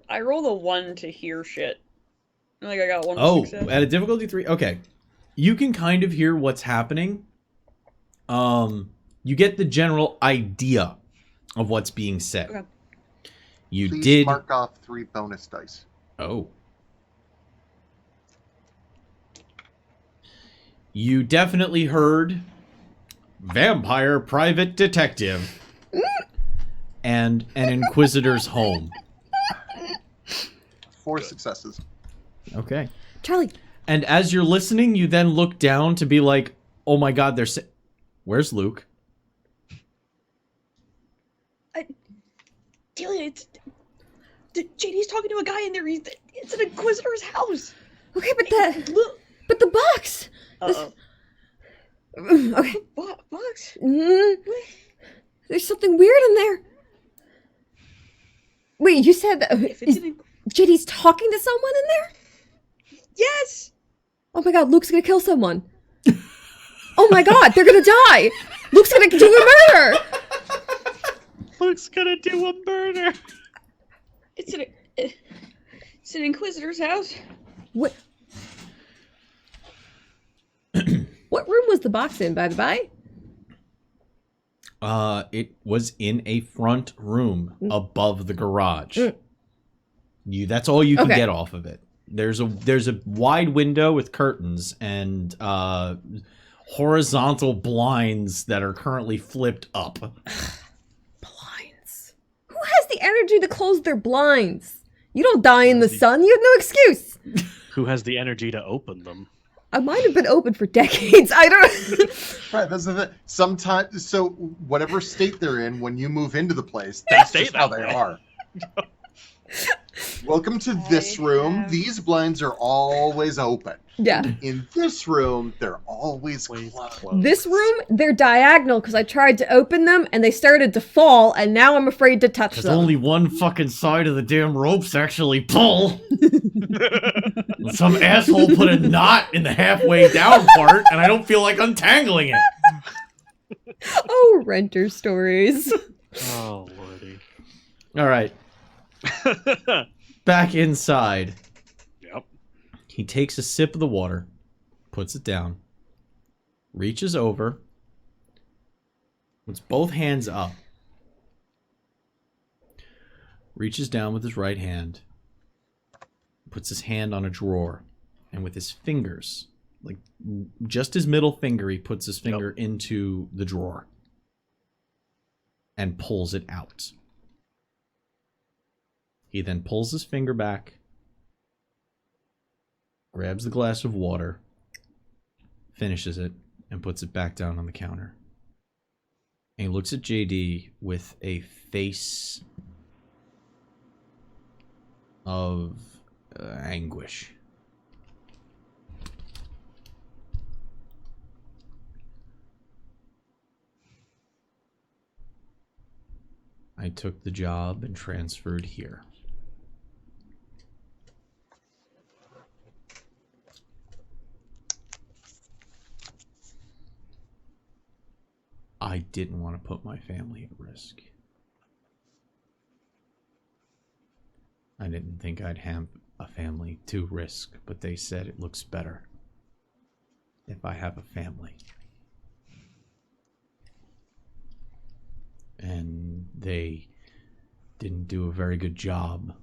I rolled a 1 to hear shit. Like I got one. Oh, success. at a difficulty 3? Okay. You can kind of hear what's happening. You get the general idea of what's being said. Okay. You Please did... mark off 3 bonus dice. Oh. You definitely heard vampire private detective and an inquisitor's home. 4 successes. Okay. Charlie, And as you're listening, you then look down to be like, oh my god, where's Luke? Delia, JD's talking to a guy in there. It's an Inquisitor's house. Okay, Look. but the box. Uh-oh. Okay. Box? There's something weird in there. Wait, you said that If it's JD's talking to someone in there? Yes! Oh my god, Luke's gonna kill someone. Oh my god, they're gonna die! Luke's gonna do a murder! Luke's gonna do a murder! It's an Inquisitor's house. What? What room was the box in, by the by? It was in a front room above the garage. That's all you can get off of it. There's a wide window with curtains and horizontal blinds that are currently flipped up. Blinds. Who has the energy to close their blinds? You don't die in the sun. You have no excuse. Who has the energy to open them? I might have been open for decades. I don't. Right, that's the thing. Sometimes, so whatever state they're in, when you move into the place, that's just how they are. Welcome to this room. These blinds are always open. Yeah. In this room, they're always closed. This room, they're diagonal because I tried to open them and they started to fall, and now I'm afraid to touch Because them. only one fucking side of the damn ropes actually pull. Some asshole put a knot in the halfway down part, and I don't feel like untangling it. Oh, renter stories. Oh, lordy. All right. Back inside. Yep. He takes a sip of the water, puts it down, reaches over, puts both hands up, reaches down with his right hand, puts his hand on a drawer, and with his fingers, like just his middle finger, he puts his finger into the drawer and pulls it out. He then pulls his finger back, grabs the glass of water, finishes it, and puts it back down on the counter. And he looks at JD with a face of anguish. I took the job and transferred here. I didn't want to put my family at risk. I didn't think I'd have a family to risk, but they said it looks better if I have a family. And they didn't do a very good job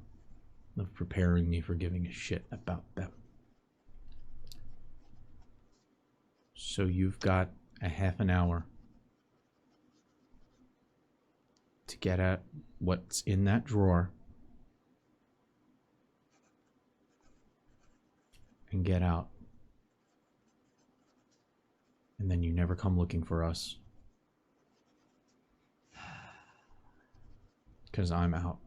of preparing me for giving a shit about them. So you've got a half an hour to get at what's in that drawer and get out. And then you never come looking for us. Because I'm out.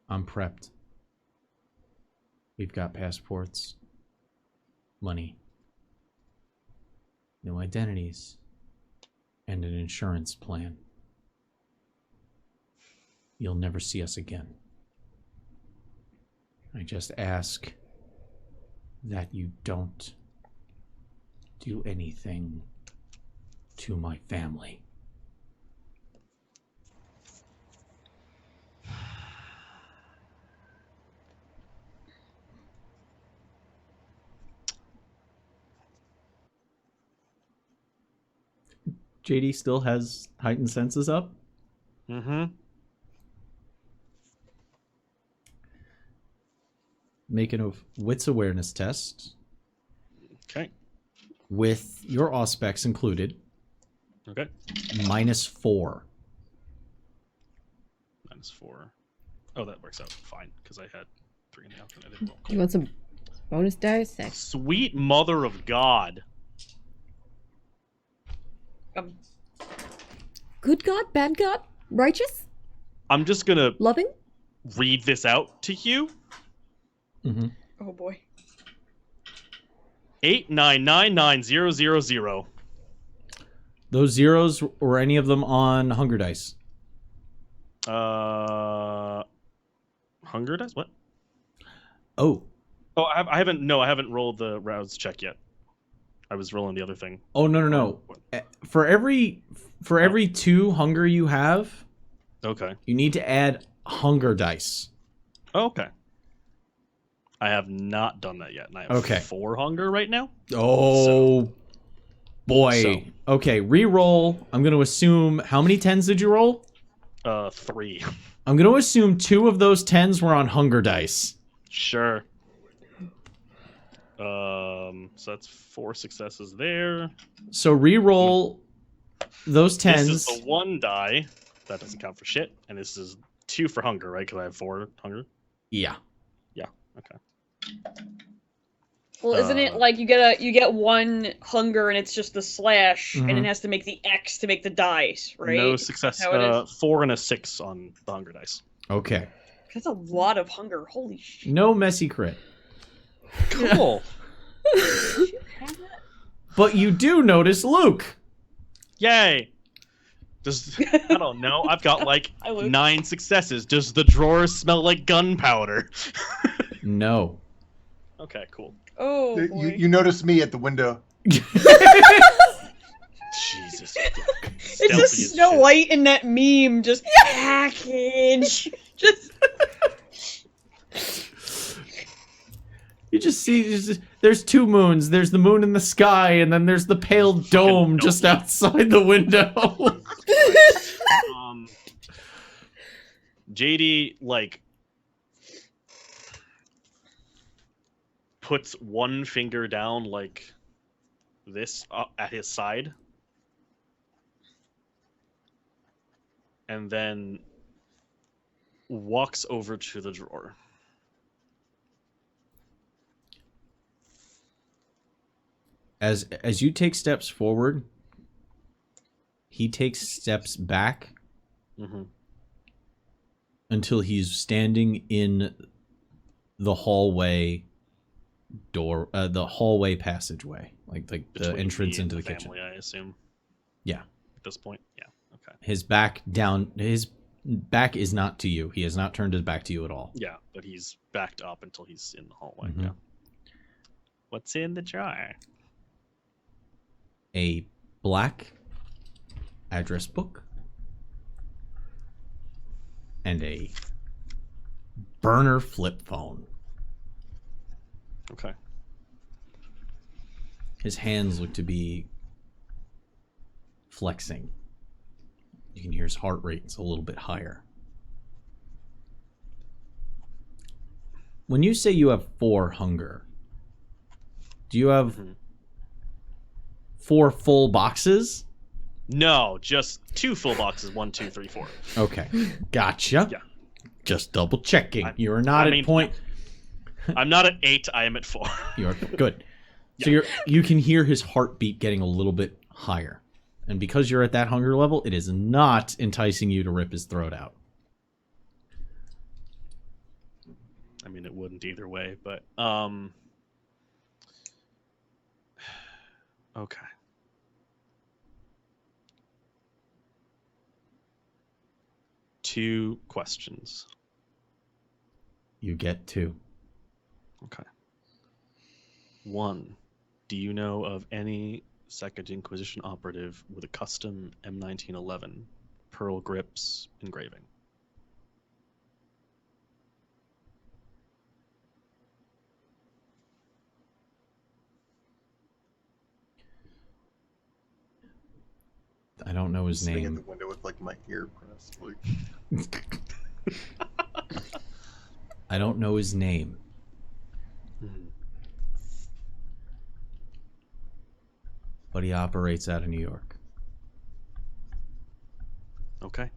I'm prepped. We've got passports, money, no identities, and an insurance plan. You'll never see us again. I just ask that you don't do anything to my family. JD still has heightened senses up? Mm-hmm. Make a wits awareness test Okay. with your auspex included. Okay. -4. -4. Oh, that works out fine because I had 3 in the outcome. I didn't roll. You want some bonus dice? Sweet mother of God. Good God, bad God, righteous, I'm just gonna loving. read this out to you. Mm-hmm. Oh boy. 8999000. Those zeros, were any of them on hunger dice? Hunger dice? What? Oh. Oh, I haven't rolled the rouse check yet. I was rolling the other thing. Oh, no. For every 2 hunger you have, Okay. you need to add hunger dice. Okay. I have not done that yet, and I have Okay. 4 hunger right now. Oh, boy. So. Okay, re-roll. I'm going to assume... How many 10s did you roll? 3. I'm going to assume 2 of those 10s were on hunger dice. Sure. So that's 4 successes there. So re-roll those 10s. This is the 1 die. That doesn't count for shit. And this is 2 for hunger, right? Because I have 4 hunger. Yeah. Yeah. Okay. Well, isn't it like you get 1 hunger and it's just the slash, and it has to make the X to make the dice, right? No success. How it is? 4 and a 6 on the hunger dice. Okay. That's a lot of hunger. Holy shit. No messy crit. Cool. But you do notice Luke. Yay! I don't know. I've got like Hi, Luke. 9 successes. Does the drawer smell like gunpowder? No. Okay, cool. Oh boy. You noticed me at the window. Jesus. It's just Snow White in that meme, just package. Just You just see, there's 2 moons. There's the moon in the sky, and then there's the pale dome just outside the window. JD, like, puts 1 finger down, like, this at his side. And then walks over to the drawer. As you take steps forward, he takes steps back until he's standing in the hallway door, the hallway passageway, like the entrance into the kitchen. Family, I assume. Yeah. At this point, yeah. Okay. His back is not to you. He has not turned his back to you at all. Yeah, but he's backed up until he's in the hallway. Yeah. What's in the jar? A black address book and a burner flip phone. Okay. His hands look to be flexing. You can hear his heart rate's a little bit higher. When you say you have 4 hunger, do you have 4 full boxes? No, just 2 full boxes. 1, 2, 3, 4. Okay, gotcha. Yeah. Just double checking. You are not at point. I'm not at 8. I am at 4. You're good. So you can hear his heartbeat getting a little bit higher, and because you're at that hunger level, it is not enticing you to rip his throat out. I mean, it wouldn't either way, but okay. Two questions. You get 2. Okay. 1. Do you know of any Second Inquisition operative with a custom M1911 pearl grips engraving? I don't know his Sitting name. at the window with like my ear pressed. Like... I don't know his name. But he operates out of New York. Okay.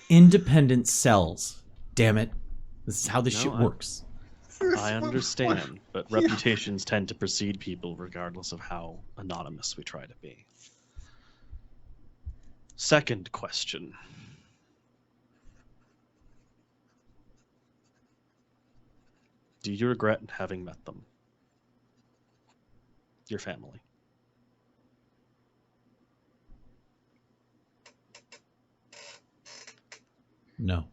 independent cells. Damn it. This is how this No, shit works. I understand, but reputations tend to precede people regardless of how anonymous we try to be. Second question. Do you regret having met them? Your family. No.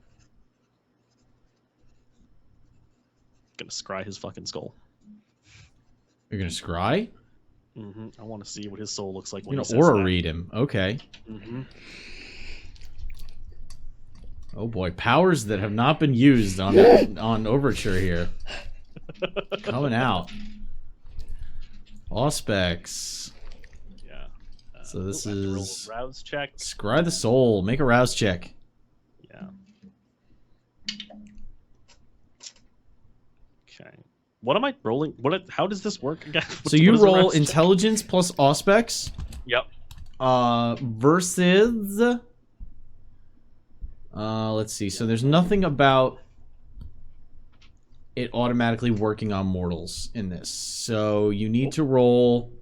Gonna scry his fucking skull. You're gonna scry? I want to see what his soul looks like when You're he gonna says aura that. read him. Okay. Mm-hmm. Oh boy, powers that have not been used on Overture here. Coming out. Auspex. Yeah. So this I have to roll is a rouse check. Scry the soul. Make a rouse check. Yeah. Okay. What am I rolling? How does this work again? So you What is a roll rouse check? intelligence plus Auspex. Yep. Versus. Let's see. So there's nothing about it automatically working on mortals in this. So you need to roll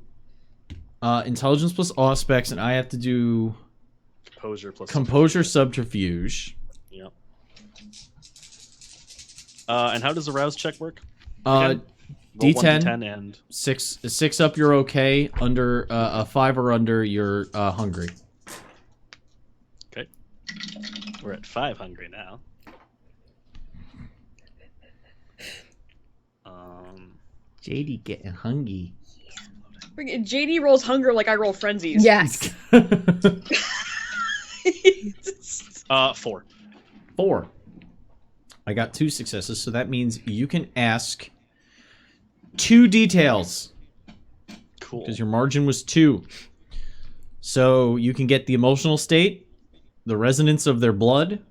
intelligence plus Auspex, and I have to do Composure plus composure subterfuge. Yep. And how does a rouse check work? Uh, Roll D10. 1d10 and six up, you're okay. Under a 5 or under, you're hungry. okay. We're at 5 hungry now. JD getting hungry. JD rolls hunger like I roll frenzies. Yes. 4. 4. I got 2 successes, so that means you can ask 2 details. Cool. Because your margin was 2. So you can get the emotional state, the resonance of their blood,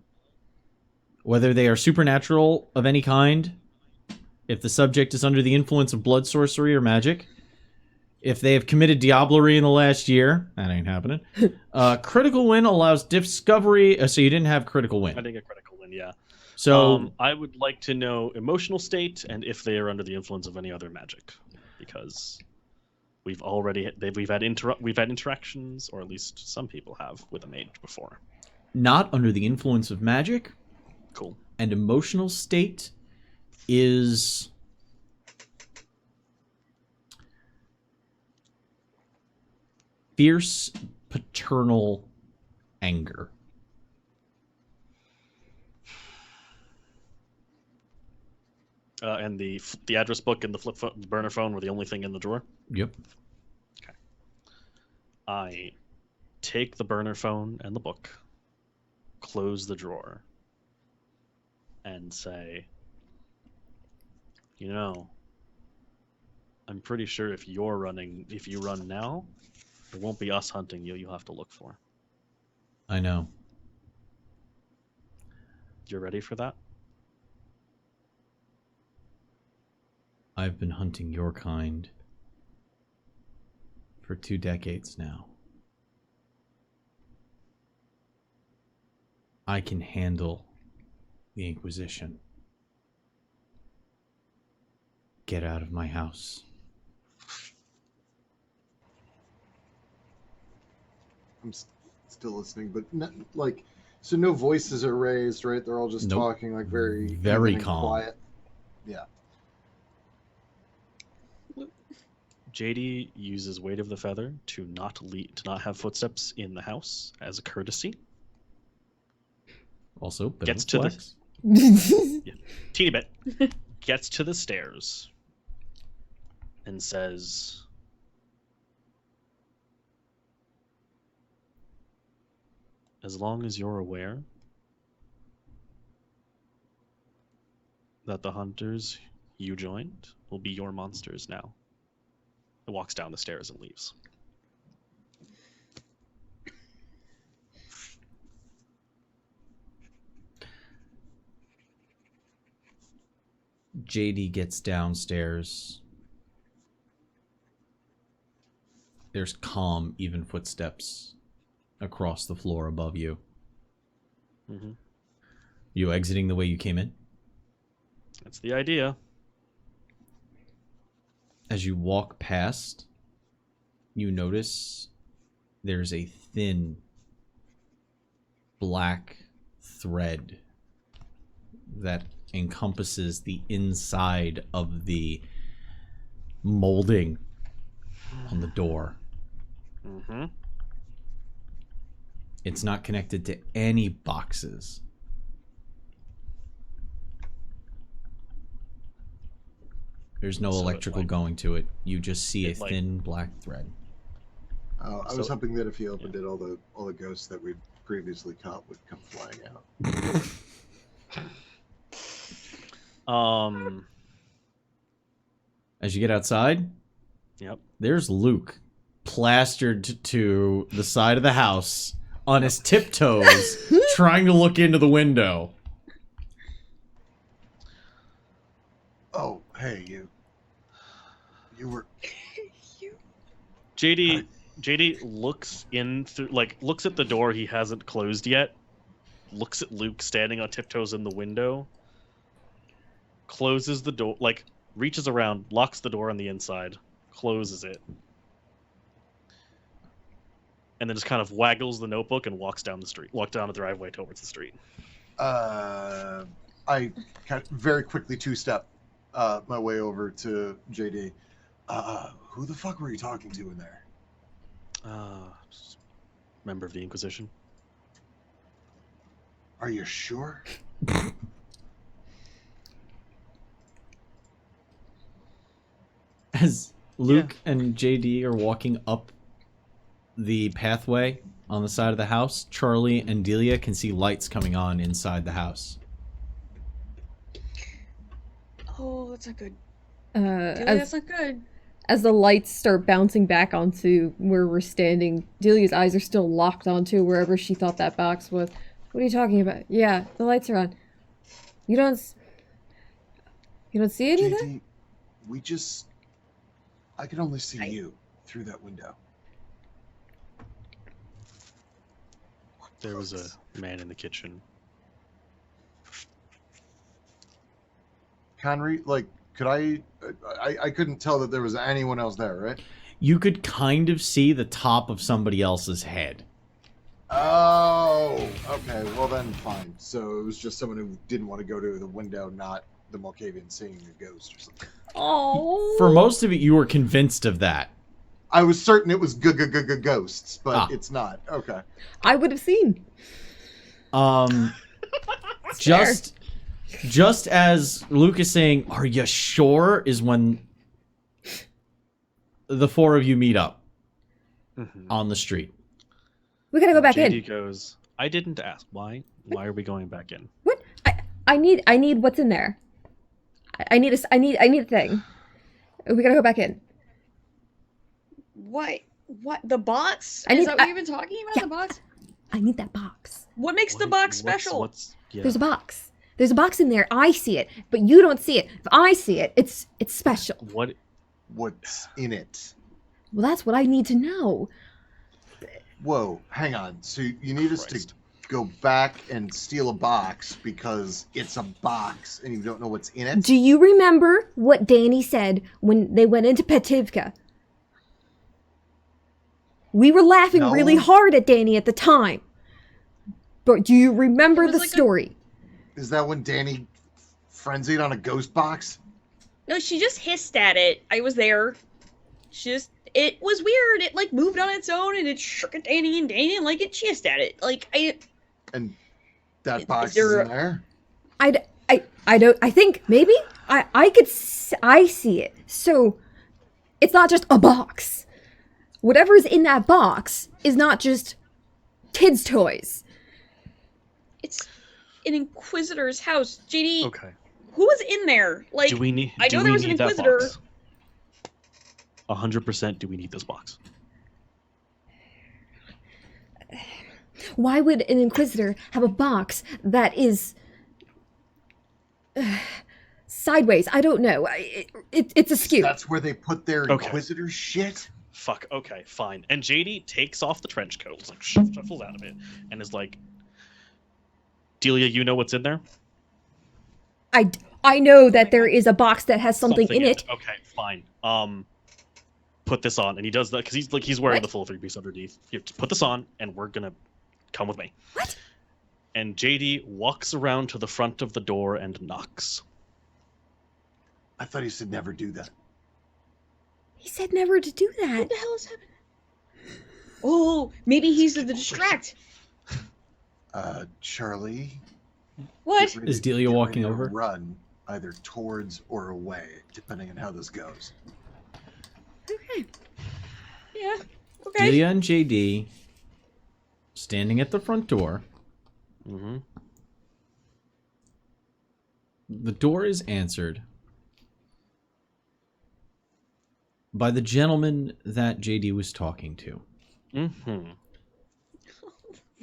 whether they are supernatural of any kind, if the subject is under the influence of blood sorcery or magic, if they have committed diablerie in the last year, that ain't happening. Critical win allows discovery, so you didn't have critical I win. didn't get critical win, yeah. So I would like to know emotional state and if they are under the influence of any other magic, because we've had interactions, or at least some people have, with a mage before. not under the influence of magic, Cool. and emotional state is fierce paternal anger. And the address book and the burner phone were the only thing in the drawer. Yep. I take the burner phone and the book, close the drawer, and say, you know, I'm pretty sure if you run now, it won't be us hunting you. You'll have to look for. I know. You're ready for that? I've been hunting your kind for 2 decades now. I can handle the Inquisition. Get out of my house. I'm still listening, but so no voices are raised, right? They're all just Nope. talking like very Very even and calm. quiet. Yeah. JD uses weight of the feather to not have footsteps in the house as a courtesy. Also, bit Gets of a to flex. Teeny bit. Gets to the stairs and says, as long as you're aware that the hunters you joined will be your monsters now. It walks down the stairs and leaves. JD gets downstairs. There's calm, even footsteps across the floor above you. Mm-hmm. You exiting the way you came in? That's the idea. As you walk past, you notice there's a thin black thread that encompasses the inside of the molding on the door. Mm-hmm. It's not connected to any boxes. There's no So it, electrical like- going to it. You just see a it, like- thin black thread. Oh, I was hoping that if he opened it, all the ghosts that we'd previously caught would come flying out. As you get outside, Yep. there's Luke plastered to the side of the house on his tiptoes, trying to look into the window. Oh, hey, you were. JD looks in through, looks at the door he hasn't closed yet. Looks at Luke standing on tiptoes in the window. Closes the door, reaches around, locks the door on the inside, closes it, and then just kind of waggles the notebook and walks down the driveway towards the street. I kind of very quickly two-step my way over to JD. Who the fuck were you talking to in there? Member of the Inquisition. Are you sure? As Luke and JD are walking up the pathway on the side of the house, Charlie and Delia can see lights coming on inside the house. Oh, that's not good. As, That's not good. as the lights start bouncing back onto where we're standing, Delia's eyes are still locked onto wherever she thought that box was. What are you talking about? Yeah, the lights are on. You don't see anything? JD, I can only see you through that window. There was a man in the kitchen. Connery, could I couldn't tell that there was anyone else there, right? You could kind of see the top of somebody else's head. Oh, okay. Well then, fine. So it was just someone who didn't want to go to the window, not the Malkavian seeing a ghost or something. Oh. For most of it, you were convinced of that. I was certain it was ghosts, but it's not. Okay. I would have seen. Just as Luke is saying, "Are you sure?" is when the four of you meet up on the street. We gotta go back JD in. goes, I didn't ask. Why? Why are we going back in? What? I need what's in there. I need a thing. We gotta go back in. What? The box? I Is need- that what you've been talking about? yeah. The box? I need that box. What makes the box special? Yeah. There's a box. There's a box in there. I see it, but you don't see it. If I see it, it's special. What's in it? Well, that's what I need to know. Whoa, hang on. So you need us to go back and steal a box because it's a box and you don't know what's in it? Do you remember what Danny said when they went into Petivka? We were laughing No. really hard at Danny at the time. But do you remember It was the like a- story? Is that when Danny frenzied on a ghost box? No, she just hissed at it. I was there. It was weird. It moved on its own and it shook at Danny and Danny and it hissed at it. And that box is there in there? I don't. I think maybe I see it. So it's not just a box. Whatever's in that box is not just kids' toys. It's an Inquisitor's house. JD, Okay. who was in there? Do we need? I do know we there was an need that Inquisitor. box? 100%. Do we need this box? Why would an Inquisitor have a box that is sideways? I don't know. It's askew. That's where they put their Okay. Inquisitor shit? Fuck. Okay. Fine. And JD takes off the trench coat, shuffles out of it, and is like, Delia, you know what's in there? I know that there is a box that has something in it. Okay, fine. Put this on, and he does that because he's wearing What? the full 3-piece underneath. You have to put this on, and we're gonna come with me. What? And JD walks around to the front of the door and knocks. I thought he said never do that. He said never to do that. What the hell is happening? Oh, maybe he's the distract. Charlie. What? get ready- Is Delia get ready walking to over? Run either towards or away, depending on how this goes. Okay. Yeah. Okay. Delia and JD standing at the front door. Mm-hmm. The door is answered by the gentleman that JD was talking to. Mm-hmm.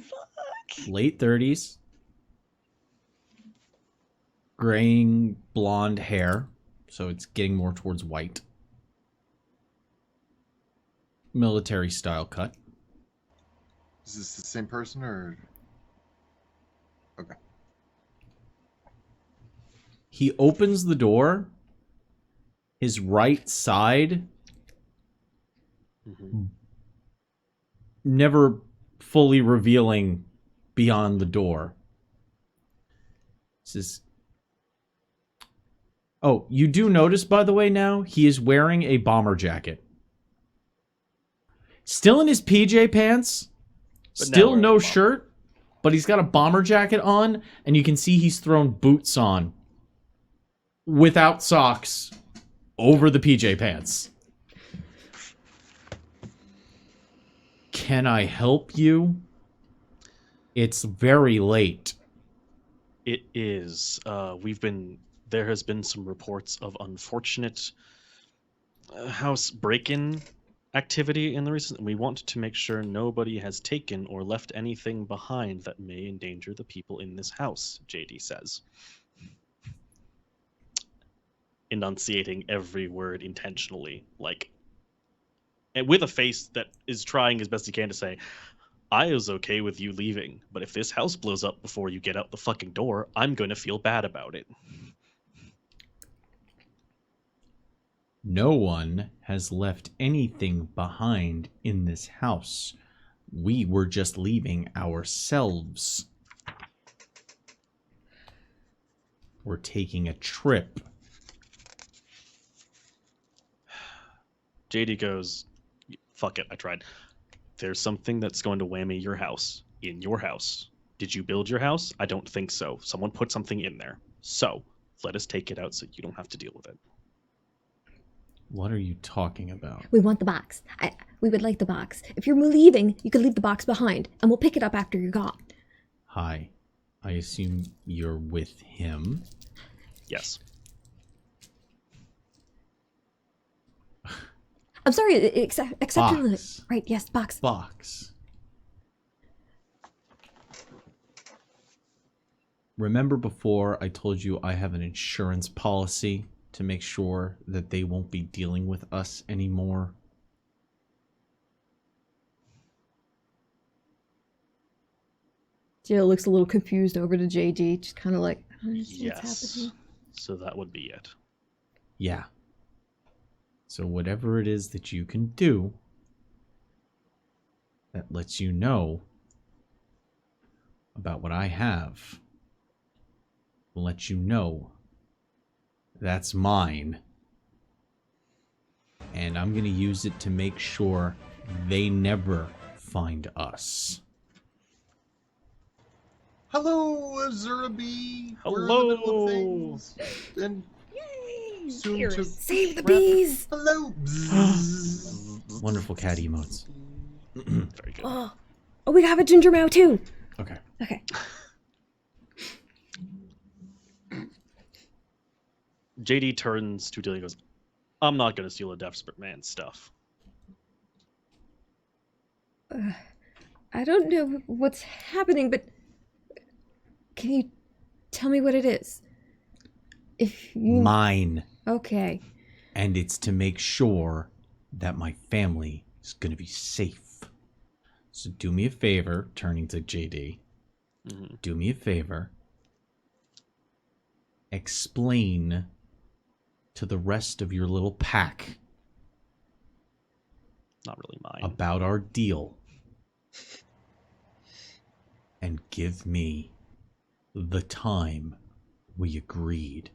Fuck. Late 30s. Graying blonde hair, so it's getting more towards white. Military style cut. Is this the same person or? Okay. He opens the door. His right side, Mm-hmm. never fully revealing beyond the door. Says, "Oh, you do notice, by the way, now he is wearing a bomber jacket. Still in his PJ pants, But now still wearing no a bomber. shirt, but he's got a bomber jacket on, and you can see he's thrown boots on without socks over the PJ pants. Can I help you? It's very late." It is. There has been some reports of unfortunate house break-in activity in the recent. And we want to make sure nobody has taken or left anything behind that may endanger the people in this house. JD says, enunciating every word intentionally, and with a face that is trying as best he can to say, I was okay with you leaving, but if this house blows up before you get out the fucking door, I'm going to feel bad about it. No one has left anything behind in this house. We were just leaving ourselves. We're taking a trip. JD goes, fuck it, I tried. There's something that's going to whammy your house. In your house. Did you build your house? I don't think so. Someone put something in there. So, let us take it out so you don't have to deal with it. What are you talking about? We want the box. We would like the box. If you're leaving, you can leave the box behind, and we'll pick it up after you're gone. Hi. I assume you're with him? Yes. I'm sorry, exceptionally. Box. Right, yes, box. Box. Remember before I told you I have an insurance policy to make sure that they won't be dealing with us anymore? Jill looks a little confused over to JD, just kind of like, I don't understand what's Yes. happening. So that would be it. Yeah. So whatever it is that you can do that lets you know about what I have will let you know that's mine. And I'm going to use it to make sure they never find us. Hello, Azurabi. We're in the middle Hello. of things. And Yay! soon Cheers. to Save the wrap- bees! Hello. Bzzz. Wonderful cat emotes. Very good. Oh, we have a ginger mouse too. Okay. Okay. JD turns to Delia and goes, I'm not going to steal a desperate man's stuff. I don't know what's happening, but can you tell me what it is? If you... Mine. Okay. And it's to make sure that my family is going to be safe. So do me a favor, turning to JD. Mm-hmm. Do me a favor. Explain to the rest of your little pack Not really mine. about our deal. And give me the time we agreed.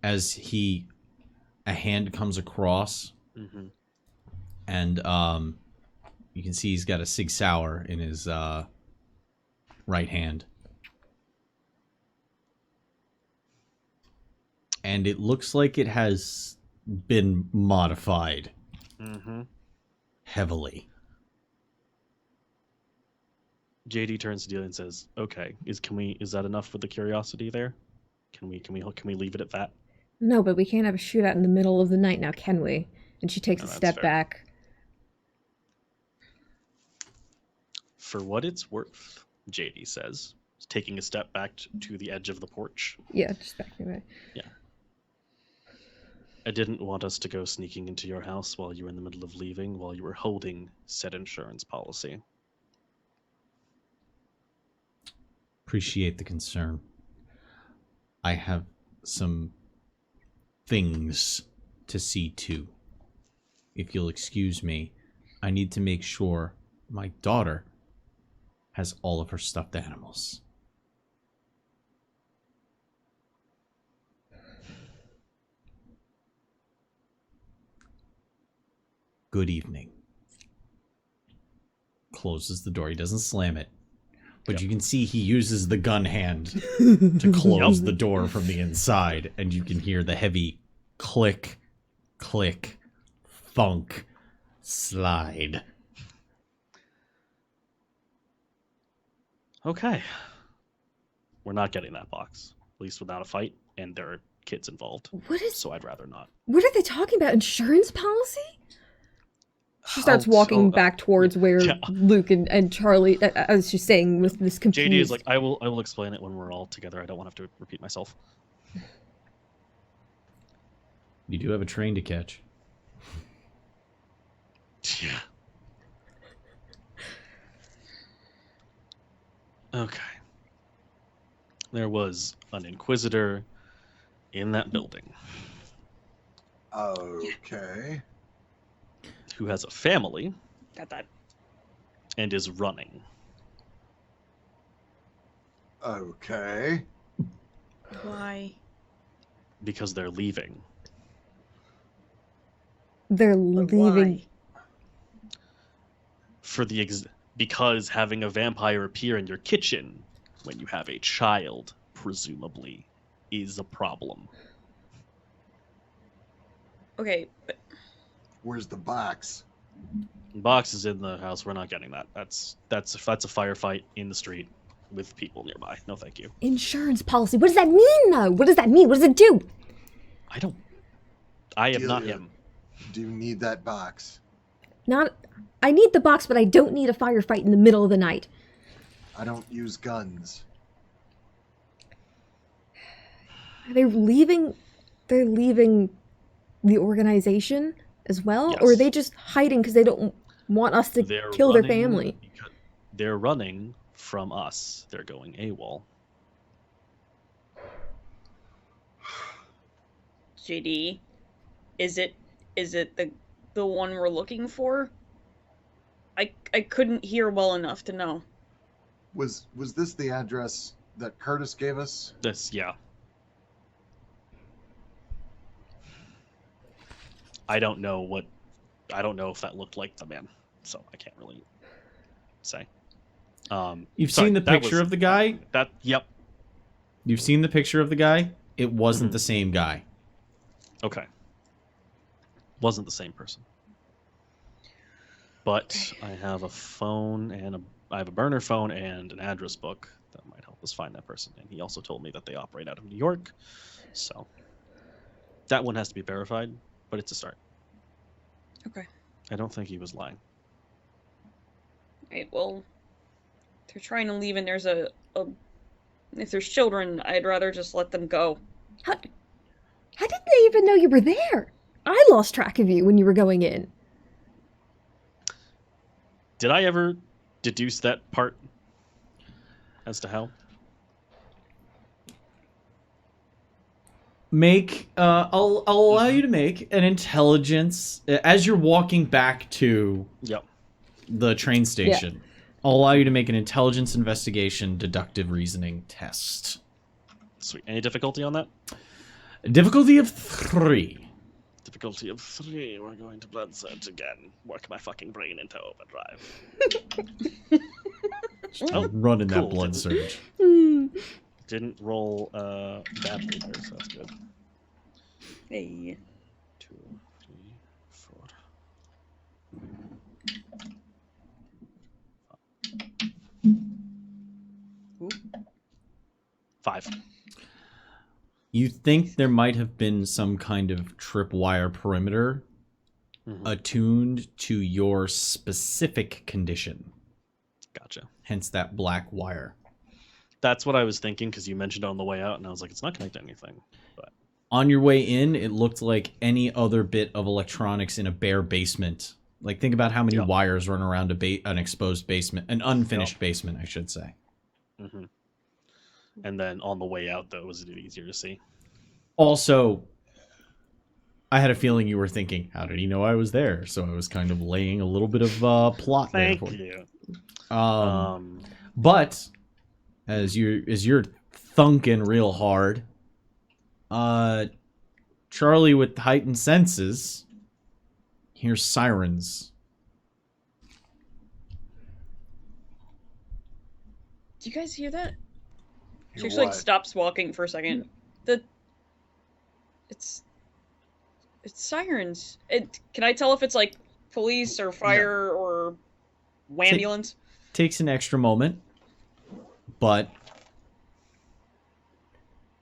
As a hand comes across, Mm-hmm. and you can see he's got a Sig Sauer in his right hand. And it looks like it has been modified Mm-hmm. heavily. JD turns to Delia and says, "Okay, is that enough for the curiosity there? Can we leave it at that?" No, but we can't have a shootout in the middle of the night now, can we? And she takes No, a that's step fair. back. For what it's worth, JD says, taking a step back to the edge of the porch. Yeah, just backing away. I didn't want us to go sneaking into your house while you were in the middle of leaving, while you were holding said insurance policy. Appreciate the concern. I have some things to see to. If you'll excuse me, I need to make sure my daughter has all of her stuffed animals. Good evening. Closes the door. He doesn't slam it. But Yep. you can see he uses the gun hand to close Yep. the door from the inside. And you can hear the heavy click, click, thunk, slide. Okay. We're not getting that box, at least without a fight, and there are kids involved, What is? so I'd rather not. What are they talking about? Insurance policy? She starts Oh, walking so, back towards where yeah. Luke and Charlie, as she's saying, with this confused. JD is like, I will explain it when we're all together. I don't want to have to repeat myself. You do have a train to catch. Yeah. Okay. There was an Inquisitor in that building Okay. who has a family Got that. and is running. Okay. Why? Because they're leaving. They're But leaving. why? Because having a vampire appear in your kitchen when you have a child, presumably, is a problem. Okay, but Where's the box? Box is in the house. We're not getting that. That's a firefight in the street with people nearby. No, thank you. Insurance policy. What does that mean, though? What does that mean? What does it do? I am not Delia. him. Do you need that box? Not. I need the box, but I don't need a firefight in the middle of the night. I don't use guns. Are they leaving? They're leaving the organization as well, or are Yes. they just hiding because they don't want us to They're kill their running family? because They're running from us. They're going AWOL. JD, is it the one we're looking for? I couldn't hear well enough to know. Was this the address that Curtis gave us? Yeah. I don't know if that looked like the man, so I can't really say. You've sorry, seen the that picture was- of the guy? Yep. You've seen the picture of the guy? It wasn't Mhm. the same guy. Okay. Wasn't the same person. But I have a phone and I have a burner phone and an address book that might help us find that person. And he also told me that they operate out of New York, so that one has to be verified, but it's a start. Okay. I don't think he was lying. Right, well, if they're trying to leave and there's a if there's children, I'd rather just let them go. How did they even know you were there? I lost track of you when you were going in. Did I ever deduce that part as to how? I'll allow you to make an intelligence as you're walking back to Yep. the train station. I'll allow you to make an intelligence investigation deductive reasoning test. Sweet. Any difficulty on that? Difficulty of 3. Difficulty of 3. We're going to blood surge again. Work my fucking brain into overdrive. Oh, Running cool. that blood surge. Didn't roll badly there, so that's good. Hey. 2, 3, 4. 5. You think there might have been some kind of tripwire perimeter attuned to your specific condition. Gotcha. Hence that black wire. That's what I was thinking, because you mentioned it on the way out, and I was like, it's not connected to anything. But On your way in, it looked like any other bit of electronics in a bare basement. Like, think about how many wires run around an exposed basement, an unfinished basement, I should say. Mm-hmm. And then on the way out, though, was it easier to see? Also, I had a feeling you were thinking, how did he know I was there? So I was kind of laying a little bit of plot there for you. But as you're thunking real hard, Charlie with heightened senses hears sirens. Do you guys hear that? She Hear actually like what? stops walking for a second. It's sirens. Can I tell if it's like police or fire or ambulance? Takes an extra moment, but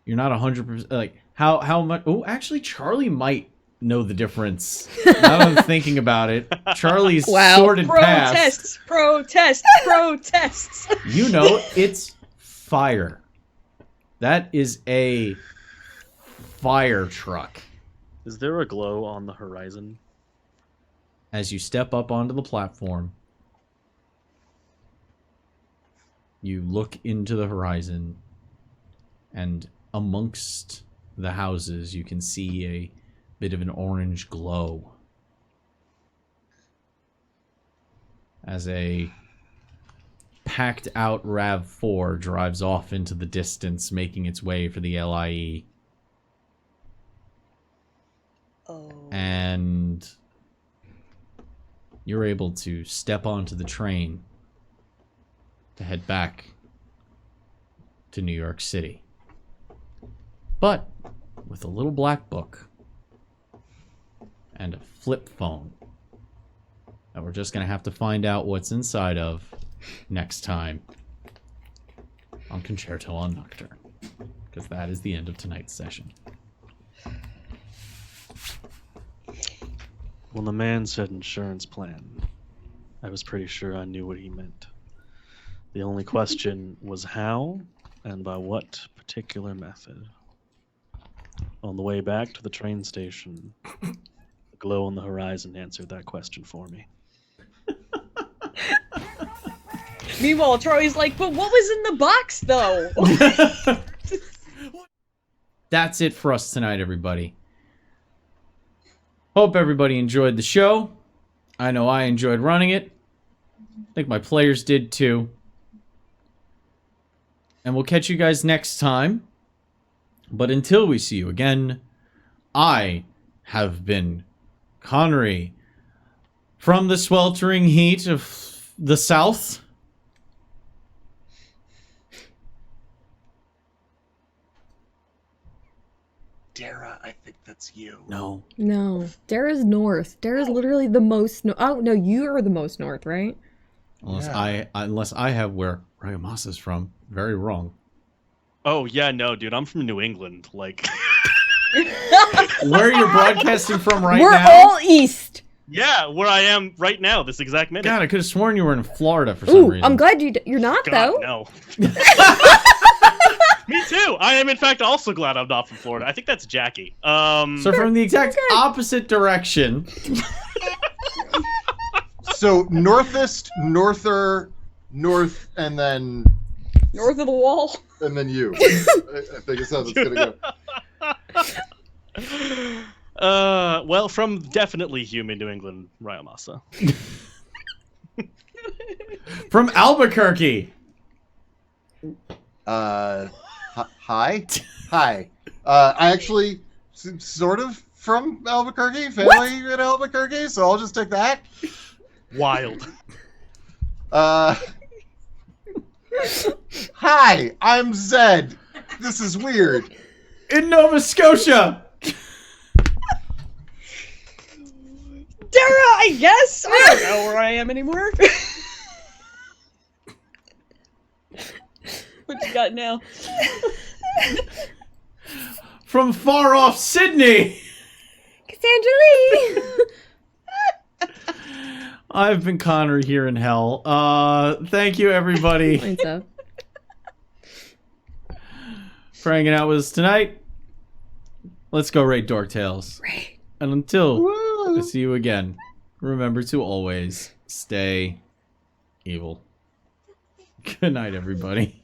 you're not 100% like how much. Oh, actually, Charlie might know the difference. Now that I'm thinking about it, Charlie's sorted past. Protests. You know, it's fire. That is a fire truck. Is there a glow on the horizon? As you step up onto the platform, you look into the horizon, and amongst the houses, you can see a bit of an orange glow. As a packed out RAV4 drives off into the distance, making its way for the LIE. Oh. And you're able to step onto the train to head back to New York City. But with a little black book and a flip phone that we're just going to have to find out what's inside of next time on Concerto on Nocturne, because that is the end of tonight's session. When the man said insurance plan, I was pretty sure I knew what he meant. The only question was how and by what particular method. On the way back to the train station, the glow on the horizon answered that question for me. Meanwhile, Charlie's like, but what was in the box, though? That's it for us tonight, everybody. Hope everybody enjoyed the show. I know I enjoyed running it. I think my players did too. And we'll catch you guys next time. But until we see you again, I have been Connery from the sweltering heat of the South. Dara, I think that's you. No. No. Dara's north. Dara's literally the most oh, no, you are the most north, right? Unless I have where Rayamasa is from. Very wrong. Oh, yeah, no, dude, I'm from New England. Like, Where you're broadcasting from right We're now? all east. yeah, where I am right now, this exact minute. God, I could have sworn you were in Florida for some Ooh, reason. I'm glad you're not, God, though. no. Me too. I am, in fact, also glad I'm not from Florida. I think that's Jackie. So from the exact opposite direction. So northest, norther, north, and then North of the wall. and then you. I think it's how it's gonna go. Well, from definitely human New England, Ryomasa. From Albuquerque. Hi. Hi. I actually sort of from Albuquerque, family in Albuquerque, so I'll just take that. Wild. Hi, I'm Zed. This is weird. In Nova Scotia. Dara, I guess. I don't know where I am anymore. What you got now? From far off Sydney. Cassandra Lee! I've been Connor here in hell. Thank you everybody Mine's up. for hanging out with us tonight. Let's go rate Dork Tales. Right. And until I see you again, remember to always stay evil. Good night, everybody.